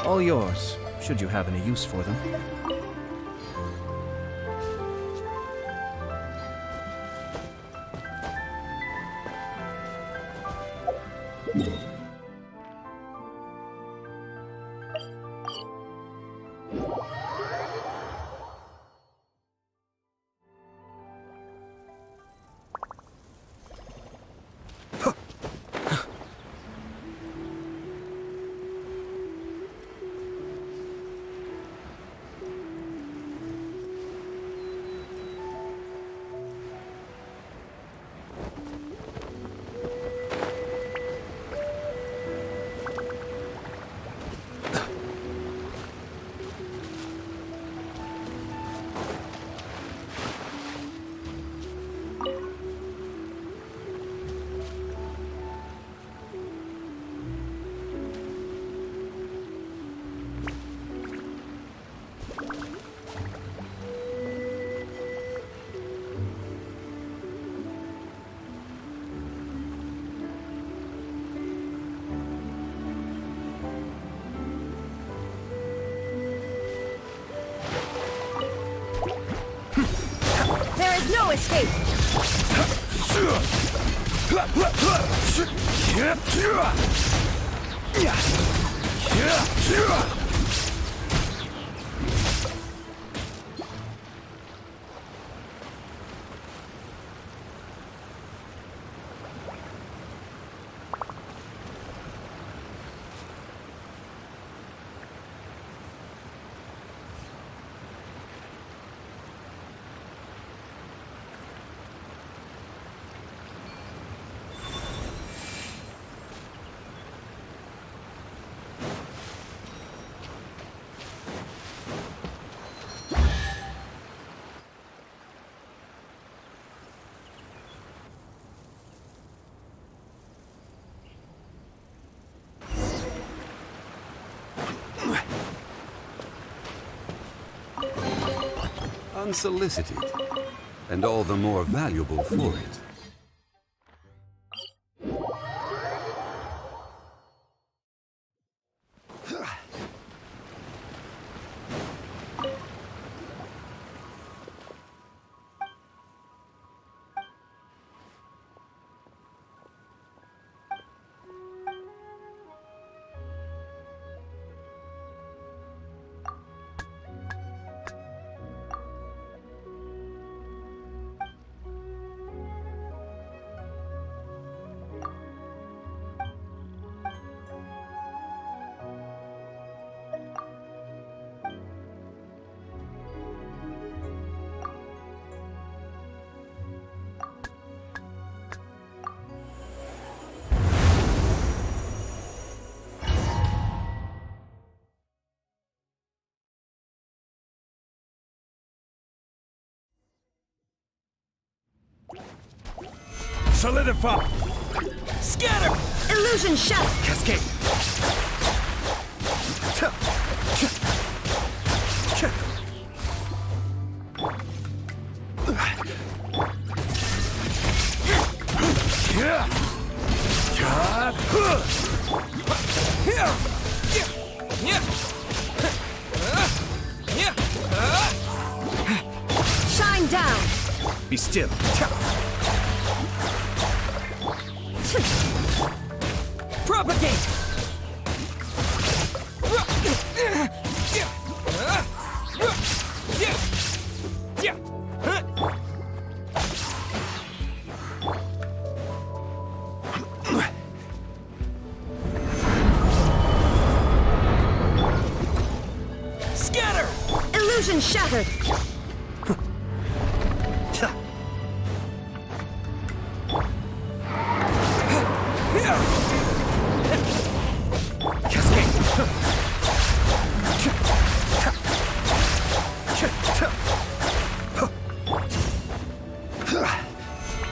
All yours, should you have any use for them. No escape! Unsolicited, and all the more valuable for it. Solidify! Scatter! Illusion shut! Cascade! Shine down! Be still. Propagate! Scatter! Illusion shattered!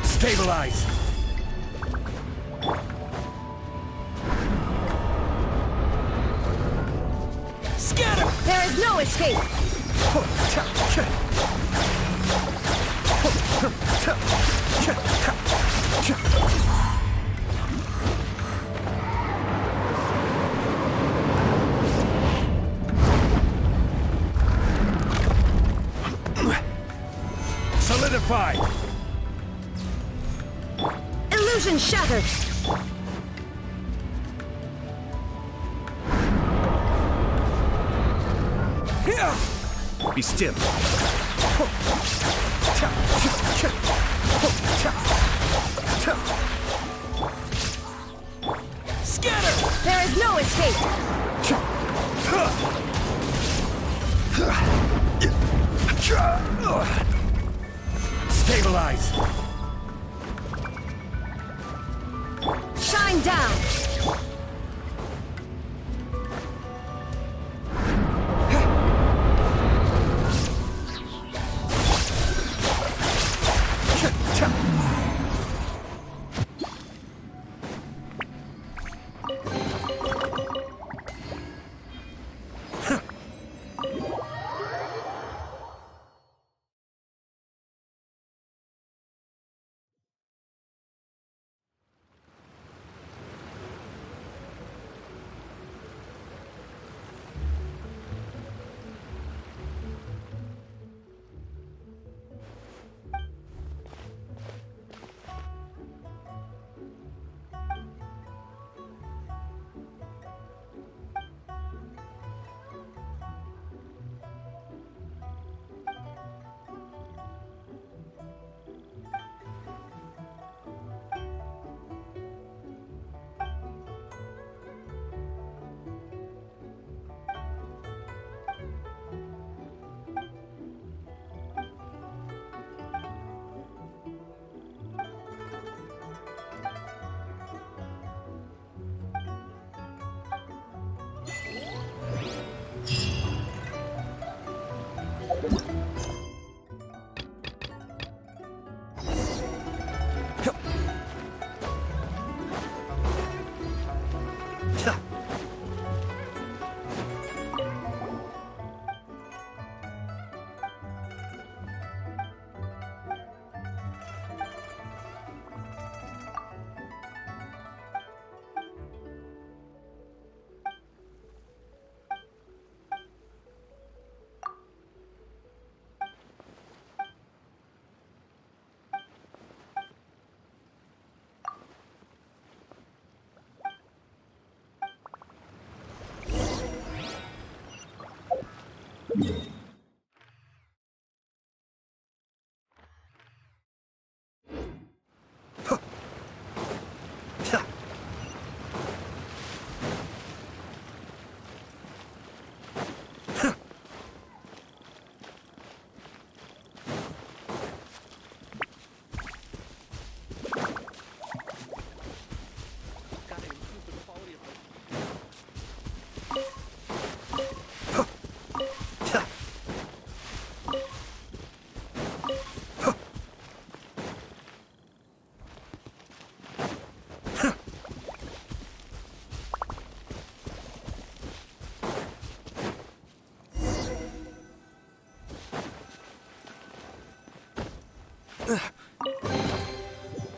Stabilize! Scatter! There is no escape! Solidified! Illusion shattered! Be still. Scatter! There is no escape! Stabilize! Shine down!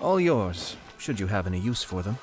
All yours, should you have any use for them.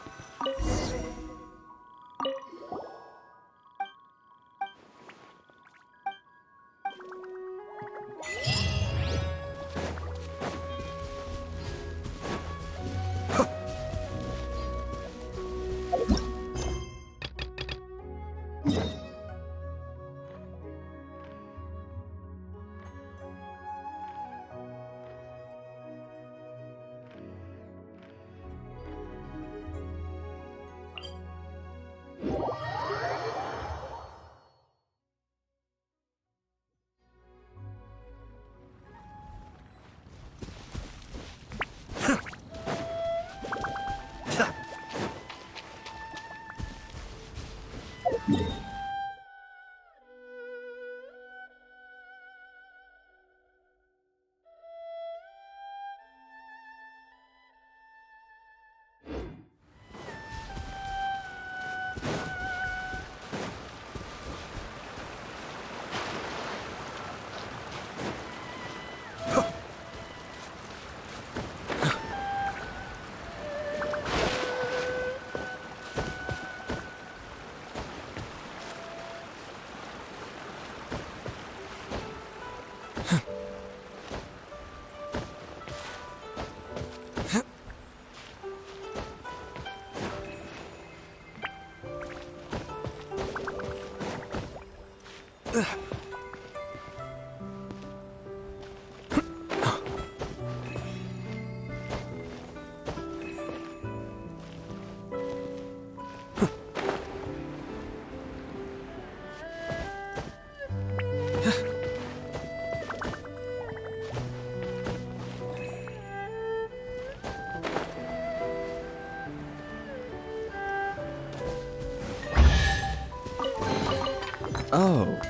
Oh,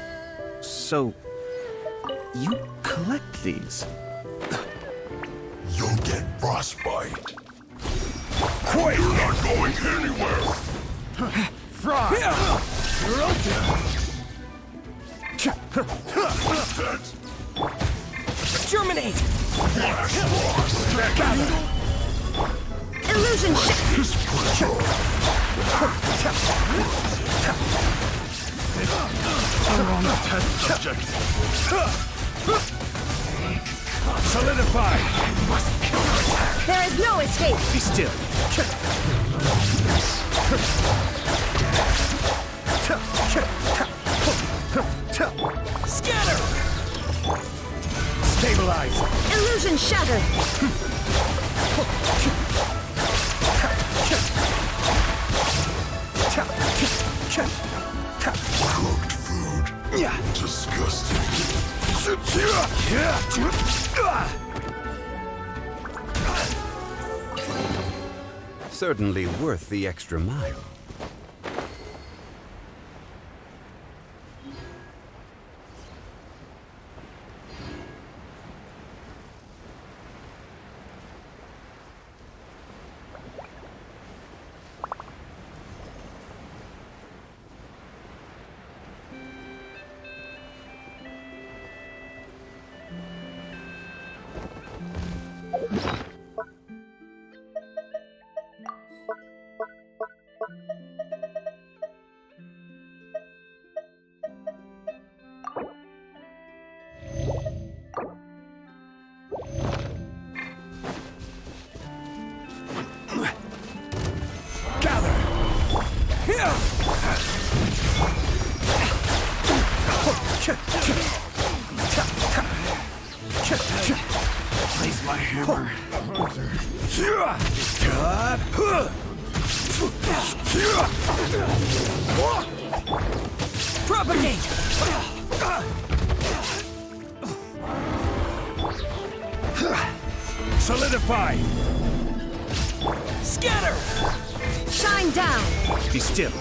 so you collect these? You'll get frostbite. Quit! You're not going anywhere! Fry! You're open! Germinate! Flash frost! Gather! Illusion Subject. Solidify! There is no escape! Be still. Scatter! Stabilize! Illusion shattered! Cooked food. Disgusting. Certainly worth the extra mile. Place my hammer. Propagate! Solidify! Scatter! Shine down! Be still.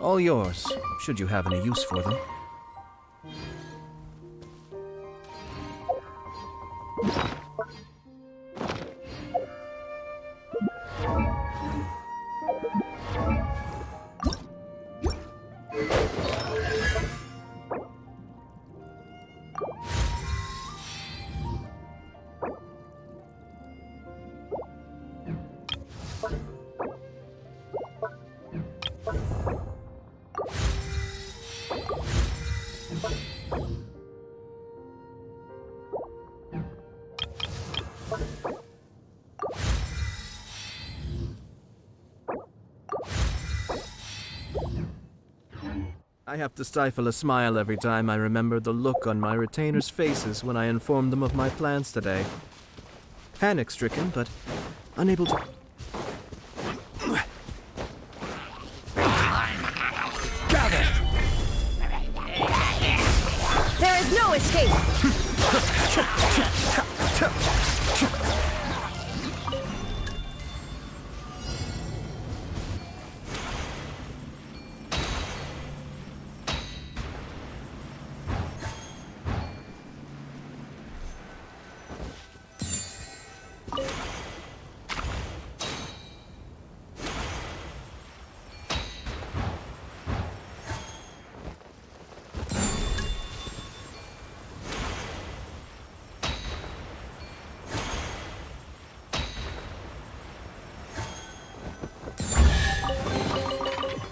All yours, should you have any use for them. I have to stifle a smile every time I remember the look on my retainers' faces when I informed them of my plans today. Panic-stricken, but unable to... Gather! There is no escape!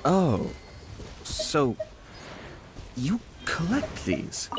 Oh, so you collect these?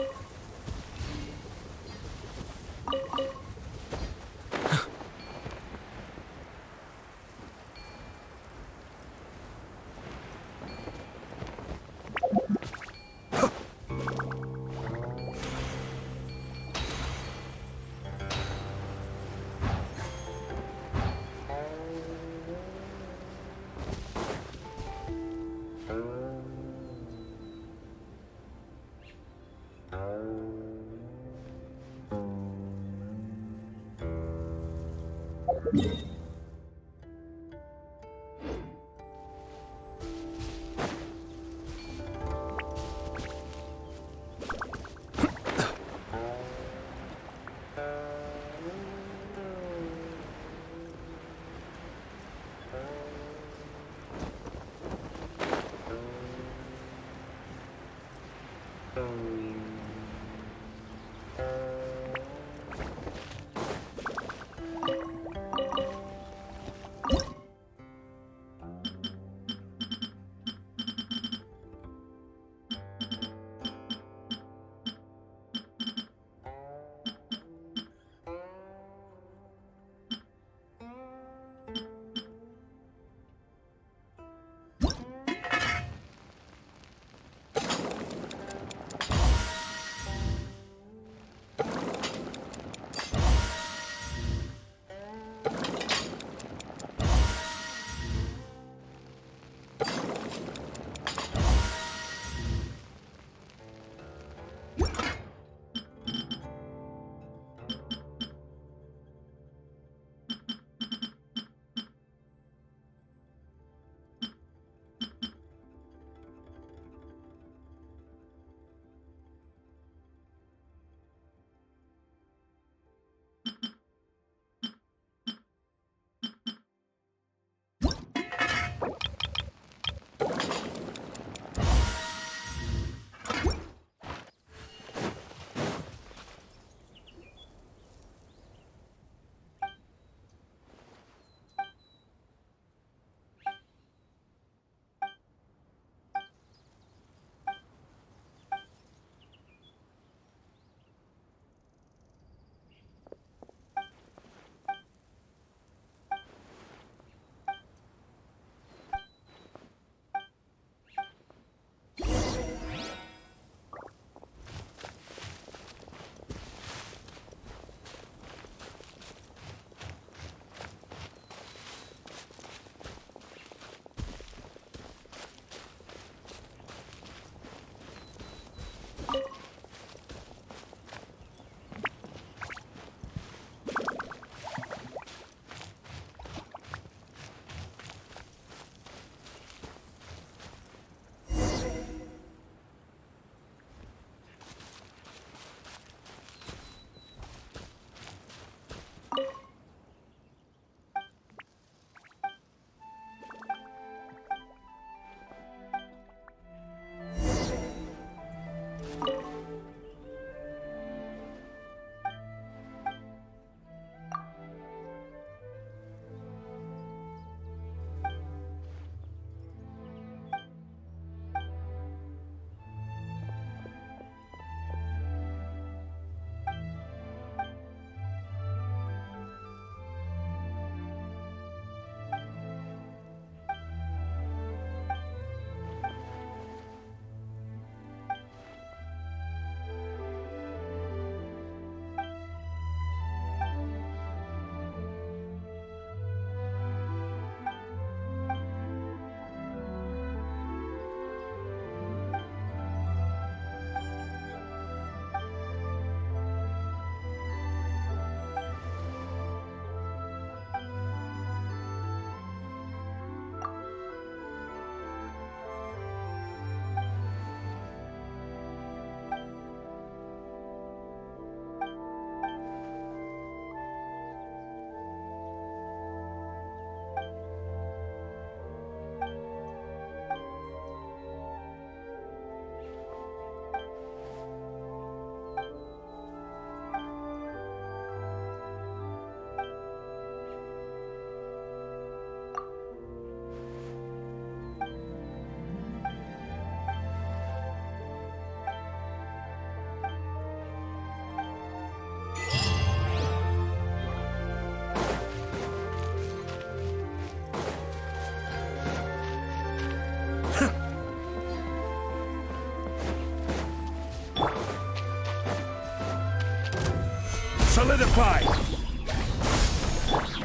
Solidify!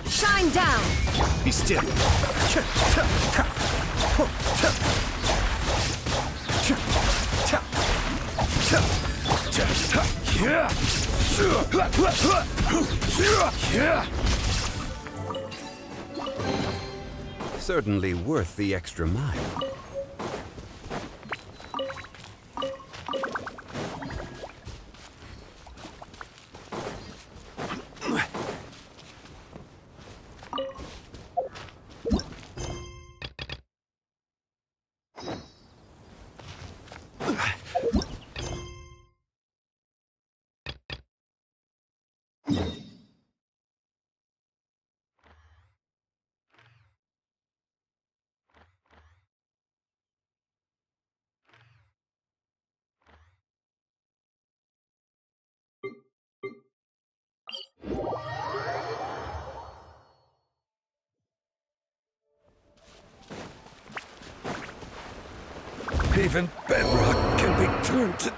Shine down! Be still. Certainly worth the extra mile. Even bedrock can be turned to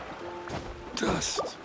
dust.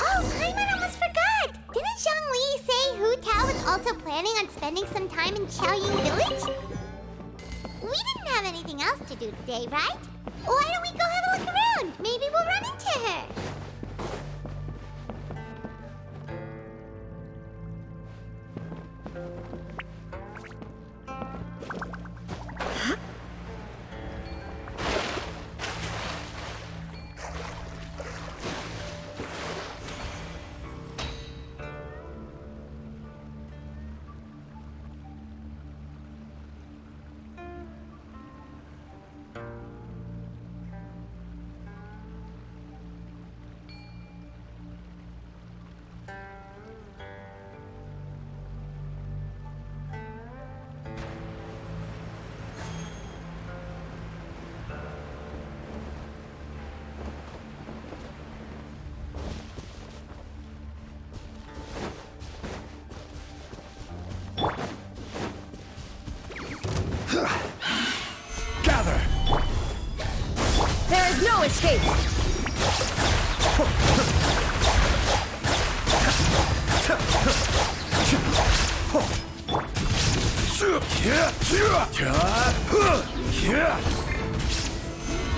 Oh, Paimon almost forgot! Didn't Zhongli say Hu Tao was also planning on spending some time in Qiaoying Village? We didn't have anything else to do today, right? Why don't we go have a look around? Maybe we'll run into her. Gather! There is no escape!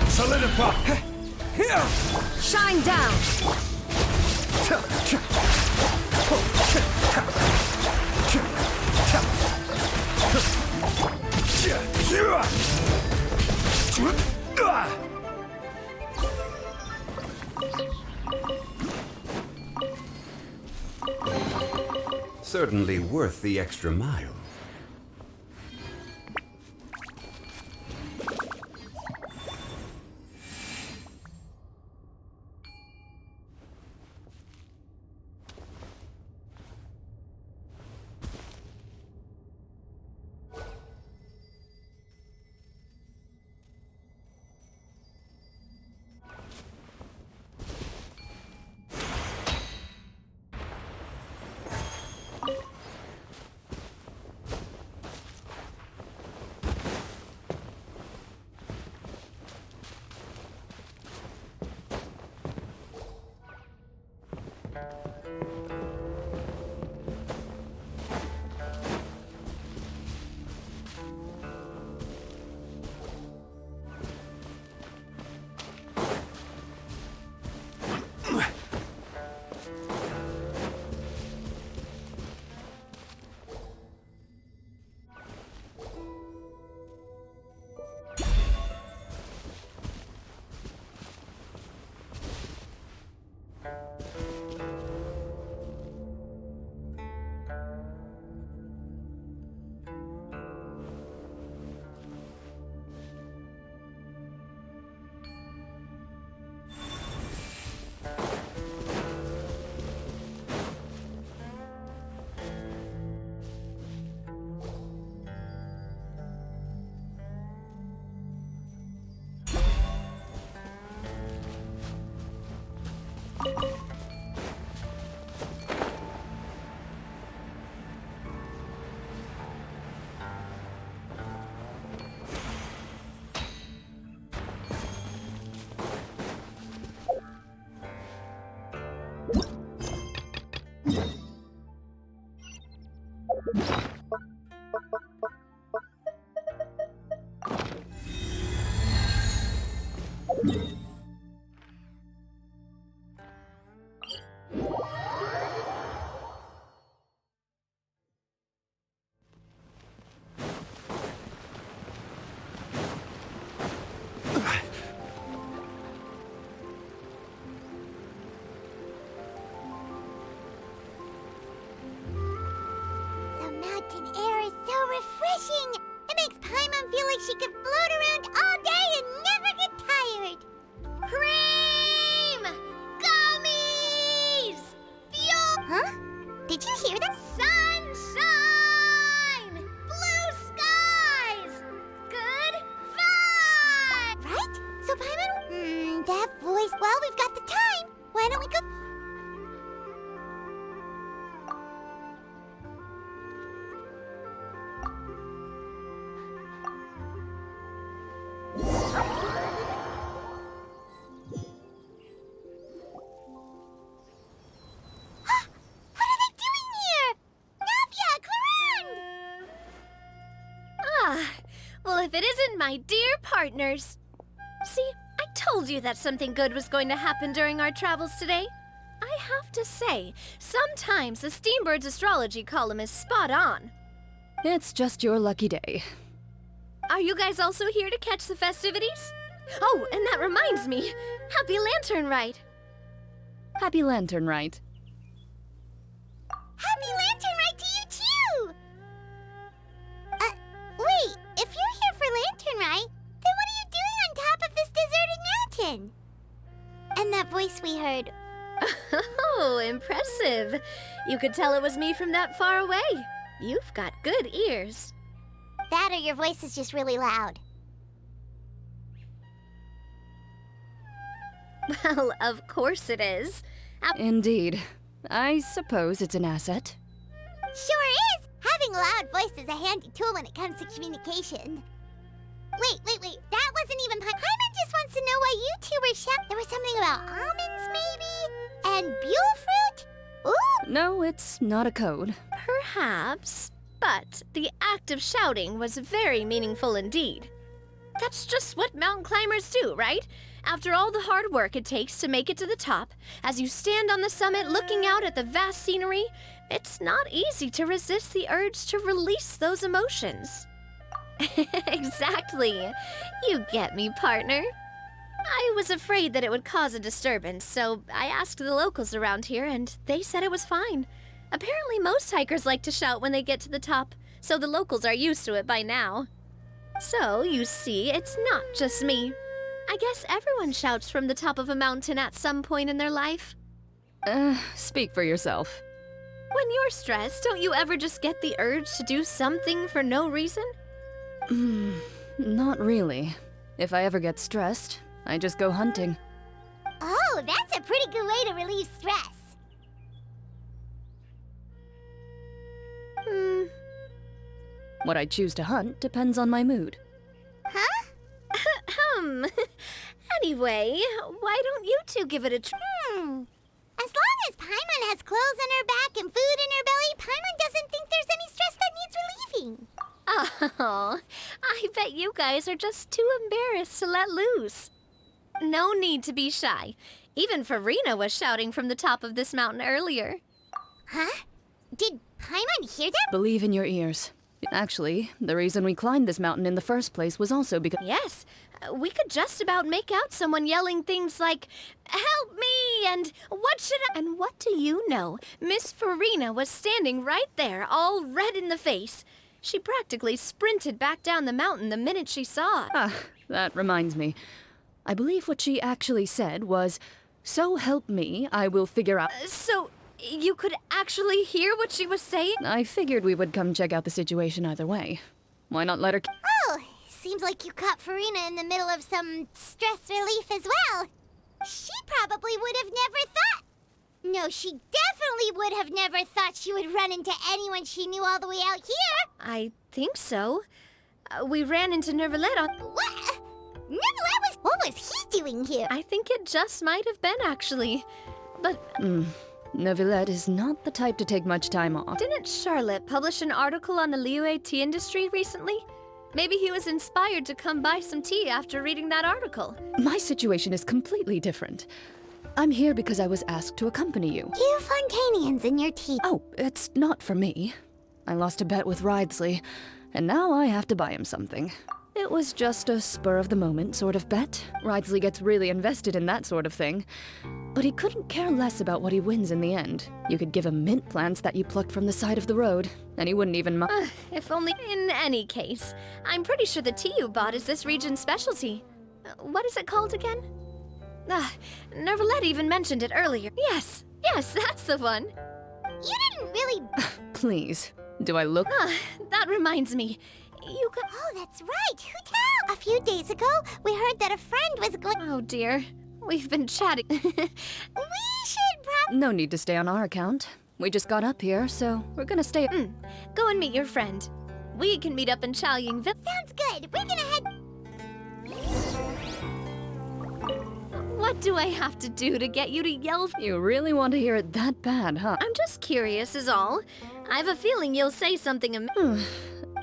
Solidify! Shine down! Certainly worth the extra mile. like she could float around all day and never get tired. Cream! Gummies! Fuel! Huh? Did you hear that? Sunshine! Blue skies! Good vibes! Right? So Paimon... that voice... Well, we've got the time. Why don't we go... Well, if it isn't my dear partners. See, I told you that something good was going to happen during our travels today. I have to say, sometimes the Steambird's astrology column is spot on. It's just your lucky day. Are you guys also here to catch the festivities? Oh, and that reminds me, Happy Lantern Rite! Happy Lantern Rite. Happy Lantern Rite to you too! Wait, if you're here for Lantern Rite, then what are you doing on top of this deserted mountain? And that voice we heard. Oh, impressive. You could tell it was me from that far away. You've got good ears. That or your voice is just really loud. Well, of course it is. Indeed. I suppose it's an asset. Sure is! Having a loud voice is a handy tool when it comes to communication. Wait. That wasn't even Paimon just wants to know why you two were shouting. There was something about almonds, maybe? And Buell fruit? Ooh! No, it's not a code. Perhaps. But the act of shouting was very meaningful indeed. That's just what mountain climbers do, right? After all the hard work it takes to make it to the top, as you stand on the summit looking out at the vast scenery, it's not easy to resist the urge to release those emotions. Exactly. You get me, partner. I was afraid that it would cause a disturbance, so I asked the locals around here, and they said it was fine. Apparently most hikers like to shout when they get to the top, so the locals are used to it by now. So, you see, it's not just me. I guess everyone shouts from the top of a mountain at some point in their life. Speak for yourself. When you're stressed, don't you ever just get the urge to do something for no reason? Not really. If I ever get stressed, I just go hunting. Oh, that's a pretty good way to relieve stress. What I choose to hunt depends on my mood. Huh? Anyway, why don't you two give it a try? As long as Paimon has clothes on her back and food in her belly, Paimon doesn't think there's any stress that needs relieving. Oh, I bet you guys are just too embarrassed to let loose. No need to be shy. Even Farina was shouting from the top of this mountain earlier. Huh? Did Paimon hear that? Believe in your ears. Actually, the reason we climbed this mountain in the first place was also because— Yes, we could just about make out someone yelling things like, "Help me!" and "What should I—" And what do you know? Miss Farina was standing right there, all red in the face. She practically sprinted back down the mountain the minute she saw it. Ah, that reminds me. I believe what she actually said was, "So help me, I will figure out—" So, you could actually hear what she was saying? I figured we would come check out the situation either way. Why not let her— Oh, seems like you caught Farina in the middle of some stress relief as well. She probably would have never thought. No, she definitely would have never thought she would run into anyone she knew all the way out here. I think so. We ran into Nervalet on— What? Nervalet what was he doing here? I think it just might have been, actually. But— Neuvillette is not the type to take much time off. Didn't Charlotte publish an article on the Liyue tea industry recently? Maybe he was inspired to come buy some tea after reading that article. My situation is completely different. I'm here because I was asked to accompany you. You Fontanians and your tea. Oh, it's not for me. I lost a bet with Ridesley, and now I have to buy him something. It was just a spur-of-the-moment sort of bet. Ridsley gets really invested in that sort of thing. But he couldn't care less about what he wins in the end. You could give him mint plants that you plucked from the side of the road, and he wouldn't even mind. If only. In any case, I'm pretty sure the tea you bought is this region's specialty. What is it called again? Nervalette even mentioned it earlier. Yes, that's the one. You didn't really... Please, do I look... That reminds me. You got... Oh, that's right, Hu-Tao! A few days ago, we heard that a friend was going... Oh dear, we've been chatting. We should No need to stay on our account. We just got up here, so we're gonna stay... Go and meet your friend. We can meet up in Chaoying Village. Sounds good. We're gonna head... What do I have to do to get you to yell? You really want to hear it that bad, huh? I'm just curious is all. I have a feeling you'll say something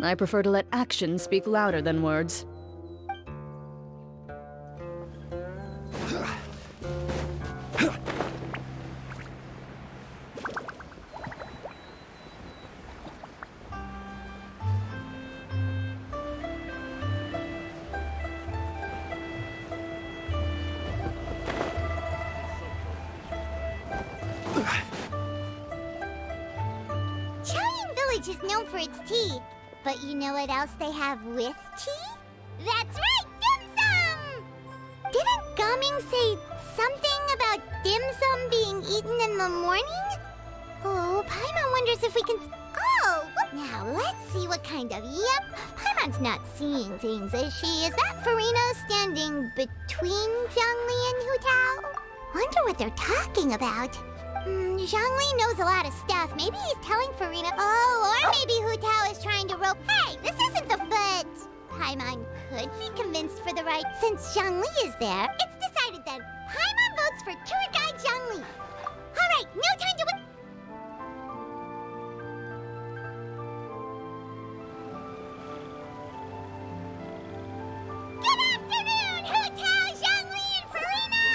I prefer to let actions speak louder than words. Chaoying Village is known for its tea. But you know what else they have with tea? That's right, dim sum! Didn't Gaming say something about dim sum being eaten in the morning? Oh, Paimon wonders if we can... Oh! Now, let's see what kind of... Yep, Paimon's not seeing things, is she? Is that Farina standing between Zhongli and Hu-Tao? Wonder what they're talking about. Zhongli knows a lot of stuff. Maybe he's telling Farina... Oh, or maybe Hu-Tao is trying to rope... Hey, this isn't the... But Paimon could be convinced for the right... Since Zhongli is there, it's decided then. Paimon votes for tour guide Zhongli. All right, no time to... Good afternoon, Hu-Tao, Zhongli, and Farina!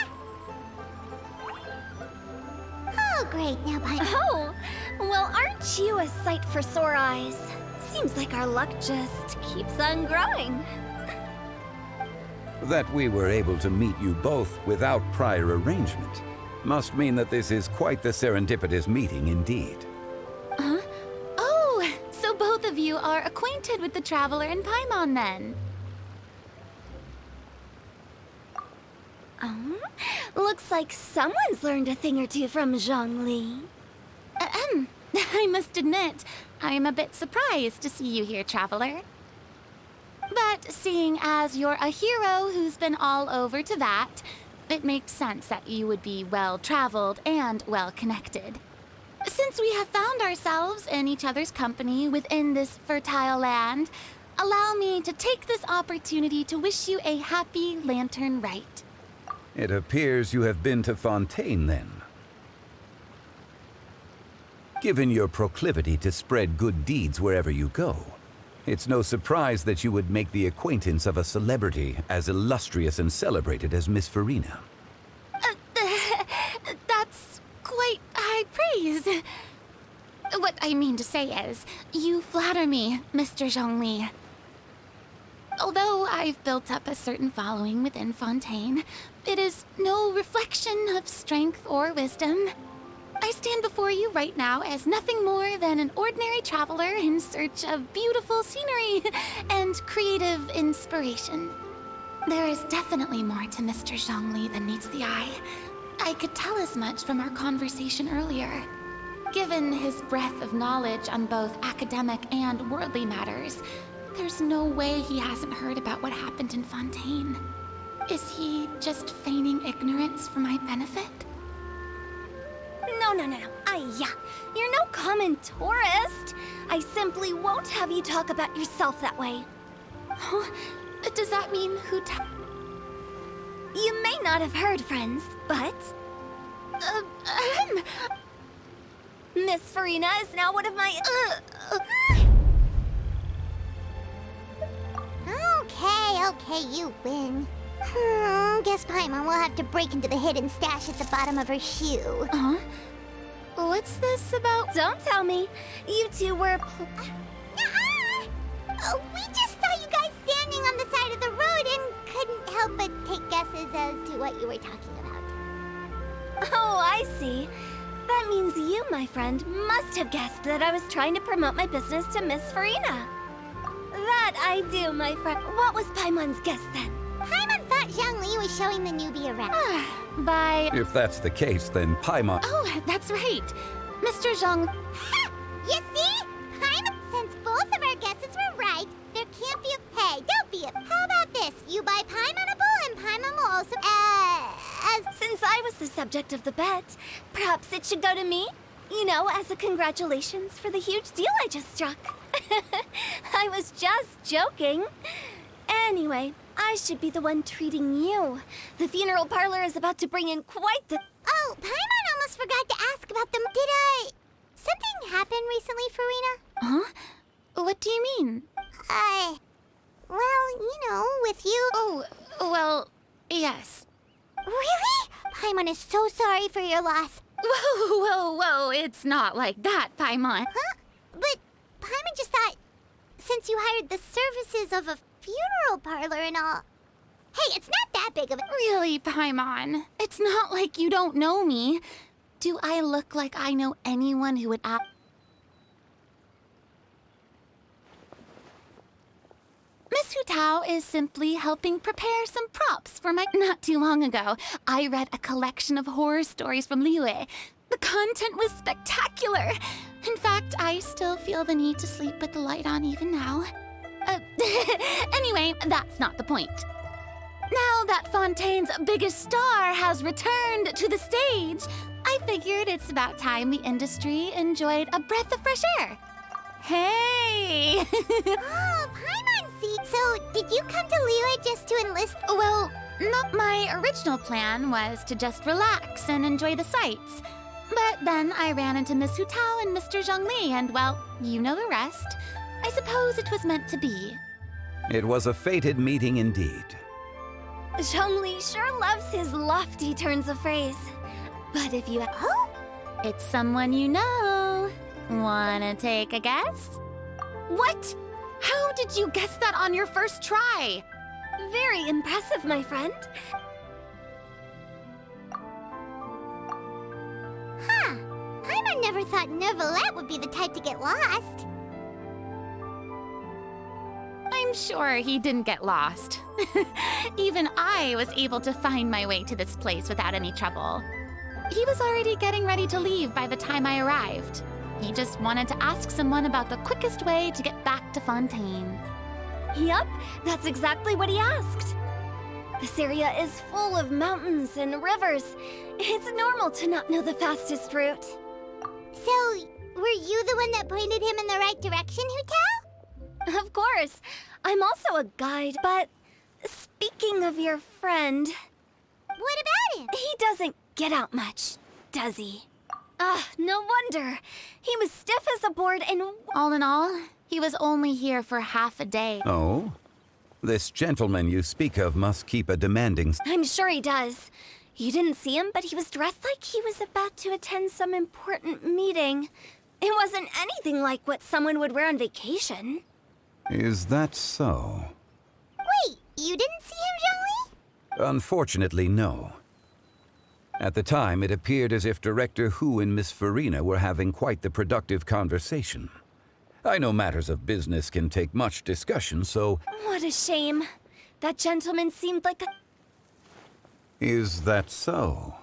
Oh, great, now Paimon... Oh, well, aren't you a sight for sore eyes? Seems like our luck just keeps on growing. That we were able to meet you both without prior arrangement must mean that this is quite the serendipitous meeting indeed. Huh? Oh, so both of you are acquainted with the Traveler in Paimon then? Looks like someone's learned a thing or two from Zhongli. I must admit, I'm a bit surprised to see you here, Traveler. But seeing as you're a hero who's been all over Teyvat, it makes sense that you would be well-traveled and well-connected. Since we have found ourselves in each other's company within this fertile land, allow me to take this opportunity to wish you a happy Lantern Rite. It appears you have been to Fontaine, then. Given your proclivity to spread good deeds wherever you go, it's no surprise that you would make the acquaintance of a celebrity as illustrious and celebrated as Miss Farina. That's quite high praise. What I mean to say is, you flatter me, Mr. Zhongli. Although I've built up a certain following within Fontaine, it is no reflection of strength or wisdom. I stand before you right now as nothing more than an ordinary traveler in search of beautiful scenery and creative inspiration. There is definitely more to Mr. Zhongli than meets the eye. I could tell as much from our conversation earlier. Given his breadth of knowledge on both academic and worldly matters, there's no way he hasn't heard about what happened in Fontaine. Is he just feigning ignorance for my benefit? No. You're no common tourist. I simply won't have you talk about yourself that way. Huh? Does that mean Hu-Tao? You may not have heard, friends, but... Miss Farina is now one of my... Okay, you win. Guess Paimon will have to break into the hidden stash at the bottom of her shoe. Huh? What's this about? Don't tell me. You two were... We just saw you guys standing on the what you were talking about. Oh, I see. That means you, my friend, must have guessed that I was trying to promote my business to Miss Farina. That I do, my friend. What was Paimon's guess then? Paimon thought Zhongli was showing the newbie around. By... If that's the case, then Paimon... Oh, that's right. Mr. Zhong... Ha! You see? Paimon, since both of our guesses were right, there can't be a... Hey, don't be a... How about this? You buy Paimon a bowl and Paimon will also... Since I was the subject of the bet, perhaps it should go to me? You know, as a congratulations for the huge deal I just struck. I was just joking. Anyway, I should be the one treating you. The funeral parlor is about to bring in quite the... Oh, Paimon almost forgot to ask about them. Did something happen recently, Farina? Huh? What do you mean? Well, you know, with you... Oh, well, yes. Really? Paimon is so sorry for your loss. Whoa, it's not like that, Paimon. Huh? But Paimon just thought, since you hired the services of a funeral parlor and all... Hey, it's not that big of a... Really, Paimon? It's not like you don't know me. Do I look like I know anyone who would ask... Miss Hu Tao is simply helping prepare some props for my... Not too long ago, I read a collection of horror stories from Liyue. The content was spectacular. In fact, I still feel the need to sleep with the light on even now. Anyway, that's not the point. Now that Fontaine's biggest star has returned to the stage, I figured it's about time the industry enjoyed a breath of fresh air. Hey! Oh, Paimon, see. So, did you come to Liyue just to enlist? Well, no, my original plan was to just relax and enjoy the sights. But then I ran into Miss Hu Tao and Mr. Zhongli, and well, you know the rest. I suppose it was meant to be. It was a fated meeting indeed. Zhongli sure loves his lofty turns of phrase. But if you... Oh? It's someone you know. Wanna take a guess? What? How did you guess that on your first try? Very impressive, my friend. Huh. Paimon never thought Neuvillette would be the type to get lost. I'm sure he didn't get lost. Even I was able to find my way to this place without any trouble. He was already getting ready to leave by the time I arrived. He just wanted to ask someone about the quickest way to get back to Fontaine. Yup, that's exactly what he asked. This area is full of mountains and rivers. It's normal to not know the fastest route. So, were you the one that pointed him in the right direction, Hu Tao? Of course. I'm also a guide, but speaking of your friend... What about him? He doesn't get out much, does he? No wonder. He was stiff as a board and... All in all, he was only here for half a day. Oh? This gentleman you speak of must keep a demanding... I'm sure he does. You didn't see him, but he was dressed like he was about to attend some important meeting. It wasn't anything like what someone would wear on vacation. Is that so? Wait, you didn't see him, Zhongli? Unfortunately, no. At the time, it appeared as if Director Hu and Miss Farina were having quite the productive conversation. I know matters of business can take much discussion, so... What a shame. That gentleman seemed like a... Is that so?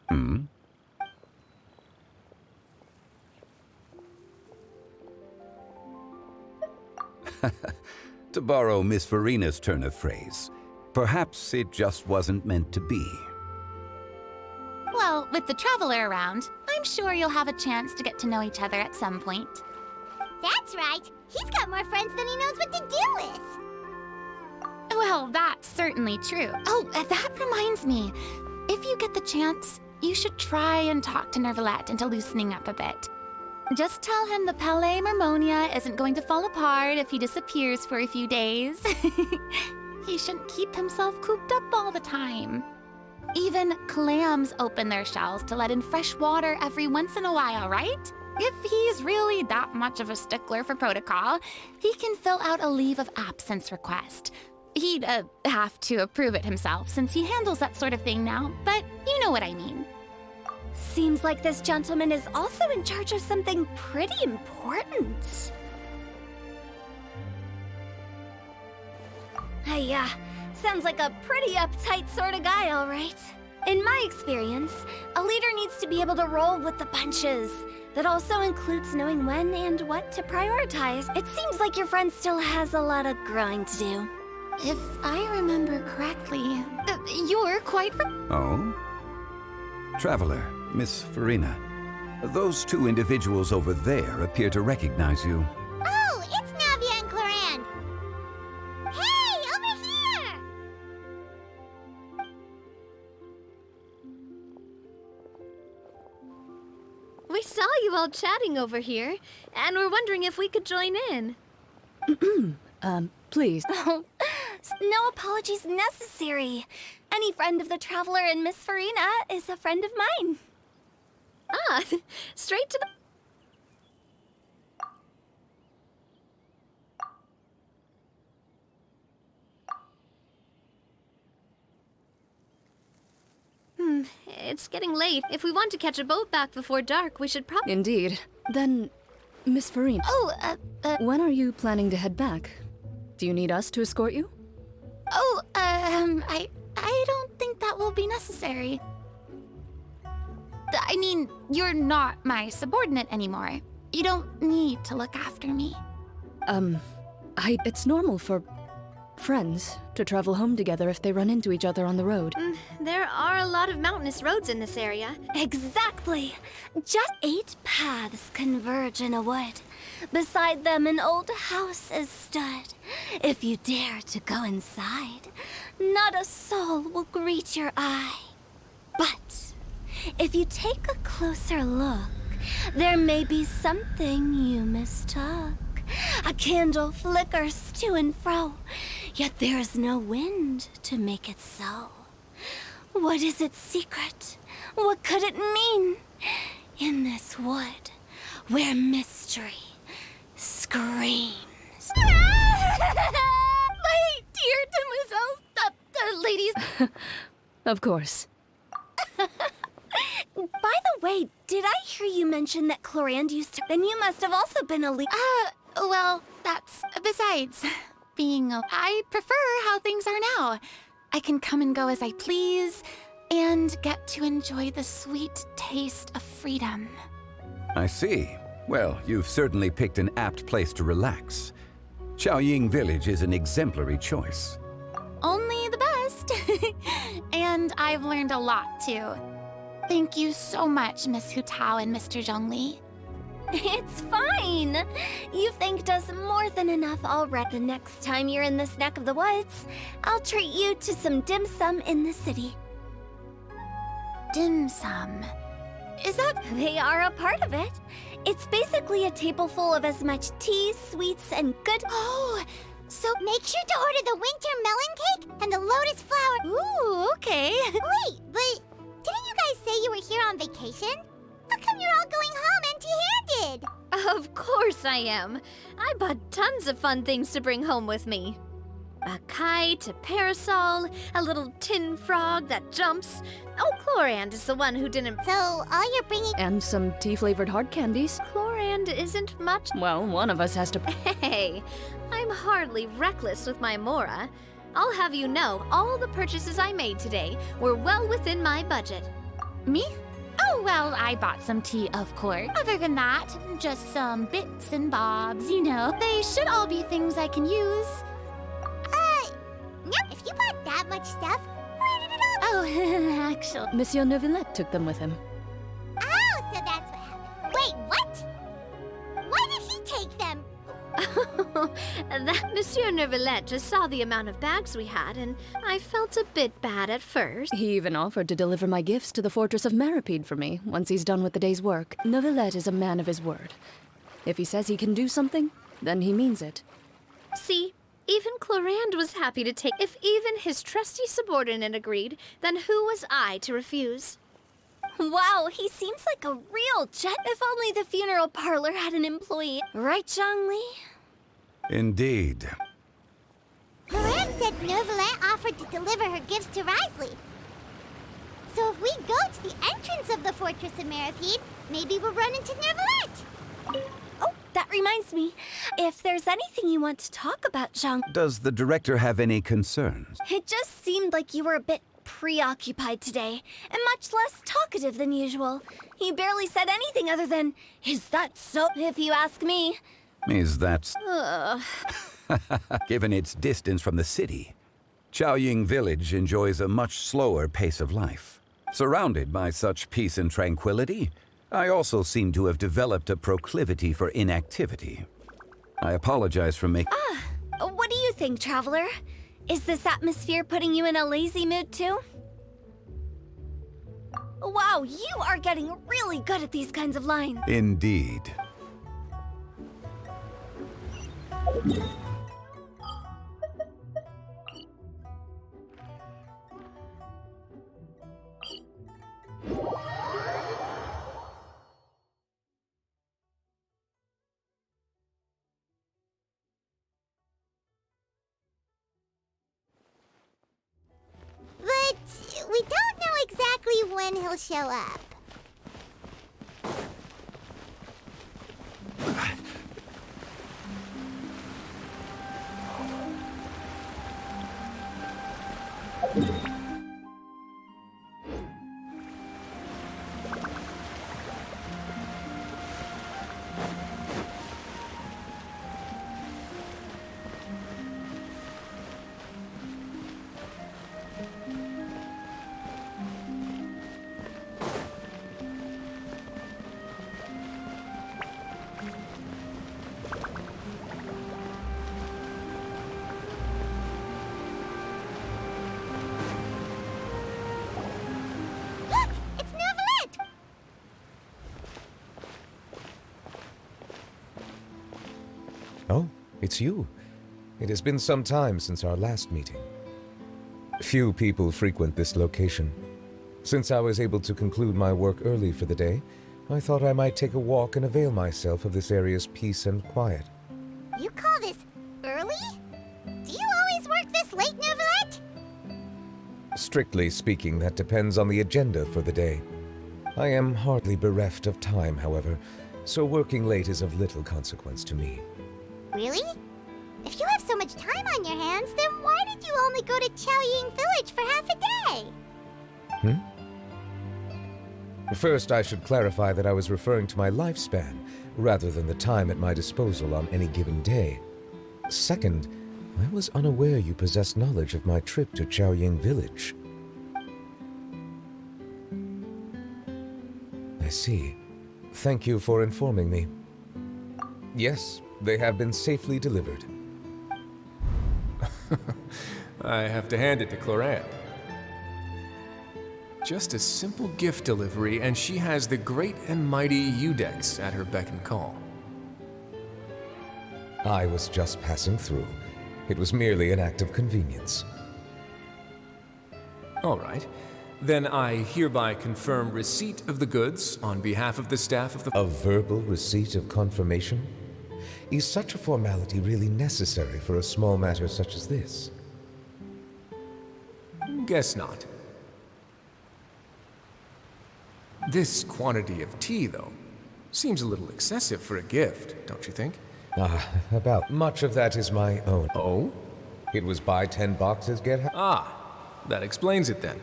Hmm? To borrow Miss Farina's turn of phrase, perhaps it just wasn't meant to be. Well, with the traveler around, I'm sure you'll have a chance to get to know each other at some point. That's right. He's got more friends than he knows what to do with. Well, that's certainly true. Oh, that reminds me. If you get the chance, you should try and talk to Neuvillette into loosening up a bit. Just tell him the Palais Mermonia isn't going to fall apart if he disappears for a few days. He shouldn't keep himself cooped up all the time. Even clams open their shells to let in fresh water every once in a while, right? If he's really that much of a stickler for protocol, he can fill out a leave of absence request. He'd have to approve it himself since he handles that sort of thing now, but you know what I mean. Seems like this gentleman is also in charge of something pretty important. Hey, sounds like a pretty uptight sort of guy, all right. In my experience, a leader needs to be able to roll with the punches. That also includes knowing when and what to prioritize. It seems like your friend still has a lot of growing to do. If I remember correctly, you're quite... Oh? Traveler, Miss Farina. Those two individuals over there appear to recognize you. Oh, it's Navia and Clorand. Hey, over here! We saw you all chatting over here, and we're wondering if we could join in. Please. Oh, no apologies necessary. Any friend of the Traveler and Miss Farina is a friend of mine. Ah, straight to the... It's getting late. If we want to catch a boat back before dark, we should probably... Indeed. Then, Miss Farina. Oh, When are you planning to head back? Do you need us to escort you? Oh, I don't think that will be necessary. I mean, you're not my subordinate anymore. You don't need to look after me. It's normal for friends to travel home together if they run into each other on the road. There are a lot of mountainous roads in this area. Exactly. Just 8 paths converge in a wood. Beside them, an old house is stood. If you dare to go inside, not a soul will greet your eye. But if you take a closer look, there may be something you mistook. A candle flickers to and fro, yet there is no wind to make it so. What is its secret? What could it mean? In this wood, where mystery screams. My dear demoiselles, ladies. Of course. By the way, did I hear you mention that Clorand used to... Then you must have also been a Well, that's... Besides, I prefer how things are now. I can come and go as I please, and get to enjoy the sweet taste of freedom. I see. Well, you've certainly picked an apt place to relax. Chaoying Village is an exemplary choice. Only the best. And I've learned a lot, too. Thank you so much, Miss Hu Tao and Mr. Zhongli. It's fine. You thanked us more than enough already. The next time you're in this neck of the woods, I'll treat you to some dim sum in the city. Dim sum? Is that... They are a part of it. It's basically a table full of as much tea, sweets, and good... Oh, so make sure to order the winter melon cake and the lotus flower. Ooh, okay. Wait, but didn't you guys say you were here on vacation? How come you're all going home empty-handed? Of course I am. I bought tons of fun things to bring home with me. A kite, a parasol, a little tin frog that jumps. Oh, Clorand is the one who didn't... So, all you're bringing... And some tea-flavored hard candies. Clorand isn't much... Well, one of us has to... Hey, I'm hardly reckless with my Mora. I'll have you know, all the purchases I made today were well within my budget. Me? Oh, well, I bought some tea, of course. Other than that, just some bits and bobs, you know. They should all be things I can use. If you bought that much stuff, where did it all... Oh, actually... Monsieur Neuvillette took them with him. Oh, so that's what happened. Wait, what? Why did he take them? That Monsieur Neuvillette just saw the amount of bags we had, and I felt a bit bad at first. He even offered to deliver my gifts to the fortress of Maripede for me once he's done with the day's work. Neuvillette is a man of his word. If he says he can do something, then he means it. See? Even Clorand was happy to take. If even his trusty subordinate agreed, then who was I to refuse? Wow, he seems like a real jet. If only the funeral parlor had an employee. Right, Zhongli? Indeed. Loran said Nervalet offered to deliver her gifts to Risley. So if we go to the entrance of the Fortress of Meripede, maybe we'll run into Nervalet. Oh, that reminds me. If there's anything you want to talk about, Zhang... Does the director have any concerns? It just seemed like you were a bit preoccupied today, and much less talkative than usual. You barely said anything other than, "Is that so?" if you ask me. Is that... Ugh. Given its distance from the city, Chaoying Village enjoys a much slower pace of life. Surrounded by such peace and tranquility, I also seem to have developed a proclivity for inactivity. I apologize for making... What do you think, Traveler? Is this atmosphere putting you in a lazy mood too? Wow, you are getting really good at these kinds of lines. Indeed. But we don't know exactly when he'll show up. Oh, it's you. It has been some time since our last meeting. Few people frequent this location. Since I was able to conclude my work early for the day, I thought I might take a walk and avail myself of this area's peace and quiet. You call this early? Do you always work this late, Nervalet? Strictly speaking, that depends on the agenda for the day. I am hardly bereft of time, however, so working late is of little consequence to me. Really? If you have so much time on your hands, then why did you only go to Chaoying Village for half a day? First, I should clarify that I was referring to my lifespan, rather than the time at my disposal on any given day. Second, I was unaware you possessed knowledge of my trip to Chaoying Village. I see. Thank you for informing me. Yes, they have been safely delivered. I have to hand it to Clorant. Just a simple gift delivery, and she has the great and mighty Udex at her beck and call. I was just passing through. It was merely an act of convenience. All right. Then I hereby confirm receipt of the goods on behalf of the staff of the... A verbal receipt of confirmation? Is such a formality really necessary for a small matter such as this? Guess not. This quantity of tea, though, seems a little excessive for a gift, don't you think? About much of that is my own. Oh? It was buy 10 boxes, get half. That explains it then.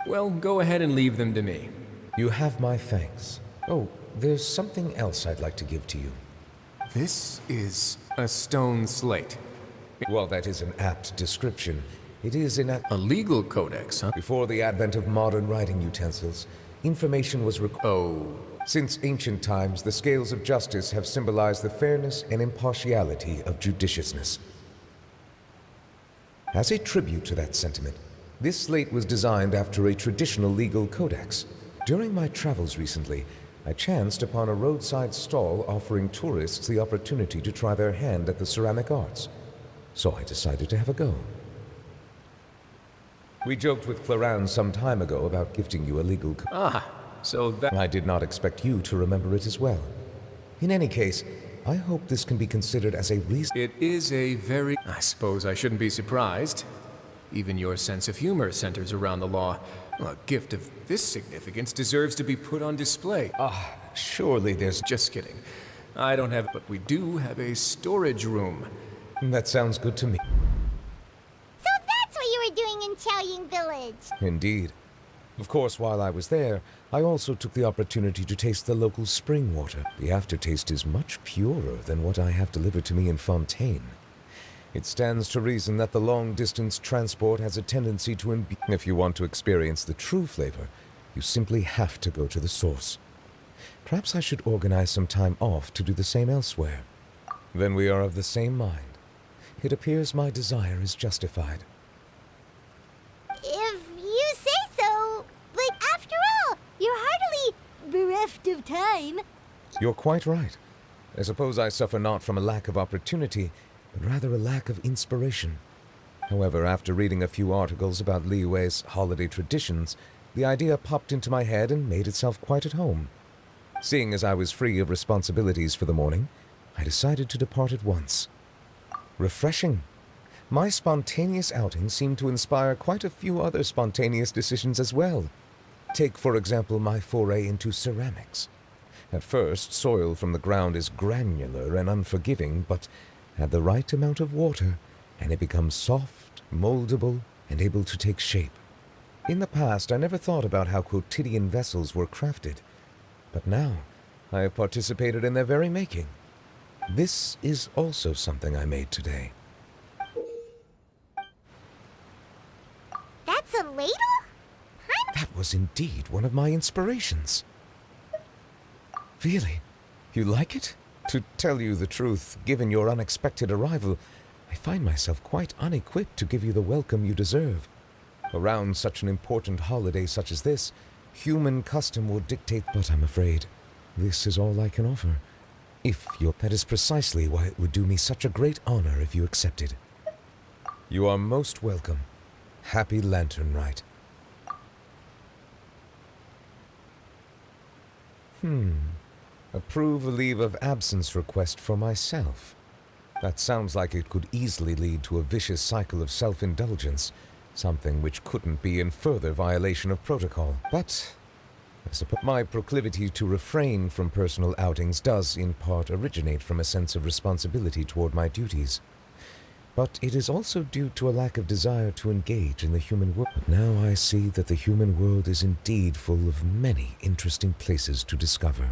Well, go ahead and leave them to me. You have my thanks. Oh, there's something else I'd like to give to you. This is a stone slate. Well, that is an apt description. It is in a legal codex, huh? Before the advent of modern writing utensils, information was Since ancient times, the scales of justice have symbolized the fairness and impartiality of judiciousness. As a tribute to that sentiment, this slate was designed after a traditional legal codex. During my travels recently, I chanced upon a roadside stall offering tourists the opportunity to try their hand at the ceramic arts. So I decided to have a go. We joked with Cloran some time ago about gifting you a legal so that... I did not expect you to remember it as well. In any case, I hope this can be considered as a reason. It is a very... I suppose I shouldn't be surprised. Even your sense of humor centers around the law. A gift of this significance deserves to be put on display. Surely there's... Just kidding. I don't have... But we do have a storage room. That sounds good to me. So that's what you were doing in Chaoying Village. Indeed. Of course, while I was there, I also took the opportunity to taste the local spring water. The aftertaste is much purer than what I have delivered to me in Fontaine. It stands to reason that the long-distance transport has a tendency to imbue. If you want to experience the true flavor, you simply have to go to the source. Perhaps I should organize some time off to do the same elsewhere. Then we are of the same mind. It appears my desire is justified. If you say so, but after all, you're hardly bereft of time. You're quite right. I suppose I suffer not from a lack of opportunity, but rather a lack of inspiration. However, after reading a few articles about Liyue's holiday traditions, the idea popped into my head and made itself quite at home. Seeing as I was free of responsibilities for the morning, I decided to depart at once. Refreshing. My spontaneous outing seemed to inspire quite a few other spontaneous decisions as well. Take, for example, my foray into ceramics. At first, soil from the ground is granular and unforgiving, but add the right amount of water, and it becomes soft, moldable, and able to take shape. In the past, I never thought about how quotidian vessels were crafted, but now I have participated in their very making. This is also something I made today. That's a ladle? That was indeed one of my inspirations. Really? You like it? To tell you the truth, given your unexpected arrival, I find myself quite unequipped to give you the welcome you deserve. Around such an important holiday such as this, human custom would dictate, but I'm afraid this is all I can offer. That is precisely why it would do me such a great honor if you accepted. You are most welcome. Happy Lantern Rite. Approve a leave of absence request for myself. That sounds like it could easily lead to a vicious cycle of self-indulgence, something which couldn't be in further violation of protocol. But I suppose my proclivity to refrain from personal outings does in part originate from a sense of responsibility toward my duties. But it is also due to a lack of desire to engage in the human world. But now I see that the human world is indeed full of many interesting places to discover.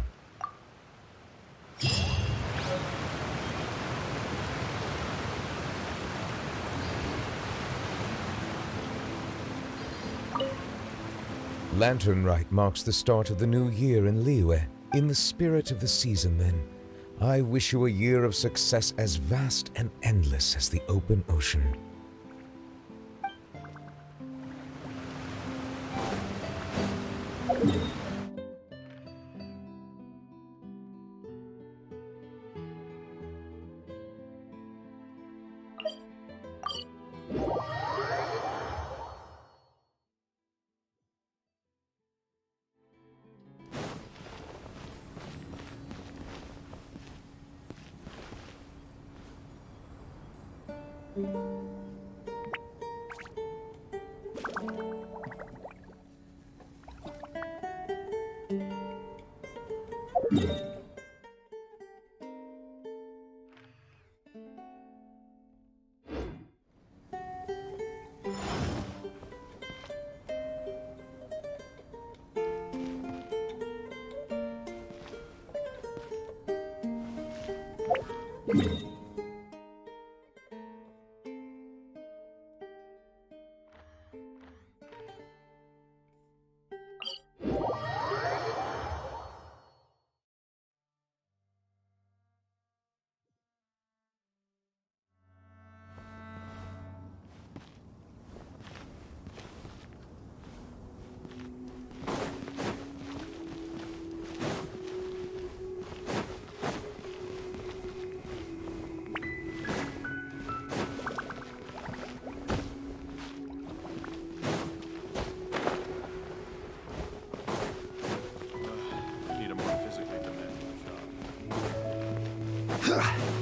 Lantern Rite marks the start of the new year in Liyue. In the spirit of the season, then, I wish you a year of success as vast and endless as the open ocean. Right!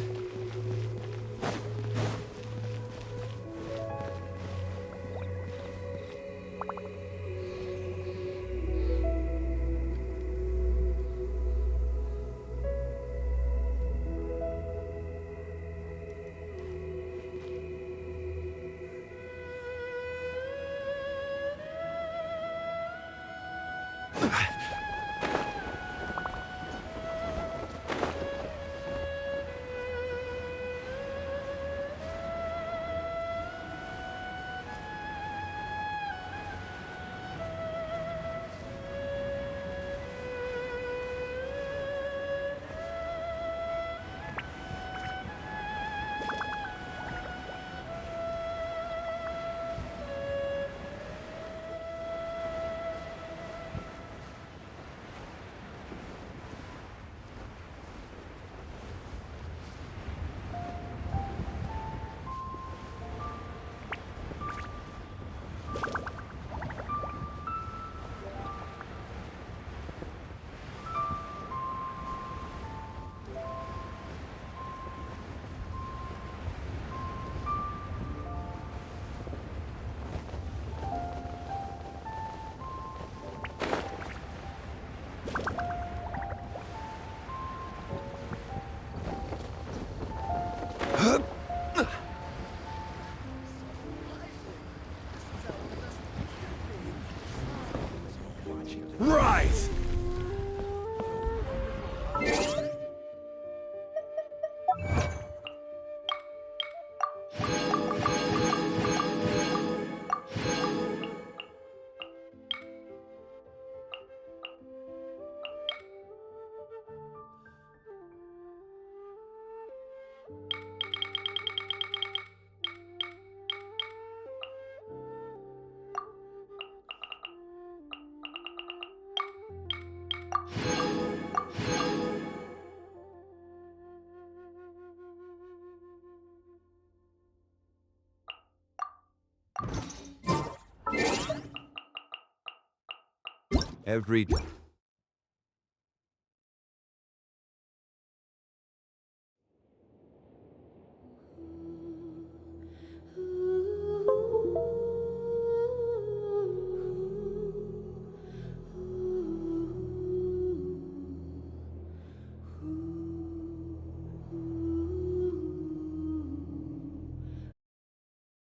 Every